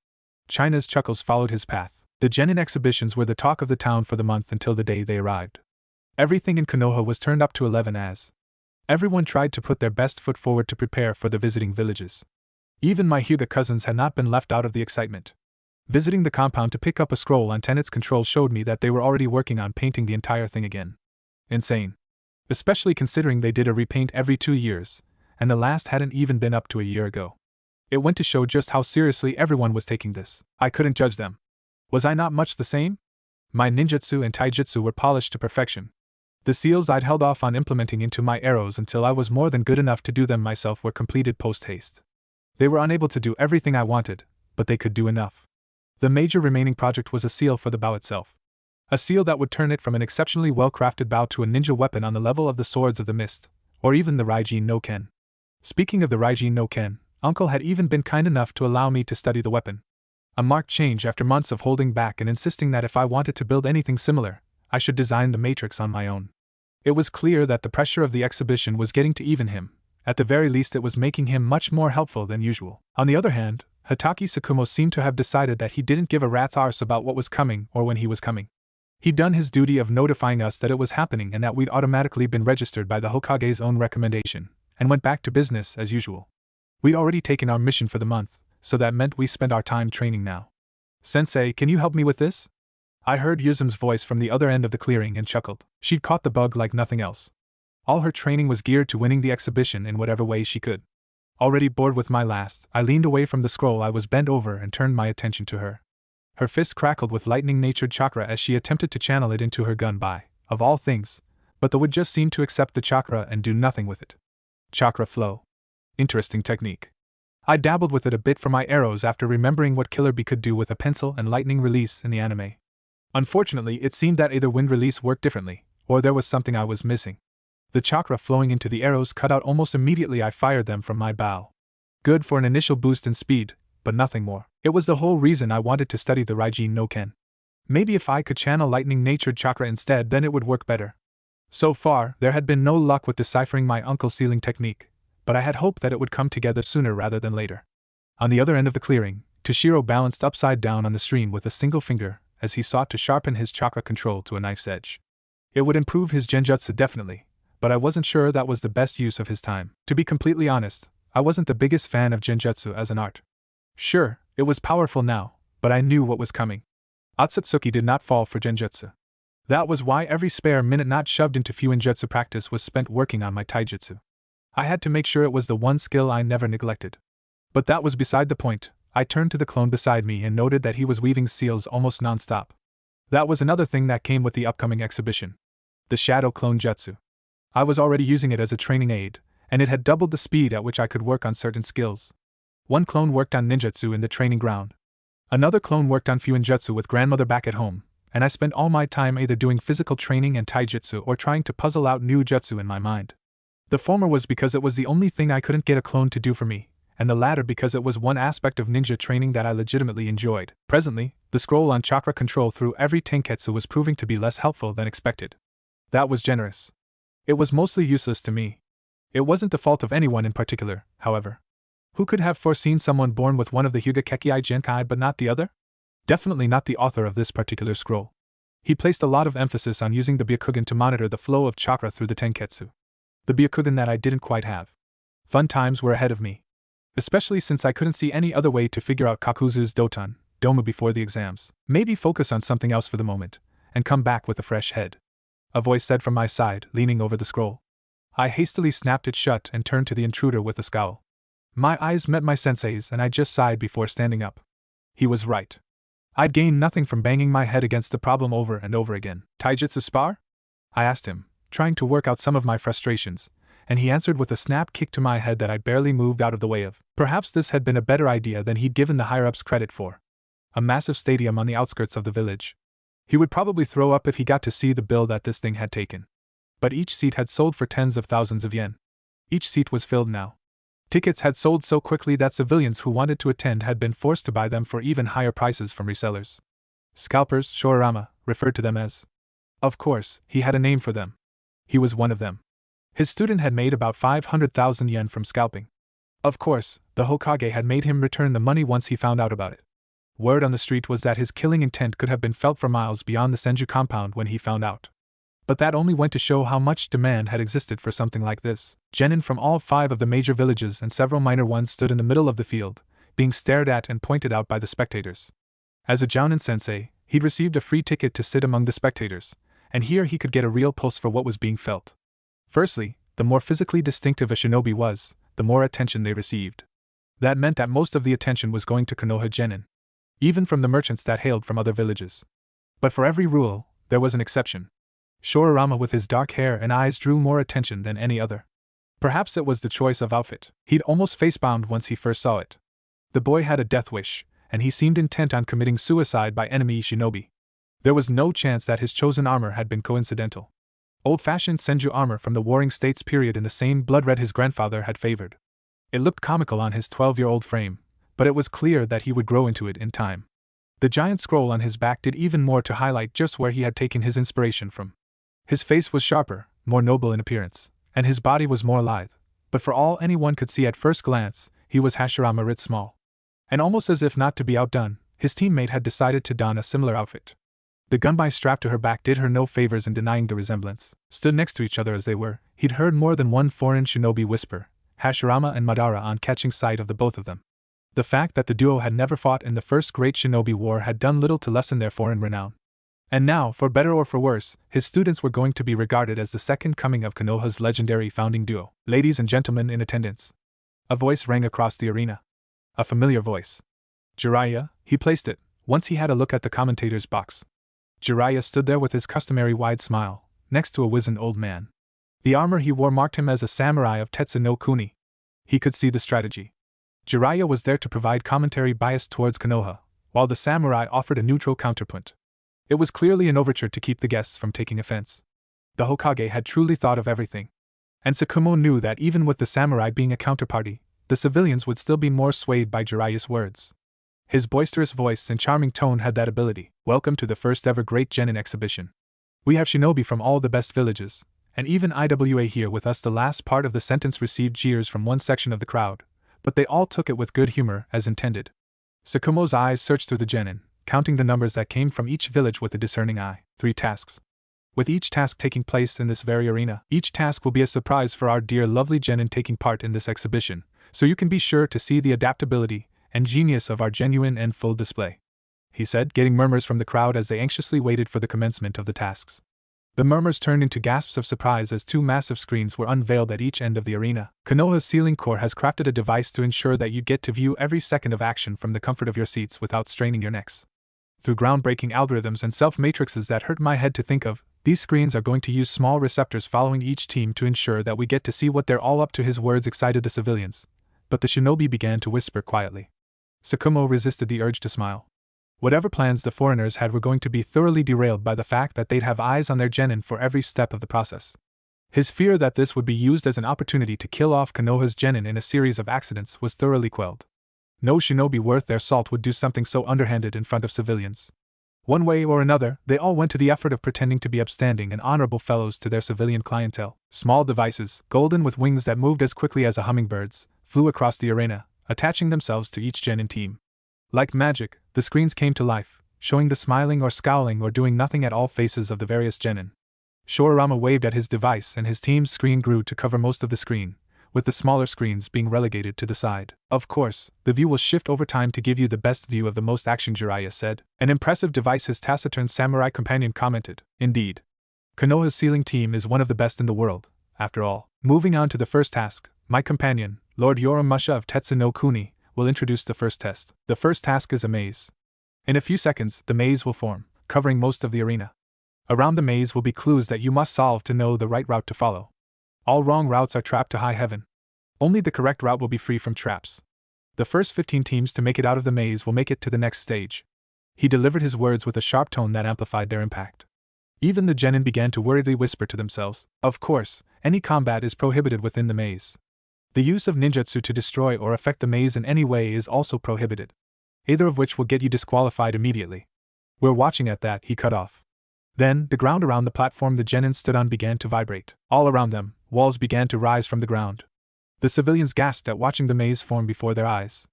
China's chuckles followed his path. The genin exhibitions were the talk of the town for the month until the day they arrived. Everything in Konoha was turned up to 11 as everyone tried to put their best foot forward to prepare for the visiting villages. Even my Hyuga cousins had not been left out of the excitement. Visiting the compound to pick up a scroll on Tenet's control showed me that they were already working on painting the entire thing again. Insane. Especially considering they did a repaint every 2 years, and the last hadn't even been up to a year ago. It went to show just how seriously everyone was taking this. I couldn't judge them. Was I not much the same? My ninjutsu and taijutsu were polished to perfection. The seals I'd held off on implementing into my arrows until I was more than good enough to do them myself were completed post-haste. They were unable to do everything I wanted, but they could do enough. The major remaining project was a seal for the bow itself. A seal that would turn it from an exceptionally well-crafted bow to a ninja weapon on the level of the Swords of the Mist, or even the Raijin no Ken. Speaking of the Raijin no Ken, Uncle had even been kind enough to allow me to study the weapon. A marked change after months of holding back and insisting that if I wanted to build anything similar, I should design the matrix on my own. It was clear that the pressure of the exhibition was getting to even him. At the very least it was making him much more helpful than usual. On the other hand, Hitaki Tsukumo seemed to have decided that he didn't give a rat's arse about what was coming or when he was coming. He'd done his duty of notifying us that it was happening and that we'd automatically been registered by the Hokage's own recommendation, and went back to business as usual. We'd already taken our mission for the month, so that meant we spent our time training now. Sensei, can you help me with this? I heard Yuzum's voice from the other end of the clearing and chuckled. She'd caught the bug like nothing else. All her training was geared to winning the exhibition in whatever way she could. Already bored with my last, I leaned away from the scroll I was bent over and turned my attention to her. Her fist crackled with lightning-natured chakra as she attempted to channel it into her gun by, of all things, but the wood just seemed to accept the chakra and do nothing with it. Chakra flow. Interesting technique. I dabbled with it a bit for my arrows after remembering what Killer Bee could do with a pencil and lightning release in the anime. Unfortunately, it seemed that either wind release worked differently, or there was something I was missing. The chakra flowing into the arrows cut out almost immediately. I fired them from my bow. Good for an initial boost in speed, but nothing more. It was the whole reason I wanted to study the Raijin no Ken. Maybe if I could channel lightning-natured chakra instead, then it would work better. So far, there had been no luck with deciphering my uncle's sealing technique, but I had hoped that it would come together sooner rather than later. On the other end of the clearing, Toshiro balanced upside down on the stream with a single finger as he sought to sharpen his chakra control to a knife's edge. It would improve his genjutsu definitely, but I wasn't sure that was the best use of his time. To be completely honest, I wasn't the biggest fan of genjutsu as an art. Sure, it was powerful now, but I knew what was coming. Otsutsuki did not fall for genjutsu. That was why every spare minute not shoved into Fuinjutsu practice was spent working on my taijutsu. I had to make sure it was the one skill I never neglected. But that was beside the point. I turned to the clone beside me and noted that he was weaving seals almost non-stop. That was another thing that came with the upcoming exhibition. The Shadow Clone Jutsu. I was already using it as a training aid, and it had doubled the speed at which I could work on certain skills. One clone worked on ninjutsu in the training ground. Another clone worked on Fuinjutsu with grandmother back at home, and I spent all my time either doing physical training and taijutsu or trying to puzzle out new jutsu in my mind. The former was because it was the only thing I couldn't get a clone to do for me, and the latter because it was one aspect of ninja training that I legitimately enjoyed. Presently, the scroll on chakra control through every tenketsu was proving to be less helpful than expected. That was generous. It was mostly useless to me. It wasn't the fault of anyone in particular, however. Who could have foreseen someone born with one of the Hyuga Kekkei Genkai but not the other? Definitely not the author of this particular scroll. He placed a lot of emphasis on using the Byakugan to monitor the flow of chakra through the tenketsu. The Byakugan that I didn't quite have. Fun times were ahead of me. Especially since I couldn't see any other way to figure out Kakuzu's Doma before the exams. Maybe focus on something else for the moment, and come back with a fresh head. A voice said from my side, leaning over the scroll. I hastily snapped it shut and turned to the intruder with a scowl. My eyes met my sensei's and I just sighed before standing up. He was right. I'd gained nothing from banging my head against the problem over and over again. Taijutsu spar? I asked him, trying to work out some of my frustrations, and he answered with a snap kick to my head that I barely moved out of the way of. Perhaps this had been a better idea than he'd given the higher-ups credit for. A massive stadium on the outskirts of the village. He would probably throw up if he got to see the bill that this thing had taken. But each seat had sold for tens of thousands of yen. Each seat was filled now. Tickets had sold so quickly that civilians who wanted to attend had been forced to buy them for even higher prices from resellers. Scalpers, Shoarama, referred to them as. Of course, he had a name for them. He was one of them. His student had made about 500,000 yen from scalping. Of course, the Hokage had made him return the money once he found out about it. Word on the street was that his killing intent could have been felt for miles beyond the Senju compound when he found out. But that only went to show how much demand had existed for something like this. Genin from all 5 of the major villages and several minor ones stood in the middle of the field, being stared at and pointed out by the spectators. As a Jounin sensei, he'd received a free ticket to sit among the spectators, and here he could get a real pulse for what was being felt. Firstly, the more physically distinctive a shinobi was, the more attention they received. That meant that most of the attention was going to Konoha Genin, even from the merchants that hailed from other villages. But for every rule, there was an exception. Shoarama with his dark hair and eyes drew more attention than any other. Perhaps it was the choice of outfit. He'd almost facebound once he first saw it. The boy had a death wish, and he seemed intent on committing suicide by enemy shinobi. There was no chance that his chosen armor had been coincidental. Old-fashioned Senju armor from the Warring States period in the same blood red his grandfather had favored. It looked comical on his 12-year-old frame, but it was clear that he would grow into it in time. The giant scroll on his back did even more to highlight just where he had taken his inspiration from. His face was sharper, more noble in appearance, and his body was more lithe, but for all anyone could see at first glance, he was Hashirama writ small. And almost as if not to be outdone, his teammate had decided to don a similar outfit. The gunbai strapped to her back did her no favors in denying the resemblance. Stood next to each other as they were, he'd heard more than one foreign shinobi whisper, Hashirama and Madara, on catching sight of the both of them. The fact that the duo had never fought in the first Great Shinobi War had done little to lessen their foreign renown. And now, for better or for worse, his students were going to be regarded as the second coming of Konoha's legendary founding duo. Ladies and gentlemen in attendance. A voice rang across the arena. A familiar voice. Jiraiya, he placed it, once he had a look at the commentator's box. Jiraiya stood there with his customary wide smile, next to a wizened old man. The armor he wore marked him as a samurai of Tetsu no Kuni. He could see the strategy. Jiraiya was there to provide commentary biased towards Konoha, while the samurai offered a neutral counterpoint. It was clearly an overture to keep the guests from taking offense. The Hokage had truly thought of everything. And Tsukumo knew that even with the samurai being a counterparty, the civilians would still be more swayed by Jiraiya's words. His boisterous voice and charming tone had that ability. Welcome to the first ever Great Genin exhibition. We have shinobi from all the best villages, and even IWA here with us. The last part of the sentence received jeers from one section of the crowd, but they all took it with good humor, as intended. Tsukumo's eyes searched through the genin, counting the numbers that came from each village with a discerning eye. 3 tasks. With each task taking place in this very arena, each task will be a surprise for our dear lovely genin taking part in this exhibition, so you can be sure to see the adaptability and genius of our genuine and full display, he said, getting murmurs from the crowd as they anxiously waited for the commencement of the tasks. The murmurs turned into gasps of surprise as 2 massive screens were unveiled at each end of the arena. Konoha's Sealing Core has crafted a device to ensure that you get to view every second of action from the comfort of your seats without straining your necks. Through groundbreaking algorithms and self-matrices that hurt my head to think of, these screens are going to use small receptors following each team to ensure that we get to see what they're all up to. His words excited the civilians, but the shinobi began to whisper quietly. Tsukumo resisted the urge to smile. Whatever plans the foreigners had were going to be thoroughly derailed by the fact that they'd have eyes on their genin for every step of the process. His fear that this would be used as an opportunity to kill off Konoha's genin in a series of accidents was thoroughly quelled. No shinobi worth their salt would do something so underhanded in front of civilians. One way or another, they all went to the effort of pretending to be upstanding and honorable fellows to their civilian clientele. Small devices, golden with wings that moved as quickly as a hummingbird's, flew across the arena, attaching themselves to each genin team. Like magic, the screens came to life, showing the smiling or scowling or doing nothing at all faces of the various genin. Shoarama waved at his device and his team's screen grew to cover most of the screen, with the smaller screens being relegated to the side. Of course, the view will shift over time to give you the best view of the most action, Jiraiya said. An impressive device, his taciturn samurai companion commented. Indeed. Konoha's sealing team is one of the best in the world, after all. Moving on to the first task, my companion, Lord Yoramusha of Tetsu no Kuni, will introduce the first test. The first task is a maze. In a few seconds, the maze will form, covering most of the arena. Around the maze will be clues that you must solve to know the right route to follow. All wrong routes are trapped to high heaven. Only the correct route will be free from traps. The first 15 teams to make it out of the maze will make it to the next stage. He delivered his words with a sharp tone that amplified their impact. Even the genin began to worriedly whisper to themselves. Of course, any combat is prohibited within the maze. The use of ninjutsu to destroy or affect the maze in any way is also prohibited. Either of which will get you disqualified immediately. We're watching at that, he cut off. Then, the ground around the platform the genin stood on began to vibrate. All around them, walls began to rise from the ground. The civilians gasped at watching the maze form before their eyes.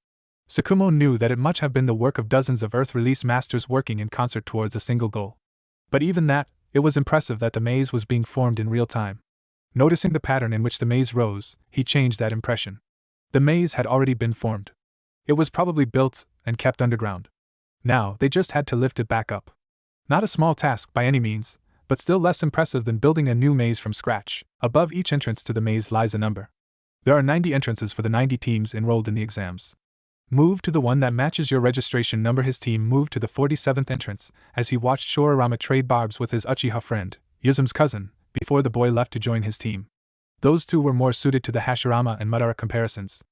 Tsukumo knew that it must have been the work of dozens of Earth Release Masters working in concert towards a single goal. But even that, it was impressive that the maze was being formed in real time. Noticing the pattern in which the maze rose, he changed that impression. The maze had already been formed. It was probably built and kept underground. Now, they just had to lift it back up. Not a small task by any means, but still less impressive than building a new maze from scratch. Above each entrance to the maze lies a number. There are 90 entrances for the 90 teams enrolled in the exams. Move to the one that matches your registration number. His team moved to the 47th entrance as he watched Shoarama trade barbs with his Uchiha friend, Yuzume's cousin, before the boy left to join his team. Those two were more suited to the Hashirama and Madara comparisons.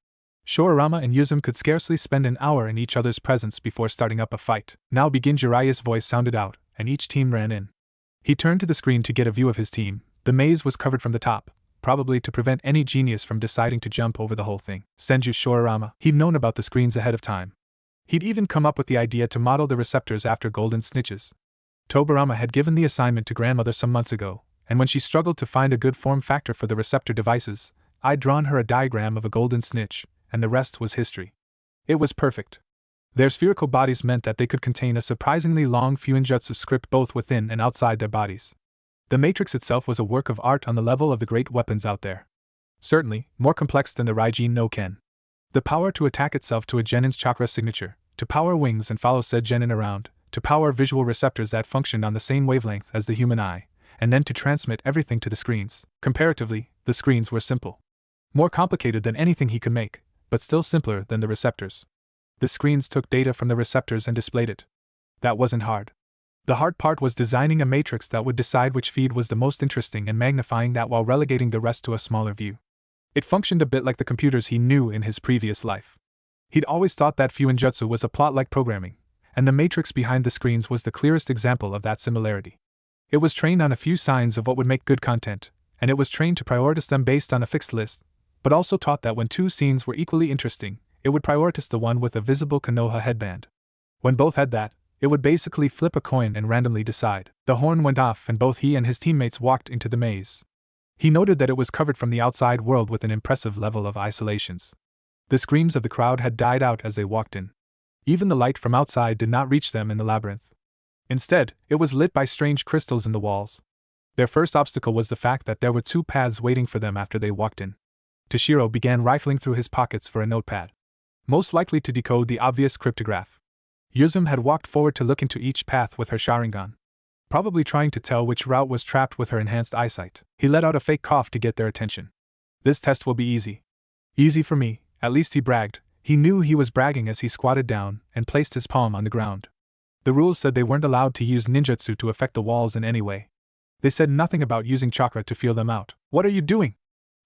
Shoarama and Yuzume could scarcely spend an hour in each other's presence before starting up a fight. Now begin, Jiraiya's voice sounded out, and each team ran in. He turned to the screen to get a view of his team. The maze was covered from the top, probably to prevent any genius from deciding to jump over the whole thing. Senju Shoarama, he'd known about the screens ahead of time. He'd even come up with the idea to model the receptors after golden snitches. Tobarama had given the assignment to grandmother some months ago, and when she struggled to find a good form factor for the receptor devices, I'd drawn her a diagram of a golden snitch, and the rest was history. It was perfect. Their spherical bodies meant that they could contain a surprisingly long Fuinjutsu script both within and outside their bodies. The matrix itself was a work of art on the level of the great weapons out there. Certainly, more complex than the Raijin no Ken. The power to attack itself to a genin's chakra signature, to power wings and follow said genin around, to power visual receptors that functioned on the same wavelength as the human eye, and then to transmit everything to the screens. Comparatively, the screens were simple. More complicated than anything he could make, but still simpler than the receptors. The screens took data from the receptors and displayed it. That wasn't hard. The hard part was designing a matrix that would decide which feed was the most interesting and magnifying that while relegating the rest to a smaller view. It functioned a bit like the computers he knew in his previous life. He'd always thought that Fuinjutsu was a plot-like programming, and the matrix behind the screens was the clearest example of that similarity. It was trained on a few signs of what would make good content, and it was trained to prioritize them based on a fixed list, but also taught that when two scenes were equally interesting, it would prioritize the one with a visible Konoha headband. When both had that, it would basically flip a coin and randomly decide. The horn went off and both he and his teammates walked into the maze. He noted that it was covered from the outside world with an impressive level of isolations. The screams of the crowd had died out as they walked in. Even the light from outside did not reach them in the labyrinth. Instead, it was lit by strange crystals in the walls. Their first obstacle was the fact that there were two paths waiting for them after they walked in. Toshiro began rifling through his pockets for a notepad. Most likely to decode the obvious cryptograph. Yuzum had walked forward to look into each path with her Sharingan, probably trying to tell which route was trapped with her enhanced eyesight. He let out a fake cough to get their attention. This test will be easy. Easy for me, at least he bragged. He knew he was bragging as he squatted down and placed his palm on the ground. The rules said they weren't allowed to use ninjutsu to affect the walls in any way. They said nothing about using chakra to feel them out. What are you doing?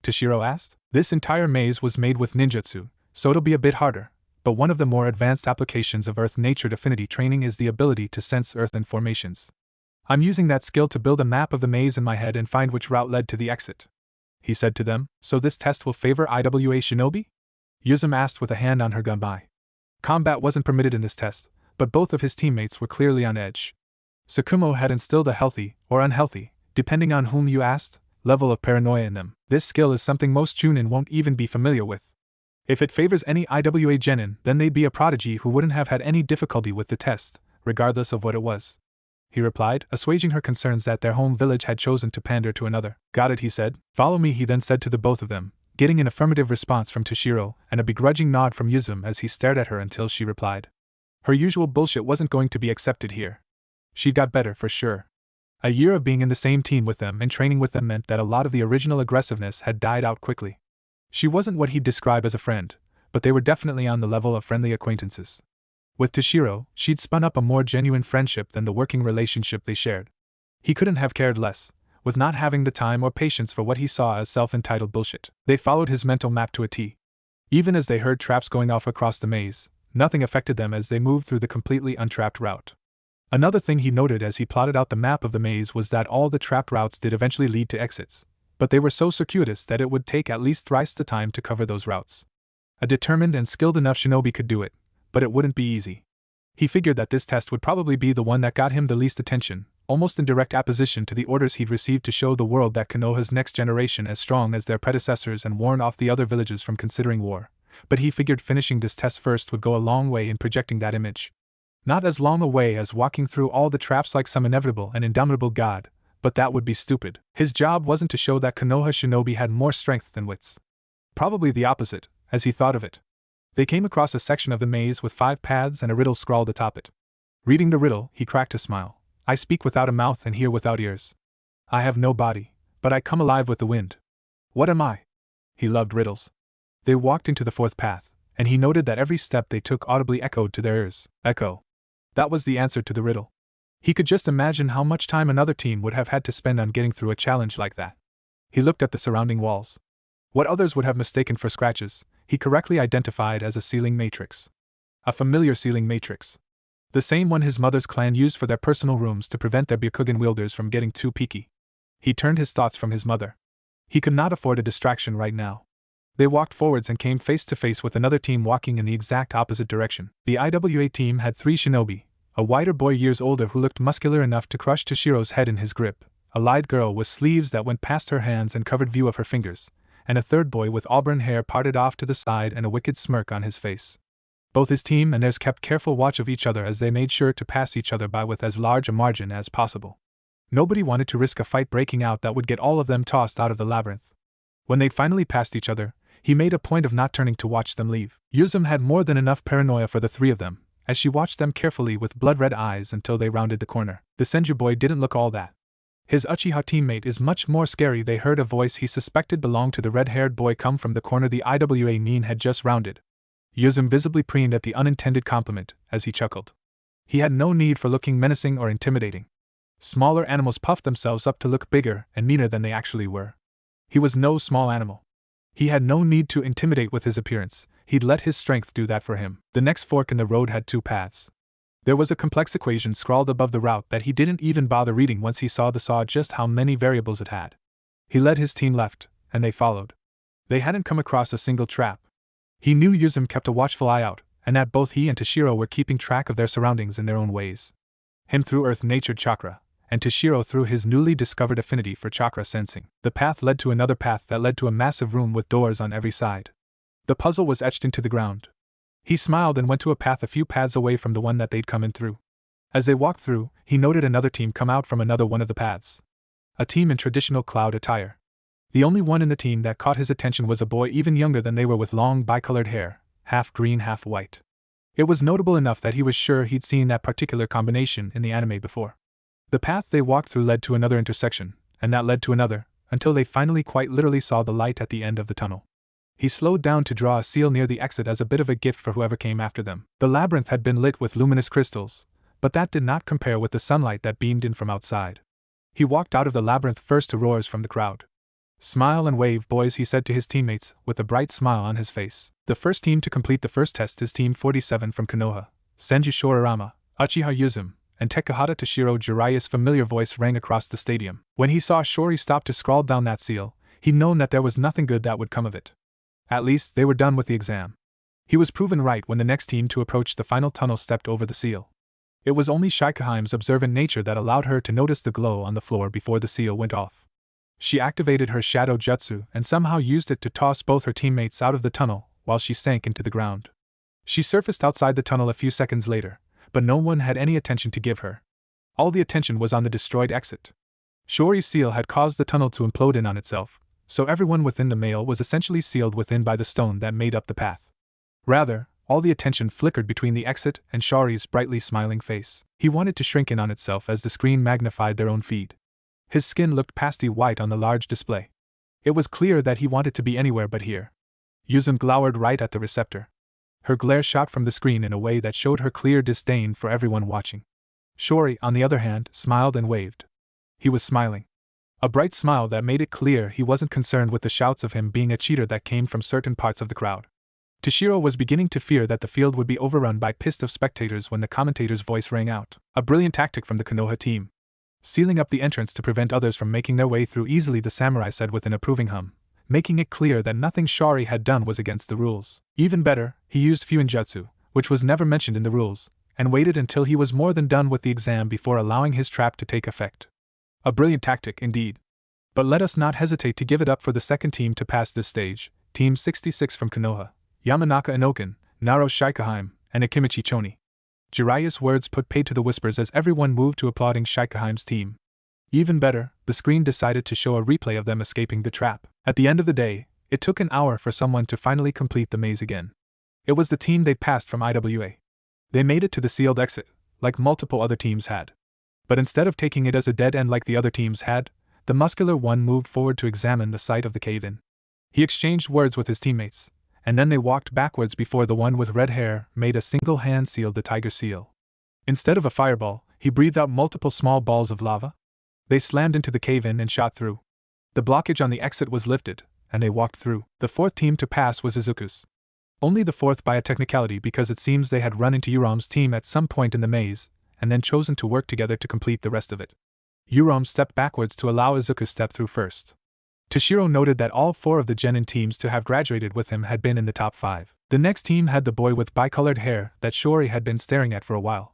Toshiro asked. This entire maze was made with ninjutsu, so it'll be a bit harder, but one of the more advanced applications of earth-natured affinity training is the ability to sense earthen formations. I'm using that skill to build a map of the maze in my head and find which route led to the exit. He said to them, so this test will favor IWA Shinobi? Yuzum asked with a hand on her gunbai. Combat wasn't permitted in this test, but both of his teammates were clearly on edge. Tsukumo had instilled a healthy, or unhealthy, depending on whom you asked, level of paranoia in them. This skill is something most Chunin won't even be familiar with. If it favors any IWA genin, then they'd be a prodigy who wouldn't have had any difficulty with the test, regardless of what it was. He replied, assuaging her concerns that their home village had chosen to pander to another. Got it, he said. Follow me, he then said to the both of them, getting an affirmative response from Toshiro and a begrudging nod from Yuzum as he stared at her until she replied. Her usual bullshit wasn't going to be accepted here. She got better for sure. A year of being in the same team with them and training with them meant that a lot of the original aggressiveness had died out quickly. She wasn't what he'd describe as a friend, but they were definitely on the level of friendly acquaintances. With Toshiro, she'd spun up a more genuine friendship than the working relationship they shared. He couldn't have cared less, with not having the time or patience for what he saw as self-entitled bullshit. They followed his mental map to a T. Even as they heard traps going off across the maze, nothing affected them as they moved through the completely untrapped route. Another thing he noted as he plotted out the map of the maze was that all the trapped routes did eventually lead to exits, but they were so circuitous that it would take at least thrice the time to cover those routes. A determined and skilled enough shinobi could do it, but it wouldn't be easy. He figured that this test would probably be the one that got him the least attention, almost in direct opposition to the orders he'd received to show the world that Konoha's next generation as strong as their predecessors and warn off the other villages from considering war. But he figured finishing this test first would go a long way in projecting that image. Not as long a way as walking through all the traps like some inevitable and indomitable god, but that would be stupid. His job wasn't to show that Konoha shinobi had more strength than wits. Probably the opposite, as he thought of it. They came across a section of the maze with 5 paths and a riddle scrawled atop it. Reading the riddle, he cracked a smile. I speak without a mouth and hear without ears. I have no body, but I come alive with the wind. What am I? He loved riddles. They walked into the 4th path, and he noted that every step they took audibly echoed to their ears. Echo. That was the answer to the riddle. He could just imagine how much time another team would have had to spend on getting through a challenge like that. He looked at the surrounding walls. What others would have mistaken for scratches, he correctly identified as a sealing matrix. A familiar sealing matrix. The same one his mother's clan used for their personal rooms to prevent their Byakugan wielders from getting too peaky. He turned his thoughts from his mother. He could not afford a distraction right now. They walked forwards and came face to face with another team walking in the exact opposite direction. The IWA team had 3 shinobi, a whiter boy years older who looked muscular enough to crush Toshiro's head in his grip, a lithe girl with sleeves that went past her hands and covered view of her fingers, and a third boy with auburn hair parted off to the side and a wicked smirk on his face. Both his team and theirs kept careful watch of each other as they made sure to pass each other by with as large a margin as possible. Nobody wanted to risk a fight breaking out that would get all of them tossed out of the labyrinth. When they'd finally passed each other, He made a point of not turning to watch them leave. Yuzum had more than enough paranoia for the three of them, as she watched them carefully with blood-red eyes until they rounded the corner. The Senju boy didn't look all that. His Uchiha teammate is much more scary. They heard a voice he suspected belonged to the red-haired boy come from the corner the IWA mean had just rounded. Yuzum visibly preened at the unintended compliment, as he chuckled. He had no need for looking menacing or intimidating. Smaller animals puffed themselves up to look bigger and meaner than they actually were. He was no small animal. He had no need to intimidate with his appearance, he'd let his strength do that for him. The next fork in the road had two paths. There was a complex equation scrawled above the route that he didn't even bother reading once he saw just how many variables it had. He led his team left, and they followed. They hadn't come across a single trap. He knew Yuzum kept a watchful eye out, and that both he and Toshiro were keeping track of their surroundings in their own ways. Him through earth-natured chakra, and Toshiro through his newly discovered affinity for chakra sensing. The path led to another path that led to a massive room with doors on every side. The puzzle was etched into the ground. He smiled and went to a path a few paths away from the one that they'd come in through. As they walked through, he noted another team come out from another one of the paths. A team in traditional cloud attire. The only one in the team that caught his attention was a boy even younger than they were with long bicolored hair, half green half white. It was notable enough that he was sure he'd seen that particular combination in the anime before. The path they walked through led to another intersection, and that led to another, until they finally quite literally saw the light at the end of the tunnel. He slowed down to draw a seal near the exit as a bit of a gift for whoever came after them. The labyrinth had been lit with luminous crystals, but that did not compare with the sunlight that beamed in from outside. He walked out of the labyrinth first to roars from the crowd. "Smile and wave, boys," he said to his teammates, with a bright smile on his face. The first team to complete the first test is Team 47 from Konoha. Senju Shorarama, Uchiha Yuzum, and Takahata Toshiro. Jiraiya's familiar voice rang across the stadium. When he saw Shori stop to scrawl down that seal, he'd known that there was nothing good that would come of it. At least, they were done with the exam. He was proven right when the next team to approach the final tunnel stepped over the seal. It was only Shikahime's observant nature that allowed her to notice the glow on the floor before the seal went off. She activated her shadow jutsu and somehow used it to toss both her teammates out of the tunnel while she sank into the ground. She surfaced outside the tunnel a few seconds later, but no one had any attention to give her. All the attention was on the destroyed exit. Shori's seal had caused the tunnel to implode in on itself, so everyone within the mail was essentially sealed within by the stone that made up the path. Rather, all the attention flickered between the exit and Shori's brightly smiling face. He wanted to shrink in on itself as the screen magnified their own feed. His skin looked pasty white on the large display. It was clear that he wanted to be anywhere but here. Yuzum glowered right at the receptor. Her glare shot from the screen in a way that showed her clear disdain for everyone watching. Shori, on the other hand, smiled and waved. He was smiling. A bright smile that made it clear he wasn't concerned with the shouts of him being a cheater that came from certain parts of the crowd. Toshiro was beginning to fear that the field would be overrun by pissed off spectators when the commentator's voice rang out. A brilliant tactic from the Konoha team. Sealing up the entrance to prevent others from making their way through easily, the samurai said with an approving hum, making it clear that nothing Shori had done was against the rules. Even better, he used Fuinjutsu, which was never mentioned in the rules, and waited until he was more than done with the exam before allowing his trap to take effect. A brilliant tactic, indeed. But let us not hesitate to give it up for the second team to pass this stage, Team 66 from Konoha, Yamanaka Inoken, Naro Shikahime, and Akimichi Choni. Jiraiya's words put paid to the whispers as everyone moved to applauding Shikahime's team. Even better, the screen decided to show a replay of them escaping the trap. At the end of the day, it took an hour for someone to finally complete the maze again. It was the team they passed from IWA. They made it to the sealed exit, like multiple other teams had. But instead of taking it as a dead end like the other teams had, the muscular one moved forward to examine the site of the cave-in. He exchanged words with his teammates, and then they walked backwards before the one with red hair made a single hand seal the tiger seal. Instead of a fireball, he breathed out multiple small balls of lava. They slammed into the cave-in and shot through. The blockage on the exit was lifted, and they walked through. The fourth team to pass was Izuku's. Only the fourth by a technicality because it seems they had run into Uram's team at some point in the maze, and then chosen to work together to complete the rest of it. Uram stepped backwards to allow Izuku step through first. Toshiro noted that all four of the genin teams to have graduated with him had been in the top 5. The next team had the boy with bicolored hair that Shori had been staring at for a while.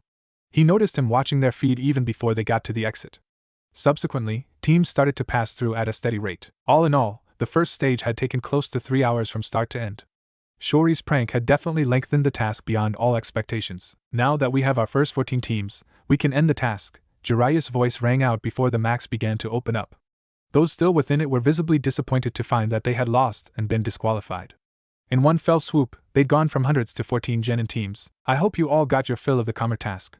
He noticed him watching their feed even before they got to the exit. Subsequently, teams started to pass through at a steady rate. All in all, the first stage had taken close to 3 hours from start to end. Shori's prank had definitely lengthened the task beyond all expectations. Now that we have our first 14 teams, we can end the task, Jiraiya's voice rang out before the max began to open up. Those still within it were visibly disappointed to find that they had lost and been disqualified. In one fell swoop, they'd gone from hundreds to 14 genin teams. I hope you all got your fill of the calmer task.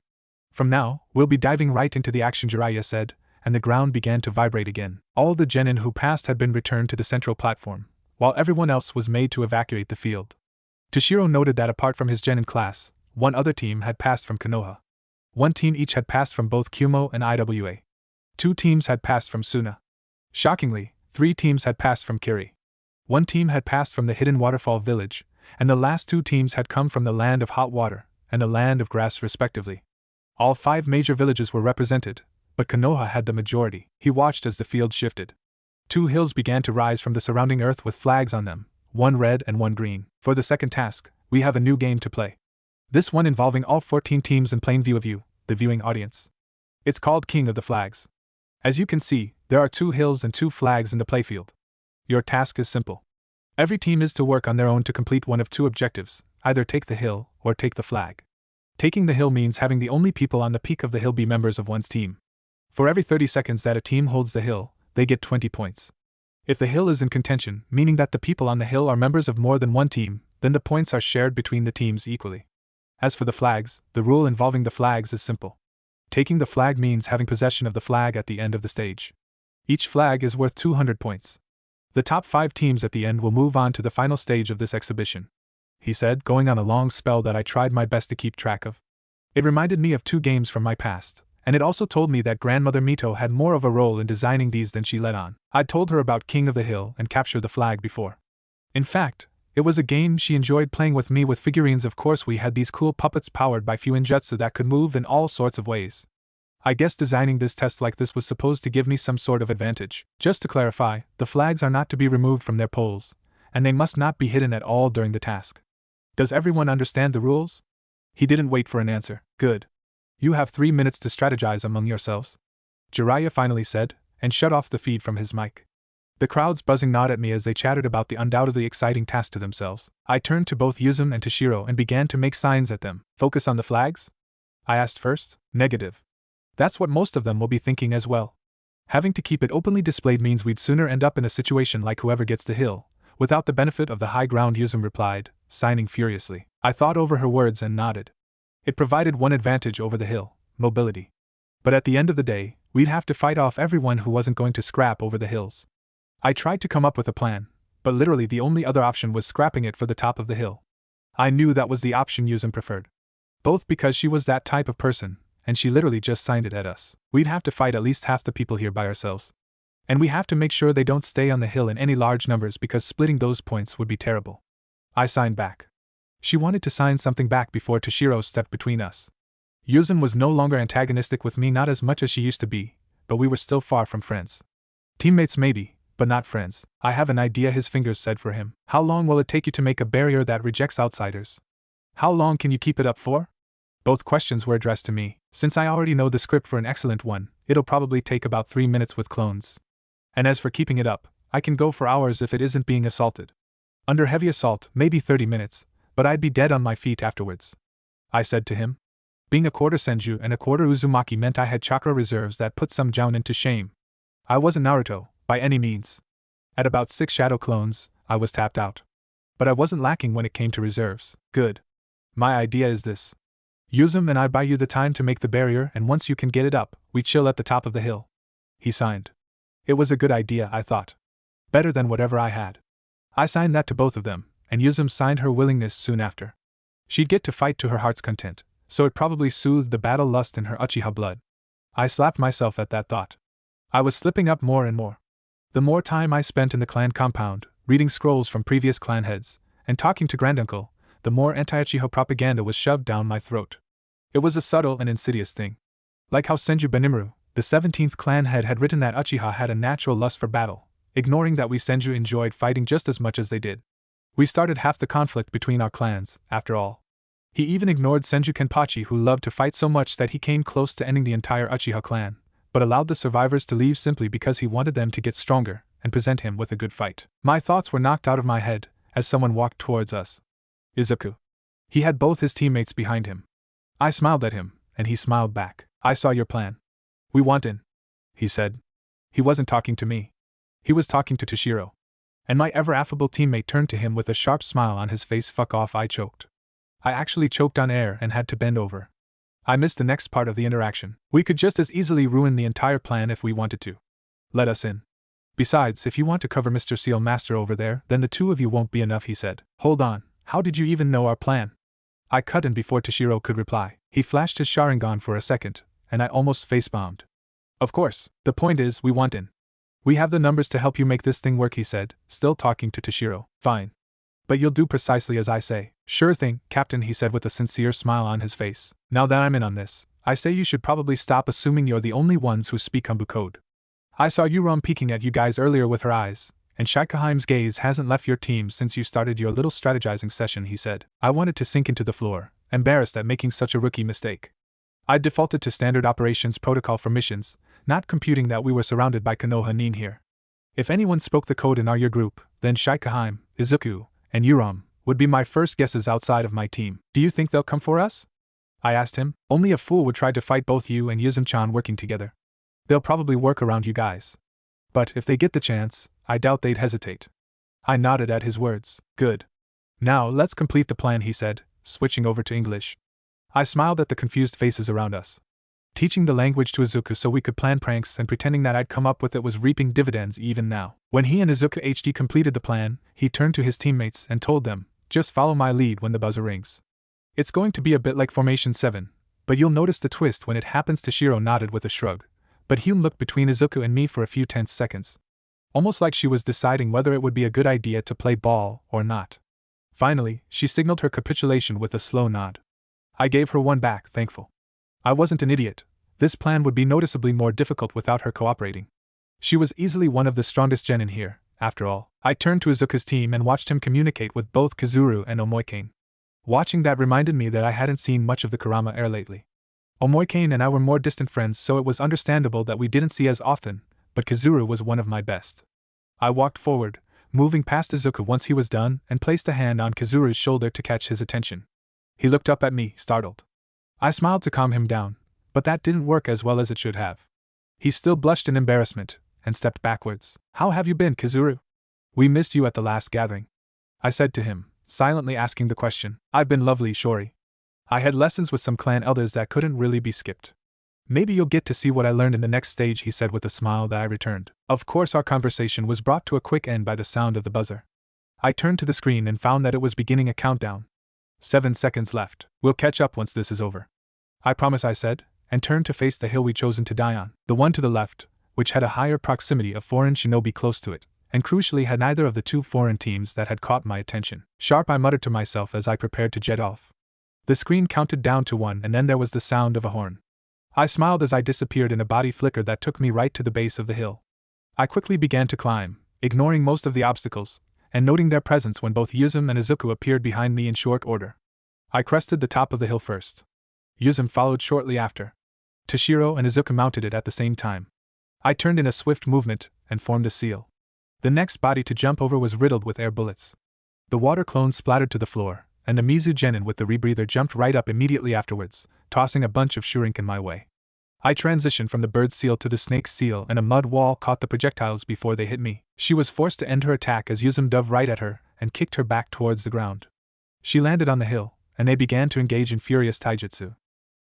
From now, we'll be diving right into the action, Jiraiya said, and the ground began to vibrate again. All the genin who passed had been returned to the central platform, while everyone else was made to evacuate the field. Toshiro noted that apart from his genin class, one other team had passed from Konoha. One team each had passed from both Kumo and Iwa. 2 teams had passed from Suna. Shockingly, 3 teams had passed from Kiri. 1 team had passed from the Hidden Waterfall Village, and the last 2 teams had come from the Land of Hot Water and the Land of Grass respectively. All 5 major villages were represented, but Konoha had the majority. He watched as the field shifted. 2 hills began to rise from the surrounding earth with flags on them, one red and one green. For the second task, we have a new game to play. This one involving all 14 teams in plain view of you, the viewing audience. It's called King of the Flags. As you can see, there are 2 hills and 2 flags in the playfield. Your task is simple. Every team is to work on their own to complete one of 2 objectives, either take the hill or take the flag. Taking the hill means having the only people on the peak of the hill be members of one's team. For every 30 seconds that a team holds the hill, they get 20 points. If the hill is in contention, meaning that the people on the hill are members of more than one team, then the points are shared between the teams equally. As for the flags, the rule involving the flags is simple. Taking the flag means having possession of the flag at the end of the stage. Each flag is worth 200 points. The top 5 teams at the end will move on to the final stage of this exhibition, he said, going on a long spell that I tried my best to keep track of. It reminded me of 2 games from my past, and it also told me that Grandmother Mito had more of a role in designing these than she let on. I'd told her about King of the Hill and Capture the Flag before. In fact, it was a game she enjoyed playing with me with figurines. Of course, we had these cool puppets powered by Fuinjutsu that could move in all sorts of ways. I guess designing this test like this was supposed to give me some sort of advantage. Just to clarify, the flags are not to be removed from their poles, and they must not be hidden at all during the task. Does everyone understand the rules? He didn't wait for an answer. Good. You have 3 minutes to strategize among yourselves, Jiraiya finally said, and shut off the feed from his mic. The crowd's buzzing nod at me as they chattered about the undoubtedly exciting task to themselves. I turned to both Yuzum and Toshiro and began to make signs at them. Focus on the flags? I asked first. Negative. That's what most of them will be thinking as well. Having to keep it openly displayed means we'd sooner end up in a situation like whoever gets the hill, without the benefit of the high ground, Yuzum replied, signing furiously. I thought over her words and nodded. It provided one advantage over the hill, mobility. But at the end of the day, we'd have to fight off everyone who wasn't going to scrap over the hills. I tried to come up with a plan, but literally the only other option was scrapping it for the top of the hill. I knew that was the option Yuzum preferred. Both because she was that type of person, and she literally just signed it at us. We'd have to fight at least half the people here by ourselves. And we have to make sure they don't stay on the hill in any large numbers because splitting those points would be terrible. I signed back. She wanted to sign something back before Toshiro stepped between us. Yuzum was no longer antagonistic with me, not as much as she used to be, but we were still far from friends. Teammates maybe, but not friends. I have an idea, his fingers said for him. How long will it take you to make a barrier that rejects outsiders? How long can you keep it up for? Both questions were addressed to me. Since I already know the script for an excellent one, it'll probably take about 3 minutes with clones. And as for keeping it up, I can go for hours if it isn't being assaulted. Under heavy assault, maybe 30 minutes, but I'd be dead on my feet afterwards, I said to him. Being a quarter Senju and a quarter Uzumaki meant I had chakra reserves that put some jounin to shame. I wasn't Naruto, by any means. At about 6 shadow clones, I was tapped out. But I wasn't lacking when it came to reserves. Good. My idea is this. Yuzum and I buy you the time to make the barrier, and once you can get it up, we chill at the top of the hill. He signed. It was a good idea, I thought. Better than whatever I had. I signed that to both of them, and Yuzum signed her willingness soon after. She'd get to fight to her heart's content, so it probably soothed the battle lust in her Uchiha blood. I slapped myself at that thought. I was slipping up more and more. The more time I spent in the clan compound, reading scrolls from previous clan heads, and talking to Granduncle, the more anti-Uchiha propaganda was shoved down my throat. It was a subtle and insidious thing. Like how Senju Benimaru, the 17th clan head, had written that Uchiha had a natural lust for battle, ignoring that we Senju enjoyed fighting just as much as they did. We started half the conflict between our clans, after all. He even ignored Senju Kenpachi, who loved to fight so much that he came close to ending the entire Uchiha clan, but allowed the survivors to leave simply because he wanted them to get stronger and present him with a good fight. My thoughts were knocked out of my head as someone walked towards us. Izuku. He had both his teammates behind him. I smiled at him, and he smiled back. I saw your plan. We want in, he said. He wasn't talking to me. He was talking to Toshiro. And my ever-affable teammate turned to him with a sharp smile on his face. Fuck off, I choked. I actually choked on air and had to bend over. I missed the next part of the interaction. We could just as easily ruin the entire plan if we wanted to. Let us in. Besides, if you want to cover Mr. Seal Master over there, then the two of you won't be enough, he said. Hold on, how did you even know our plan? I cut in before Toshiro could reply. He flashed his Sharingan for a second, and I almost face-bombed. Of course, the point is, we want in. We have the numbers to help you make this thing work, he said, still talking to Toshiro. Fine. But you'll do precisely as I say. Sure thing, Captain, he said with a sincere smile on his face. Now that I'm in on this, I say you should probably stop assuming you're the only ones who speak Humbu code. I saw Yuram peeking at you guys earlier with her eyes, and Shikaheim's gaze hasn't left your team since you started your little strategizing session, he said. I wanted to sink into the floor, embarrassed at making such a rookie mistake. I defaulted to standard operations protocol for missions, not computing that we were surrounded by Konoha Nin here. If anyone spoke the code in our year group, then Shikaheim, Izuku, and Yuram would be my first guesses outside of my team. Do you think they'll come for us? I asked him. Only a fool would try to fight both you and Yuzum-chan working together. They'll probably work around you guys. But if they get the chance, I doubt they'd hesitate. I nodded at his words. Good. Now let's complete the plan, he said, switching over to English. I smiled at the confused faces around us. Teaching the language to Izuku so we could plan pranks and pretending that I'd come up with it was reaping dividends even now. When he and Izuku HD completed the plan, he turned to his teammates and told them, just follow my lead when the buzzer rings. It's going to be a bit like Formation 7, but you'll notice the twist when it happens. Toshiro nodded with a shrug, but Hume looked between Izuku and me for a few tense seconds. Almost like she was deciding whether it would be a good idea to play ball or not. Finally, she signaled her capitulation with a slow nod. I gave her one back, thankful. I wasn't an idiot. This plan would be noticeably more difficult without her cooperating. She was easily one of the strongest genin here, after all. I turned to Izuku's team and watched him communicate with both Kazuru and Omoikane. Watching that reminded me that I hadn't seen much of the Kurama heir lately. Omoikane and I were more distant friends, so it was understandable that we didn't see as often, but Kazuru was one of my best. I walked forward, moving past Izuku once he was done, and placed a hand on Kazuru's shoulder to catch his attention. He looked up at me, startled. I smiled to calm him down, but that didn't work as well as it should have. He still blushed in embarrassment, and stepped backwards. How have you been, Kazuru? We missed you at the last gathering, I said to him, silently asking the question. I've been lovely, Shori. I had lessons with some clan elders that couldn't really be skipped. Maybe you'll get to see what I learned in the next stage, he said with a smile that I returned. Of course, our conversation was brought to a quick end by the sound of the buzzer. I turned to the screen and found that it was beginning a countdown. 7 seconds left. We'll catch up once this is over. I promise, I said, and turned to face the hill we'd chosen to die on, the one to the left, which had a higher proximity of foreign shinobi close to it, and crucially had neither of the two foreign teams that had caught my attention. Sharp, I muttered to myself as I prepared to jet off. The screen counted down to 1 and then there was the sound of a horn. I smiled as I disappeared in a body flicker that took me right to the base of the hill. I quickly began to climb, ignoring most of the obstacles, and noting their presence when both Yuzum and Izuku appeared behind me in short order. I crested the top of the hill first. Yuzum followed shortly after. Toshiro and Izuku mounted it at the same time. I turned in a swift movement and formed a seal. The next body to jump over was riddled with air bullets. The water clones splattered to the floor, and the Mizu genin with the rebreather jumped right up immediately afterwards, tossing a bunch of shuriken my way. I transitioned from the bird seal to the snake seal, and a mud wall caught the projectiles before they hit me. She was forced to end her attack as Yuzum dove right at her and kicked her back towards the ground. She landed on the hill, and they began to engage in furious taijutsu.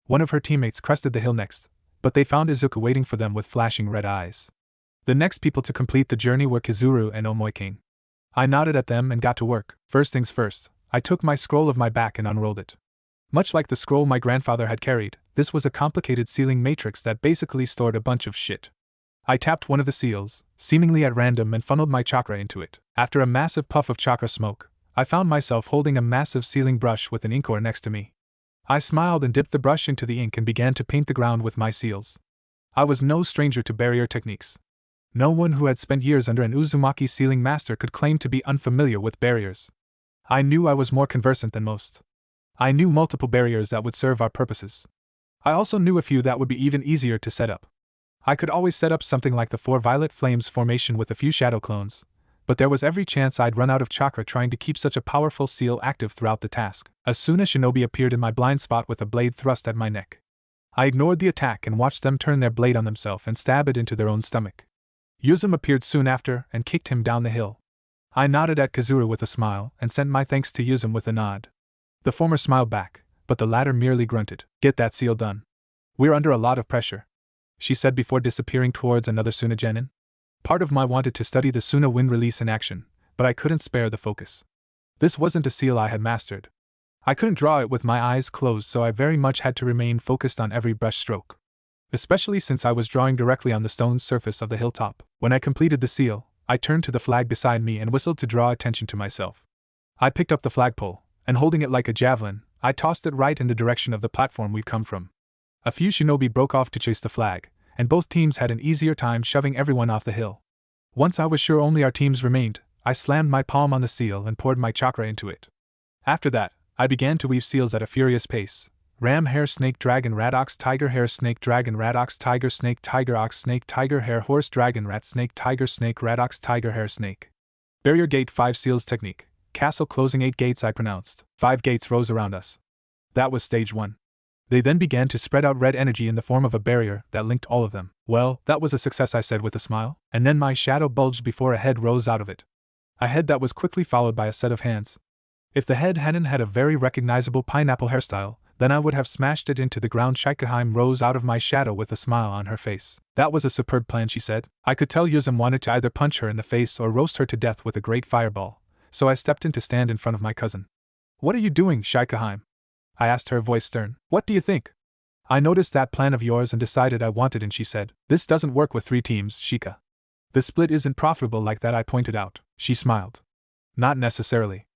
One of her teammates crested the hill next, but they found Izuku waiting for them with flashing red eyes. The next people to complete the journey were Kazuru and Omoikane. I nodded at them and got to work. First things first, I took my scroll of my back and unrolled it. Much like the scroll my grandfather had carried, this was a complicated sealing matrix that basically stored a bunch of shit. I tapped one of the seals, seemingly at random, and funneled my chakra into it. After a massive puff of chakra smoke, I found myself holding a massive sealing brush with an inkware next to me. I smiled and dipped the brush into the ink and began to paint the ground with my seals. I was no stranger to barrier techniques. No one who had spent years under an Uzumaki sealing master could claim to be unfamiliar with barriers. I knew I was more conversant than most. I knew multiple barriers that would serve our purposes. I also knew a few that would be even easier to set up. I could always set up something like the 4 Violet Flames formation with a few shadow clones, but there was every chance I'd run out of chakra trying to keep such a powerful seal active throughout the task. As soon as shinobi appeared in my blind spot with a blade thrust at my neck, I ignored the attack and watched them turn their blade on themselves and stab it into their own stomach. Yuzum appeared soon after and kicked him down the hill. I nodded at Kazura with a smile and sent my thanks to Yuzum with a nod. The former smiled back, but the latter merely grunted. Get that seal done. We're under a lot of pressure, she said before disappearing towards another Suna Genin. Part of me wanted to study the Suna wind release in action, but I couldn't spare the focus. This wasn't a seal I had mastered. I couldn't draw it with my eyes closed, so I very much had to remain focused on every brush stroke. Especially since I was drawing directly on the stone surface of the hilltop. When I completed the seal, I turned to the flag beside me and whistled to draw attention to myself. I picked up the flagpole, and holding it like a javelin, I tossed it right in the direction of the platform we'd come from. A few shinobi broke off to chase the flag, and both teams had an easier time shoving everyone off the hill. Once I was sure only our teams remained, I slammed my palm on the seal and poured my chakra into it. After that, I began to weave seals at a furious pace. Ram hare snake dragon rat ox tiger hare snake dragon rat ox tiger ox snake tiger hare horse dragon rat snake rat ox tiger hare snake. Barrier gate 5 seals technique. Castle closing 8 gates I pronounced. 5 gates rose around us. That was stage 1. They then began to spread out red energy in the form of a barrier that linked all of them. Well, that was a success, I said with a smile, and then my shadow bulged before a head rose out of it. A head that was quickly followed by a set of hands. If the head hadn't had a very recognizable pineapple hairstyle, then I would have smashed it into the ground. Shikaheim rose out of my shadow with a smile on her face. That was a superb plan, she said. I could tell Yuzum wanted to either punch her in the face or roast her to death with a great fireball, so I stepped in to stand in front of my cousin. What are you doing, Shikaheim? I asked her, voice stern. What do you think? I noticed that plan of yours and decided I wanted it, she said. This doesn't work with 3 teams, Shika. The split isn't profitable like that, I pointed out. She smiled. Not necessarily.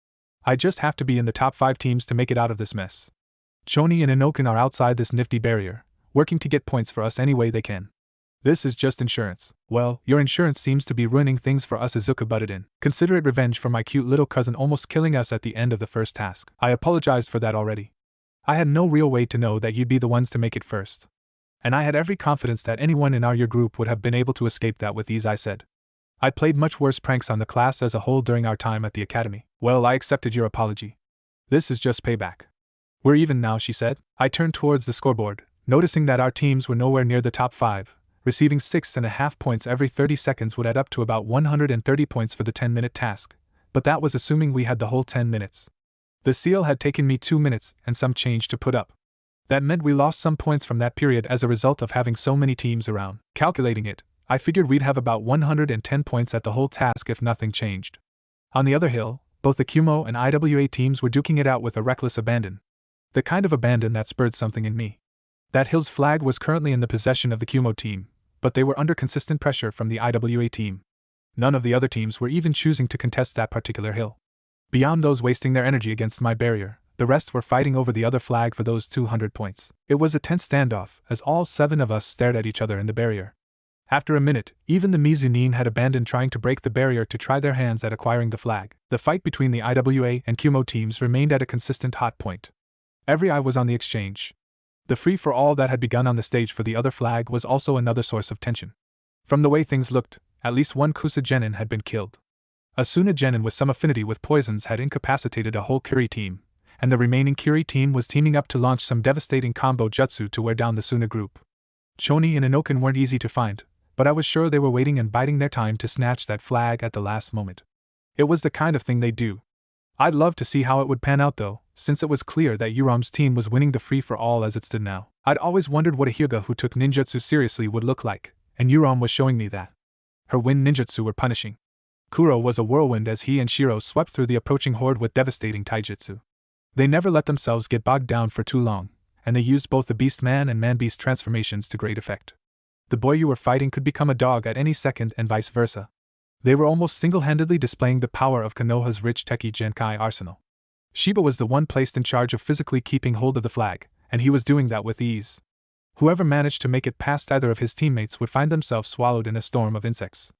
I just have to be in the top 5 teams to make it out of this mess. Choni and Inokin are outside this nifty barrier, working to get points for us any way they can. This is just insurance. Well, your insurance seems to be ruining things for us, Izuka butted in. Consider it revenge for my cute little cousin almost killing us at the end of the first task. I apologized for that already. I had no real way to know that you'd be the ones to make it first. And I had every confidence that anyone in your group would have been able to escape that with ease, I said. I played much worse pranks on the class as a whole during our time at the academy. Well, I accepted your apology. This is just payback. We're even now, she said. I turned towards the scoreboard, noticing that our teams were nowhere near the top 5. Receiving 6.5 points every 30 seconds would add up to about 130 points for the 10-minute task, but that was assuming we had the whole 10 minutes. The seal had taken me 2 minutes and some change to put up. That meant we lost some points from that period as a result of having so many teams around. Calculating it, I figured we'd have about 110 points at the whole task if nothing changed. On the other hill, both the Kumo and IWA teams were duking it out with a reckless abandon. The kind of abandon that spurred something in me. That hill's flag was currently in the possession of the Kumo team, but they were under consistent pressure from the IWA team. None of the other teams were even choosing to contest that particular hill. Beyond those wasting their energy against my barrier, the rest were fighting over the other flag for those 200 points. It was a tense standoff, as all 7 of us stared at each other in the barrier. After a minute, even the Mizunin had abandoned trying to break the barrier to try their hands at acquiring the flag. The fight between the IWA and Kumo teams remained at a consistent hot point. Every eye was on the exchange. The free-for-all that had begun on the stage for the other flag was also another source of tension. From the way things looked, at least one Kusa Genin had been killed. A Suna Genin with some affinity with poisons had incapacitated a whole Kiri team, and the remaining Kiri team was teaming up to launch some devastating combo jutsu to wear down the Suna group. Choni and Inokin weren't easy to find, but I was sure they were waiting and biding their time to snatch that flag at the last moment. It was the kind of thing they'd do. I'd love to see how it would pan out though, since it was clear that Yuram's team was winning the free-for-all as it stood now. I'd always wondered what a Hyuga who took ninjutsu seriously would look like, and Yuram was showing me that. Her wind ninjutsu were punishing. Kuro was a whirlwind as he and Shiro swept through the approaching horde with devastating taijutsu. They never let themselves get bogged down for too long, and they used both the Beast-Man and Man-Beast transformations to great effect. The boy you were fighting could become a dog at any second and vice versa. They were almost single-handedly displaying the power of Konoha's rich Teki Genkai arsenal. Shiba was the one placed in charge of physically keeping hold of the flag, and he was doing that with ease. Whoever managed to make it past either of his teammates would find themselves swallowed in a storm of insects.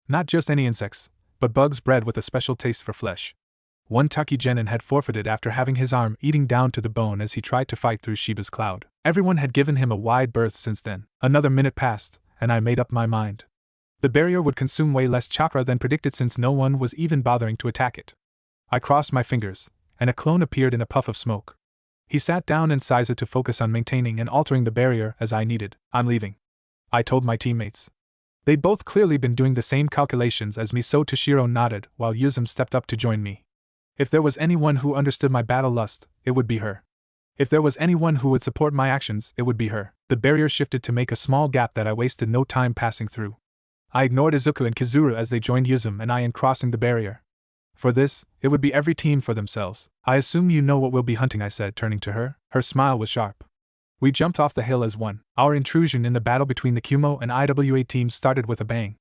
Not just any insects, but bugs bred with a special taste for flesh. One Taki Genin had forfeited after having his arm eating down to the bone as he tried to fight through Shiba's cloud. Everyone had given him a wide berth since then. Another minute passed, and I made up my mind. The barrier would consume way less chakra than predicted since no one was even bothering to attack it. I crossed my fingers, and a clone appeared in a puff of smoke. He sat down and Saiza to focus on maintaining and altering the barrier as I needed. I'm leaving, I told my teammates. They'd both clearly been doing the same calculations as me, so Toshiro nodded while Yuzum stepped up to join me. If there was anyone who understood my battle lust, it would be her. If there was anyone who would support my actions, it would be her. The barrier shifted to make a small gap that I wasted no time passing through. I ignored Izuku and Kizuru as they joined Yuzum and I in crossing the barrier. For this, it would be every team for themselves. I assume you know what we'll be hunting, I said, turning to her. Her smile was sharp. We jumped off the hill as one. Our intrusion in the battle between the Kumo and IWA teams started with a bang.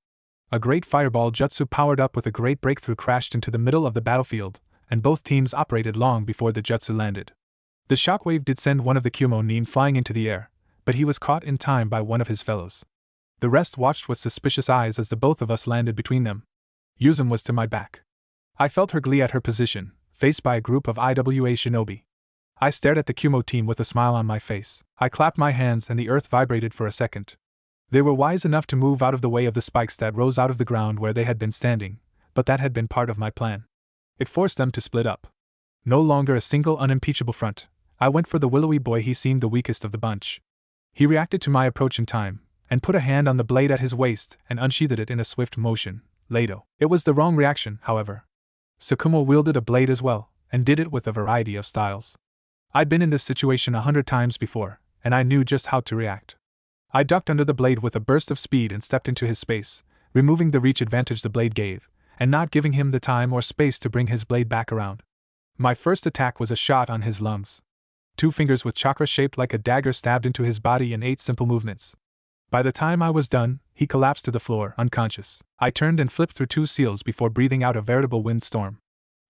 A great fireball jutsu powered up with a great breakthrough crashed into the middle of the battlefield, and both teams operated long before the jutsu landed. The shockwave did send one of the Kumo nin flying into the air, but he was caught in time by one of his fellows. The rest watched with suspicious eyes as the both of us landed between them. Yuzum was to my back. I felt her glee at her position, faced by a group of IWA shinobi. I stared at the Kumo team with a smile on my face. I clapped my hands and the earth vibrated for a second. They were wise enough to move out of the way of the spikes that rose out of the ground where they had been standing, but that had been part of my plan. It forced them to split up. No longer a single unimpeachable front, I went for the willowy boy. He seemed the weakest of the bunch. He reacted to my approach in time, and put a hand on the blade at his waist and unsheathed it in a swift motion. Lato. It was the wrong reaction, however. Tsukumo wielded a blade as well, and did it with a variety of styles. I'd been in this situation 100 times before, and I knew just how to react. I ducked under the blade with a burst of speed and stepped into his space, removing the reach advantage the blade gave, and not giving him the time or space to bring his blade back around. My first attack was a shot on his lungs. 2 fingers with chakra shaped like a dagger stabbed into his body in 8 simple movements. By the time I was done, he collapsed to the floor, unconscious. I turned and flipped through 2 seals before breathing out a veritable windstorm.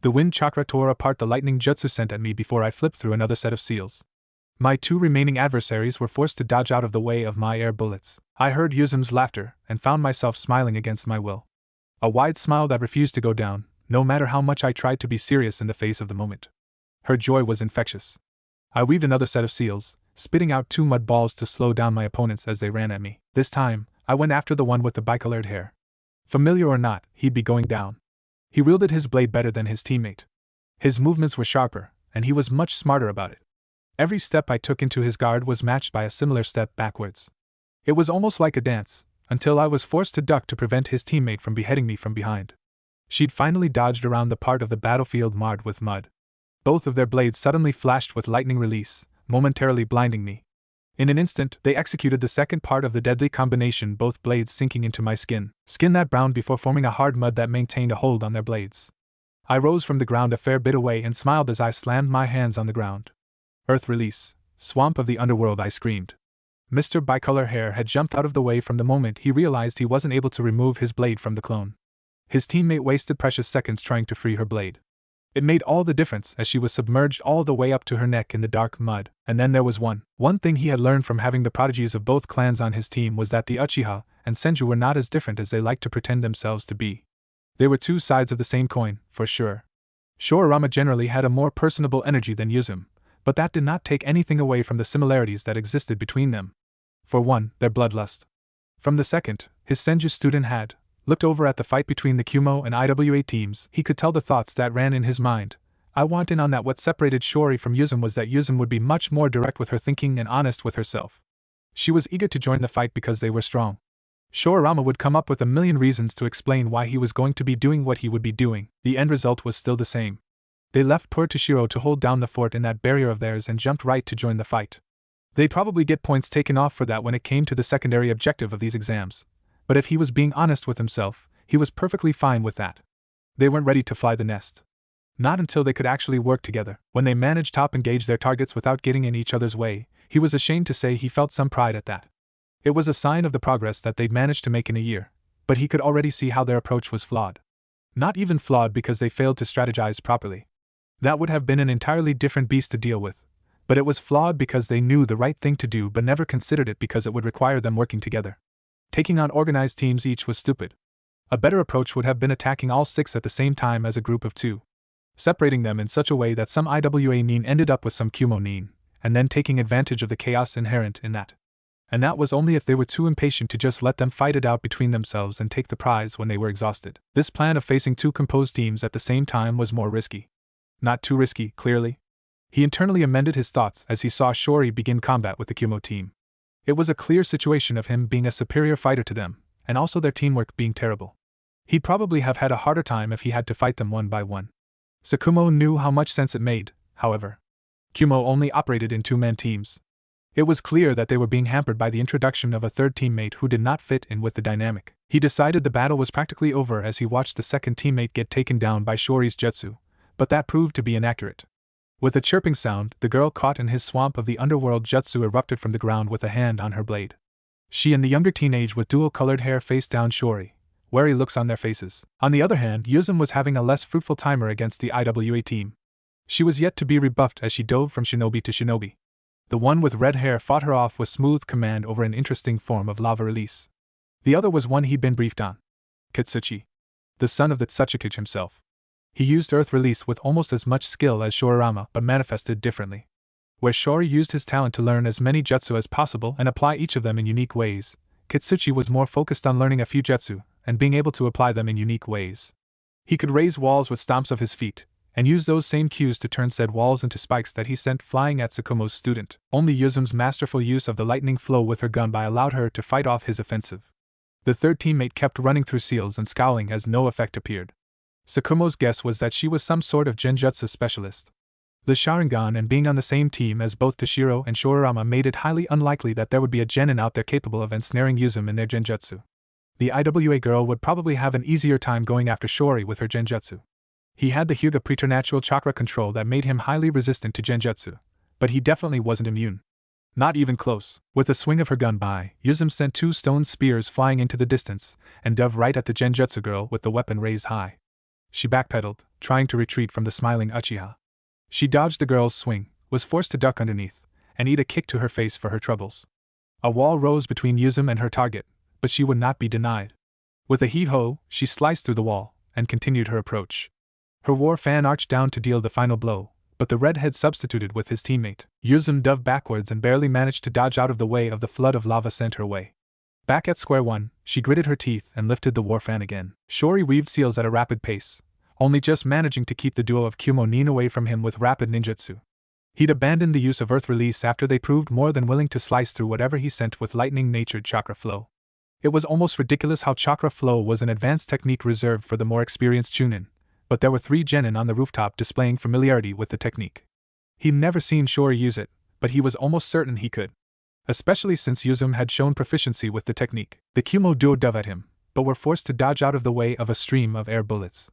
The wind chakra tore apart the lightning jutsu sent at me before I flipped through another set of seals. My 2 remaining adversaries were forced to dodge out of the way of my air bullets. I heard Yuzum's laughter and found myself smiling against my will. A wide smile that refused to go down, no matter how much I tried to be serious in the face of the moment. Her joy was infectious. I weaved another set of seals, spitting out 2 mud balls to slow down my opponents as they ran at me. This time, I went after the one with the bicolored hair. Familiar or not, he'd be going down. He wielded his blade better than his teammate. His movements were sharper, and he was much smarter about it. Every step I took into his guard was matched by a similar step backwards. It was almost like a dance, until I was forced to duck to prevent his teammate from beheading me from behind. She'd finally dodged around the part of the battlefield marred with mud. Both of their blades suddenly flashed with lightning release, momentarily blinding me. In an instant, they executed the second part of the deadly combination, both blades sinking into my skin that browned before forming a hard mud that maintained a hold on their blades. I rose from the ground a fair bit away and smiled as I slammed my hands on the ground. Earth release, swamp of the underworld, I screamed. Mr. Bicolor Hair had jumped out of the way from the moment he realized he wasn't able to remove his blade from the clone. His teammate wasted precious seconds trying to free her blade. It made all the difference as she was submerged all the way up to her neck in the dark mud. And then there was one thing he had learned from having the prodigies of both clans on his team was that the Uchiha and Senju were not as different as they liked to pretend themselves to be. They were 2 sides of the same coin, for sure. Shorarama generally had a more personable energy than Yuzum, but that did not take anything away from the similarities that existed between them. For one, their bloodlust. From the second, his Senju student had looked over at the fight between the Kumo and IWA teams. He could tell the thoughts that ran in his mind. I want in on that. What separated Shori from Yuzum was that Yuzum would be much more direct with her thinking and honest with herself. She was eager to join the fight because they were strong. Shorarama would come up with a million reasons to explain why he was going to be doing what he would be doing. The end result was still the same. They left poor Toshiro to hold down the fort in that barrier of theirs and jumped right to join the fight. They'd probably get points taken off for that when it came to the secondary objective of these exams. But if he was being honest with himself, he was perfectly fine with that. They weren't ready to fly the nest. Not until they could actually work together. When they managed to engage their targets without getting in each other's way, he was ashamed to say he felt some pride at that. It was a sign of the progress that they'd managed to make in a year, but he could already see how their approach was flawed. Not even flawed because they failed to strategize properly. That would have been an entirely different beast to deal with. But it was flawed because they knew the right thing to do but never considered it because it would require them working together. Taking on organized teams each was stupid. A better approach would have been attacking all 6 at the same time as a group of 2. Separating them in such a way that some IWA nin ended up with some Kumo nin, and then taking advantage of the chaos inherent in that. And that was only if they were too impatient to just let them fight it out between themselves and take the prize when they were exhausted. This plan of facing 2 composed teams at the same time was more risky. Not too risky, clearly. He internally amended his thoughts as he saw Shori begin combat with the Kumo team. It was a clear situation of him being a superior fighter to them, and also their teamwork being terrible. He'd probably have had a harder time if he had to fight them one by one. Tsukumo knew how much sense it made, however. Kumo only operated in two-man teams. It was clear that they were being hampered by the introduction of a third teammate who did not fit in with the dynamic. He decided the battle was practically over as he watched the second teammate get taken down by Shori's jutsu, but that proved to be inaccurate. With a chirping sound, the girl caught in his swamp of the underworld jutsu erupted from the ground with a hand on her blade. She and the younger teenage with dual-colored hair faced down Shori, wary looks on their faces. On the other hand, Yuzum was having a less fruitful timer against the IWA team. She was yet to be rebuffed as she dove from shinobi to shinobi. The one with red hair fought her off with smooth command over an interesting form of lava release. The other was one he'd been briefed on. Kitsuchi, the son of the Tsuchikage himself. He used earth release with almost as much skill as Shorirama but manifested differently. Where Shori used his talent to learn as many jutsu as possible and apply each of them in unique ways, Kitsuchi was more focused on learning a few jutsu and being able to apply them in unique ways. He could raise walls with stomps of his feet, and use those same cues to turn said walls into spikes that he sent flying at Tsukumo's student. Only Yuzum's masterful use of the lightning flow with her gunbai allowed her to fight off his offensive. The third teammate kept running through seals and scowling as no effect appeared. Tsukumo's guess was that she was some sort of genjutsu specialist. The Sharingan and being on the same team as both Toshiro and Shorirama made it highly unlikely that there would be a genin out there capable of ensnaring Yuzum in their genjutsu. The IWA girl would probably have an easier time going after Shori with her genjutsu. He had the Hyuga preternatural chakra control that made him highly resistant to genjutsu, but he definitely wasn't immune. Not even close. With a swing of her gunbai, Yuzum sent two stone spears flying into the distance, and dove right at the genjutsu girl with the weapon raised high. She backpedaled, trying to retreat from the smiling Uchiha. She dodged the girl's swing, was forced to duck underneath, and eat a kick to her face for her troubles. A wall rose between Yuzum and her target, but she would not be denied. With a heave-ho, she sliced through the wall, and continued her approach. Her war fan arched down to deal the final blow, but the redhead substituted with his teammate. Yuzum dove backwards and barely managed to dodge out of the way of the flood of lava sent her way. Back at square one, she gritted her teeth and lifted the war fan again. Shori weaved seals at a rapid pace, only just managing to keep the duo of Kumo Nin away from him with rapid ninjutsu. He'd abandoned the use of earth release after they proved more than willing to slice through whatever he sent with lightning-natured chakra flow. It was almost ridiculous how chakra flow was an advanced technique reserved for the more experienced Chunin, but there were 3 genin on the rooftop displaying familiarity with the technique. He'd never seen Shori use it, but he was almost certain he could. Especially since Yuzum had shown proficiency with the technique. The Kumo duo dove at him, but were forced to dodge out of the way of a stream of air bullets.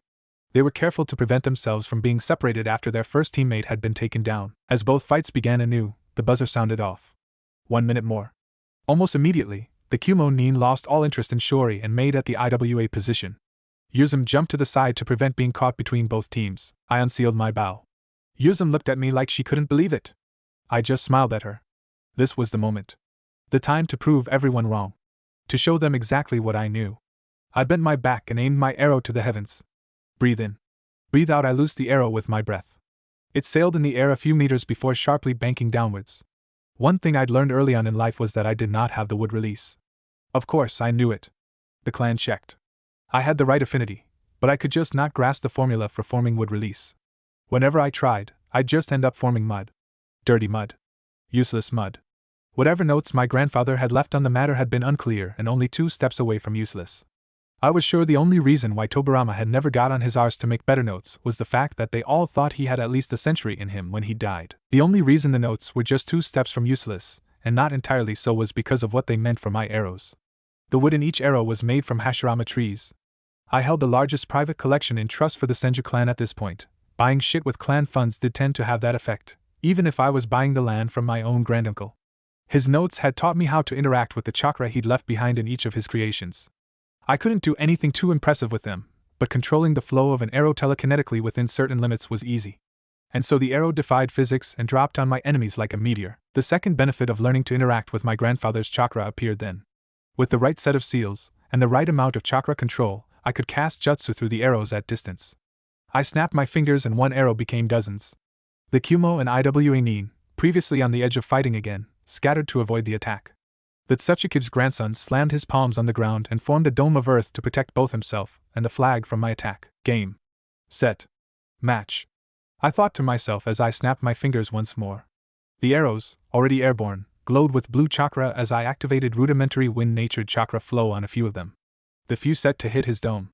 They were careful to prevent themselves from being separated after their first teammate had been taken down. As both fights began anew, the buzzer sounded off. 1 minute more. Almost immediately, the Kumo Nin lost all interest in Shori and made at the IWA position. Yuzum jumped to the side to prevent being caught between both teams. I unsealed my bow. Yuzum looked at me like she couldn't believe it. I just smiled at her. This was the moment. The time to prove everyone wrong. To show them exactly what I knew. I bent my back and aimed my arrow to the heavens. Breathe in. Breathe out. I loosed the arrow with my breath. It sailed in the air a few meters before sharply banking downwards. One thing I'd learned early on in life was that I did not have the wood release. Of course, I knew it. The clan checked. I had the right affinity, but I could just not grasp the formula for forming wood release. Whenever I tried, I'd just end up forming mud. Dirty mud. Useless mud. Whatever notes my grandfather had left on the matter had been unclear and only 2 steps away from useless. I was sure the only reason why Tobarama had never got on his arse to make better notes was the fact that they all thought he had at least a century in him when he died. The only reason the notes were just 2 steps from useless, and not entirely so, was because of what they meant for my arrows. The wood in each arrow was made from Hashirama trees. I held the largest private collection in trust for the Senju clan at this point. Buying shit with clan funds did tend to have that effect, even if I was buying the land from my own granduncle. His notes had taught me how to interact with the chakra he'd left behind in each of his creations. I couldn't do anything too impressive with them, but controlling the flow of an arrow telekinetically within certain limits was easy. And so the arrow defied physics and dropped on my enemies like a meteor. The second benefit of learning to interact with my grandfather's chakra appeared then. With the right set of seals, and the right amount of chakra control, I could cast jutsu through the arrows at distance. I snapped my fingers and one arrow became dozens. The Kumo and IWA Nin, previously on the edge of fighting again, scattered to avoid the attack. The Tsuchikage's grandson slammed his palms on the ground and formed a dome of earth to protect both himself and the flag from my attack. Game. Set. Match. I thought to myself as I snapped my fingers once more. The arrows, already airborne, glowed with blue chakra as I activated rudimentary wind-natured chakra flow on a few of them. The few set to hit his dome.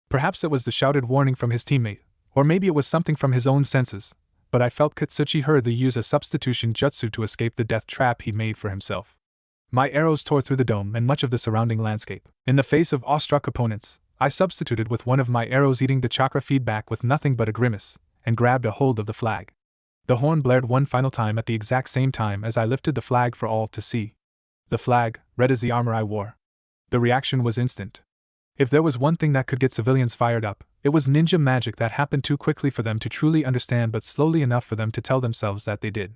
Perhaps it was the shouted warning from his teammate, or maybe it was something from his own senses, but I felt Katsuchi hurriedly use a substitution jutsu to escape the death trap he'd made for himself. My arrows tore through the dome and much of the surrounding landscape. In the face of awestruck opponents, I substituted with one of my arrows eating the chakra feedback with nothing but a grimace, and grabbed a hold of the flag. The horn blared one final time at the exact same time as I lifted the flag for all to see. The flag, red as the armor I wore. The reaction was instant. If there was one thing that could get civilians fired up, it was ninja magic that happened too quickly for them to truly understand but slowly enough for them to tell themselves that they did.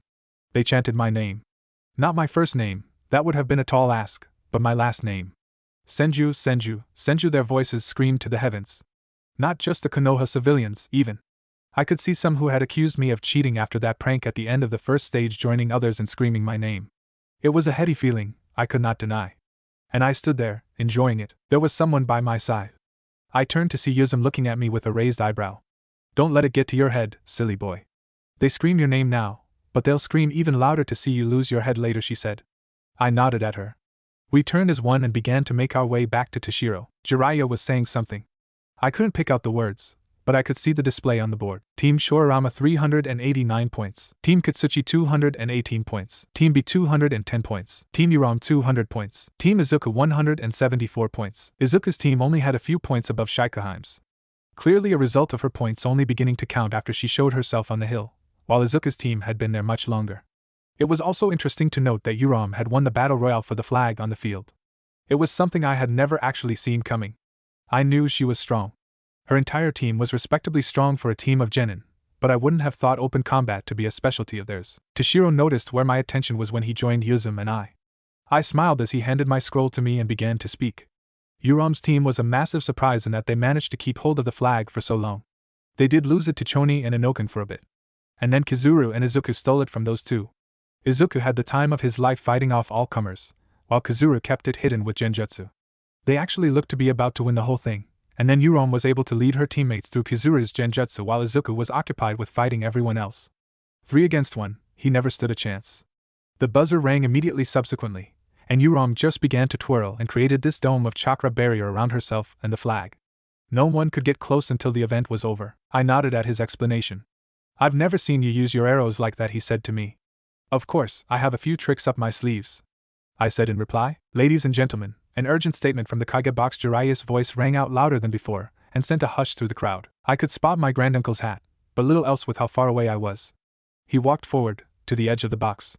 They chanted my name. Not my first name, that would have been a tall ask, but my last name. Senju, Senju, Senju. Their voices screamed to the heavens. Not just the Konoha civilians, even. I could see some who had accused me of cheating after that prank at the end of the first stage joining others in screaming my name. It was a heady feeling, I could not deny. And I stood there, enjoying it. There was someone by my side. I turned to see Yuzum looking at me with a raised eyebrow. Don't let it get to your head, silly boy. They scream your name now, but they'll scream even louder to see you lose your head later, she said. I nodded at her. We turned as one and began to make our way back to Toshiro. Jiraiya was saying something. I couldn't pick out the words, but I could see the display on the board. Team Shoarama 389 points. Team Katsuchi 218 points. Team B 210 points. Team Uram 200 points. Team Izuku 174 points. Izuku's team only had a few points above Shikaheim's. Clearly a result of her points only beginning to count after she showed herself on the hill, while Izuku's team had been there much longer. It was also interesting to note that Uram had won the battle royale for the flag on the field. It was something I had never actually seen coming. I knew she was strong. Her entire team was respectably strong for a team of genin, but I wouldn't have thought open combat to be a specialty of theirs. Toshiro noticed where my attention was when he joined Yuzum and I. I smiled as he handed my scroll to me and began to speak. Uram's team was a massive surprise in that they managed to keep hold of the flag for so long. They did lose it to Choni and Inoken for a bit. And then Kizuru and Izuku stole it from those two. Izuku had the time of his life fighting off all comers, while Kizuru kept it hidden with genjutsu. They actually looked to be about to win the whole thing. And then Uram was able to lead her teammates through Kizuru's genjutsu while Izuku was occupied with fighting everyone else. 3 against 1, he never stood a chance. The buzzer rang immediately subsequently, and Uram just began to twirl and created this dome of chakra barrier around herself and the flag. No one could get close until the event was over. I nodded at his explanation. I've never seen you use your arrows like that, he said to me. Of course, I have a few tricks up my sleeves, I said in reply. Ladies and gentlemen, an urgent statement from the Kage box. Jiraiya's voice rang out louder than before, and sent a hush through the crowd. I could spot my granduncle's hat, but little else with how far away I was. He walked forward, to the edge of the box.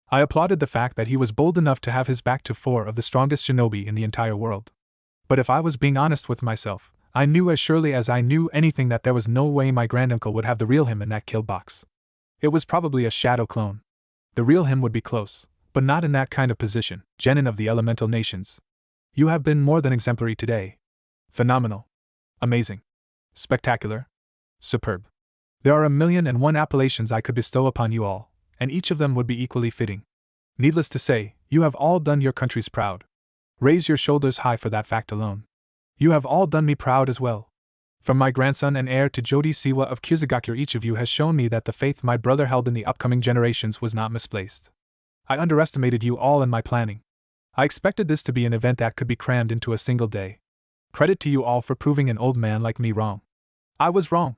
I applauded the fact that he was bold enough to have his back to 4 of the strongest shinobi in the entire world. But if I was being honest with myself, I knew as surely as I knew anything that there was no way my granduncle would have the real him in that kill box. It was probably a shadow clone. The real him would be close, but not in that kind of position. Genin of the elemental nations. You have been more than exemplary today. Phenomenal. Amazing. Spectacular. Superb. There are 1,000,001 appellations I could bestow upon you all, and each of them would be equally fitting. Needless to say, you have all done your countries proud. Raise your shoulders high for that fact alone. You have all done me proud as well. From my grandson and heir to Jodi Siwa of Kuzugakure, each of you has shown me that the faith my brother held in the upcoming generations was not misplaced. I underestimated you all in my planning. I expected this to be an event that could be crammed into a single day. Credit to you all for proving an old man like me wrong. I was wrong.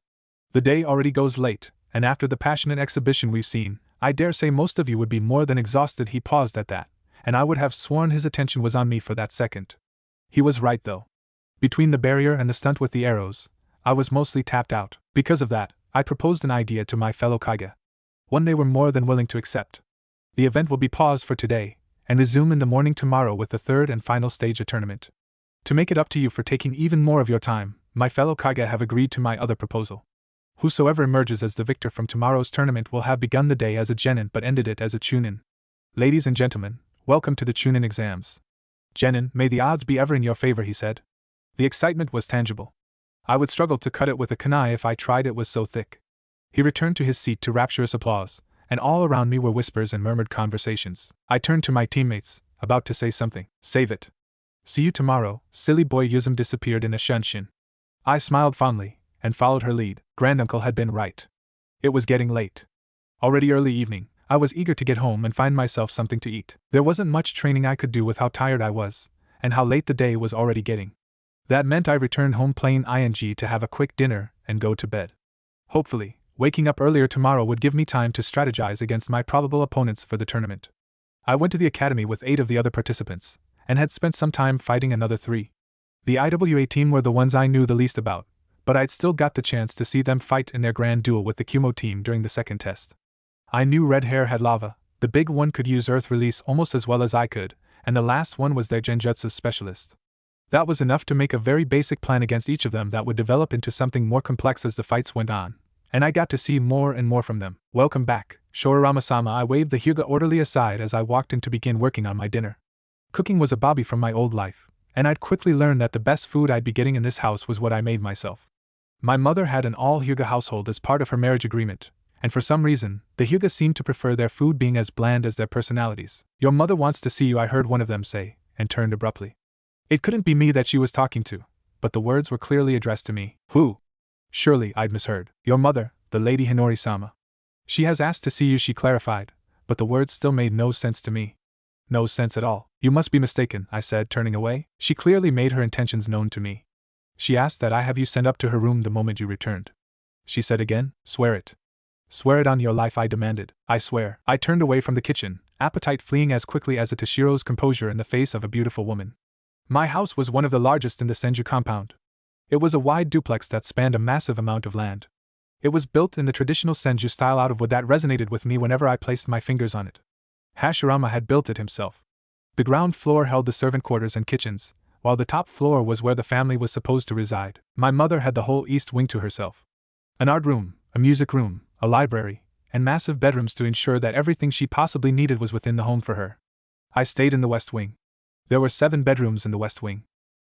The day already goes late, and after the passionate exhibition we've seen, I dare say most of you would be more than exhausted. He paused at that, and I would have sworn his attention was on me for that second. He was right though. Between the barrier and the stunt with the arrows, I was mostly tapped out. Because of that, I proposed an idea to my fellow Kage. One they were more than willing to accept. The event will be paused for today, and resume in the morning tomorrow with the third and final stage of tournament. To make it up to you for taking even more of your time, my fellow Kage have agreed to my other proposal. Whosoever emerges as the victor from tomorrow's tournament will have begun the day as a genin but ended it as a chunin. Ladies and gentlemen, welcome to the chunin exams. Genin, may the odds be ever in your favor, he said. The excitement was tangible. I would struggle to cut it with a kunai if I tried, it was so thick. He returned to his seat to rapturous applause, and all around me were whispers and murmured conversations. I turned to my teammates, about to say something. Save it. See you tomorrow. Silly boy. Yuzum disappeared in a shunshin. I smiled fondly, and followed her lead. Granduncle had been right. It was getting late. Already early evening, I was eager to get home and find myself something to eat. There wasn't much training I could do with how tired I was, and how late the day was already getting. That meant I returned home playing ing to have a quick dinner and go to bed. Hopefully, waking up earlier tomorrow would give me time to strategize against my probable opponents for the tournament. I went to the academy with 8 of the other participants, and had spent some time fighting another 3. The IWA team were the ones I knew the least about, but I'd still got the chance to see them fight in their grand duel with the Kumo team during the second test. I knew Red Hair had lava, the big one could use earth release almost as well as I could, and the last one was their genjutsu specialist. That was enough to make a very basic plan against each of them that would develop into something more complex as the fights went on, and I got to see more and more from them. Welcome back, Shourama-sama. I waved the Hyuga orderly aside as I walked in to begin working on my dinner. Cooking was a hobby from my old life, and I'd quickly learned that the best food I'd be getting in this house was what I made myself. My mother had an all-Hyuga household as part of her marriage agreement, and for some reason, the Hyuga seemed to prefer their food being as bland as their personalities. Your mother wants to see you, I heard one of them say, and turned abruptly. It couldn't be me that she was talking to, but the words were clearly addressed to me. Who? Surely I'd misheard. Your mother, the Lady Hinori-sama. She has asked to see you, she clarified, but the words still made no sense to me. No sense at all. You must be mistaken, I said, turning away. She clearly made her intentions known to me. She asked that I have you sent up to her room the moment you returned. She said again, swear it. Swear it on your life, I demanded. I swear. I turned away from the kitchen, appetite fleeing as quickly as Tashiro's composure in the face of a beautiful woman. My house was one of the largest in the Senju compound. It was a wide duplex that spanned a massive amount of land. It was built in the traditional Senju style out of wood that resonated with me whenever I placed my fingers on it. Hashirama had built it himself. The ground floor held the servant quarters and kitchens, while the top floor was where the family was supposed to reside. My mother had the whole east wing to herself. An art room, a music room, a library, and massive bedrooms to ensure that everything she possibly needed was within the home for her. I stayed in the west wing. There were 7 bedrooms in the west wing.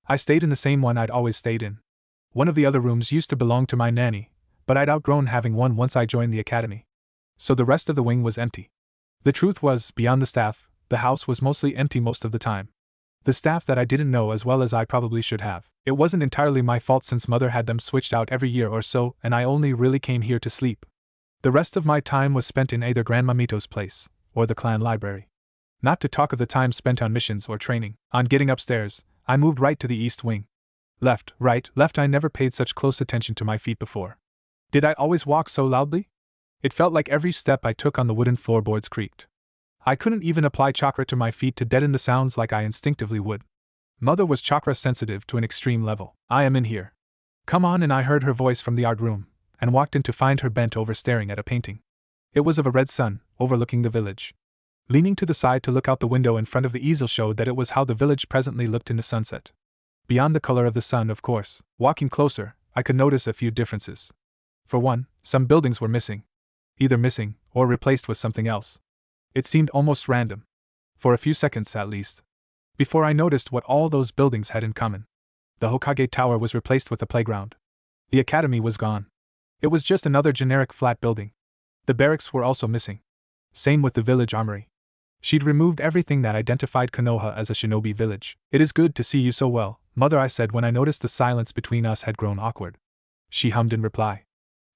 I stayed in the same one I'd always stayed in. One of the other rooms used to belong to my nanny, but I'd outgrown having one once I joined the academy. So the rest of the wing was empty. The truth was, beyond the staff, the house was mostly empty most of the time. The staff that I didn't know as well as I probably should have. It wasn't entirely my fault since mother had them switched out every year or so, and I only really came here to sleep. The rest of my time was spent in either Grandma Mito's place, or the clan library. Not to talk of the time spent on missions or training. On getting upstairs, I moved right to the east wing. Left, right, left. I never paid such close attention to my feet before. Did I always walk so loudly? It felt like every step I took on the wooden floorboards creaked. I couldn't even apply chakra to my feet to deaden the sounds like I instinctively would. Mother was chakra sensitive to an extreme level. I am in here. Come on, and I heard her voice from the art room, and walked in to find her bent over staring at a painting. It was of a red sun, overlooking the village. Leaning to the side to look out the window in front of the easel showed that it was how the village presently looked in the sunset. Beyond the color of the sun, of course. Walking closer, I could notice a few differences. For one, some buildings were missing. Either missing, or replaced with something else. It seemed almost random. For a few seconds at least. Before I noticed what all those buildings had in common. The Hokage Tower was replaced with a playground. The academy was gone. It was just another generic flat building. The barracks were also missing. Same with the village armory. She'd removed everything that identified Konoha as a shinobi village. It is good to see you so well, Mother, I said when I noticed the silence between us had grown awkward. She hummed in reply.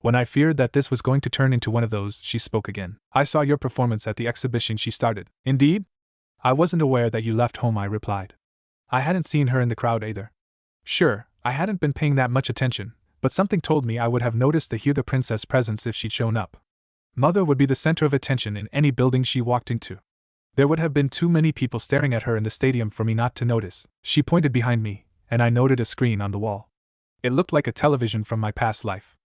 When I feared that this was going to turn into one of those, she spoke again. I saw your performance at the exhibition she started. Indeed? I wasn't aware that you left home, I replied. I hadn't seen her in the crowd either. Sure, I hadn't been paying that much attention, but something told me I would have noticed the Hyuga princess presence if she'd shown up. Mother would be the center of attention in any building she walked into. There would have been too many people staring at her in the stadium for me not to notice. She pointed behind me, and I noted a screen on the wall. It looked like a television from my past life.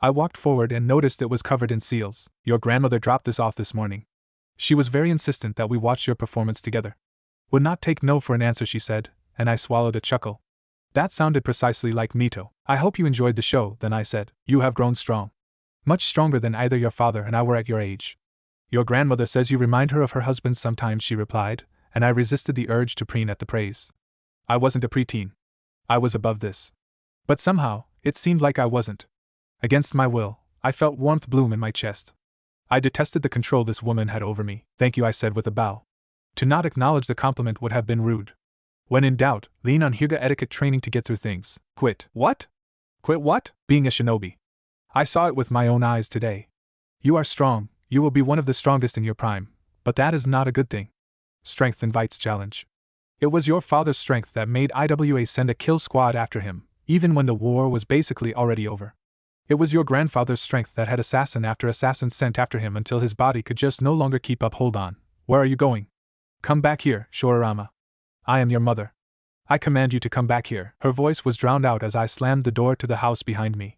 I walked forward and noticed it was covered in seals. Your grandmother dropped this off this morning. She was very insistent that we watch your performance together. Would not take no for an answer, she said, and I swallowed a chuckle. That sounded precisely like Mito. I hope you enjoyed the show, then I said. You have grown strong. Much stronger than either your father and I were at your age. Your grandmother says you remind her of her husband sometimes, she replied, and I resisted the urge to preen at the praise. I wasn't a preteen. I was above this. But somehow, it seemed like I wasn't. Against my will, I felt warmth bloom in my chest. I detested the control this woman had over me. Thank you, I said with a bow. To not acknowledge the compliment would have been rude. When in doubt, lean on Hyuga etiquette training to get through things. Quit. What? Quit what? Being a shinobi. I saw it with my own eyes today. You are strong, you will be one of the strongest in your prime, but that is not a good thing. Strength invites challenge. It was your father's strength that made IWA send a kill squad after him, even when the war was basically already over. It was your grandfather's strength that had assassin after assassin sent after him until his body could just no longer keep up. Hold on. Where are you going? Come back here, Shoarama. I am your mother. I command you to come back here. Her voice was drowned out as I slammed the door to the house behind me.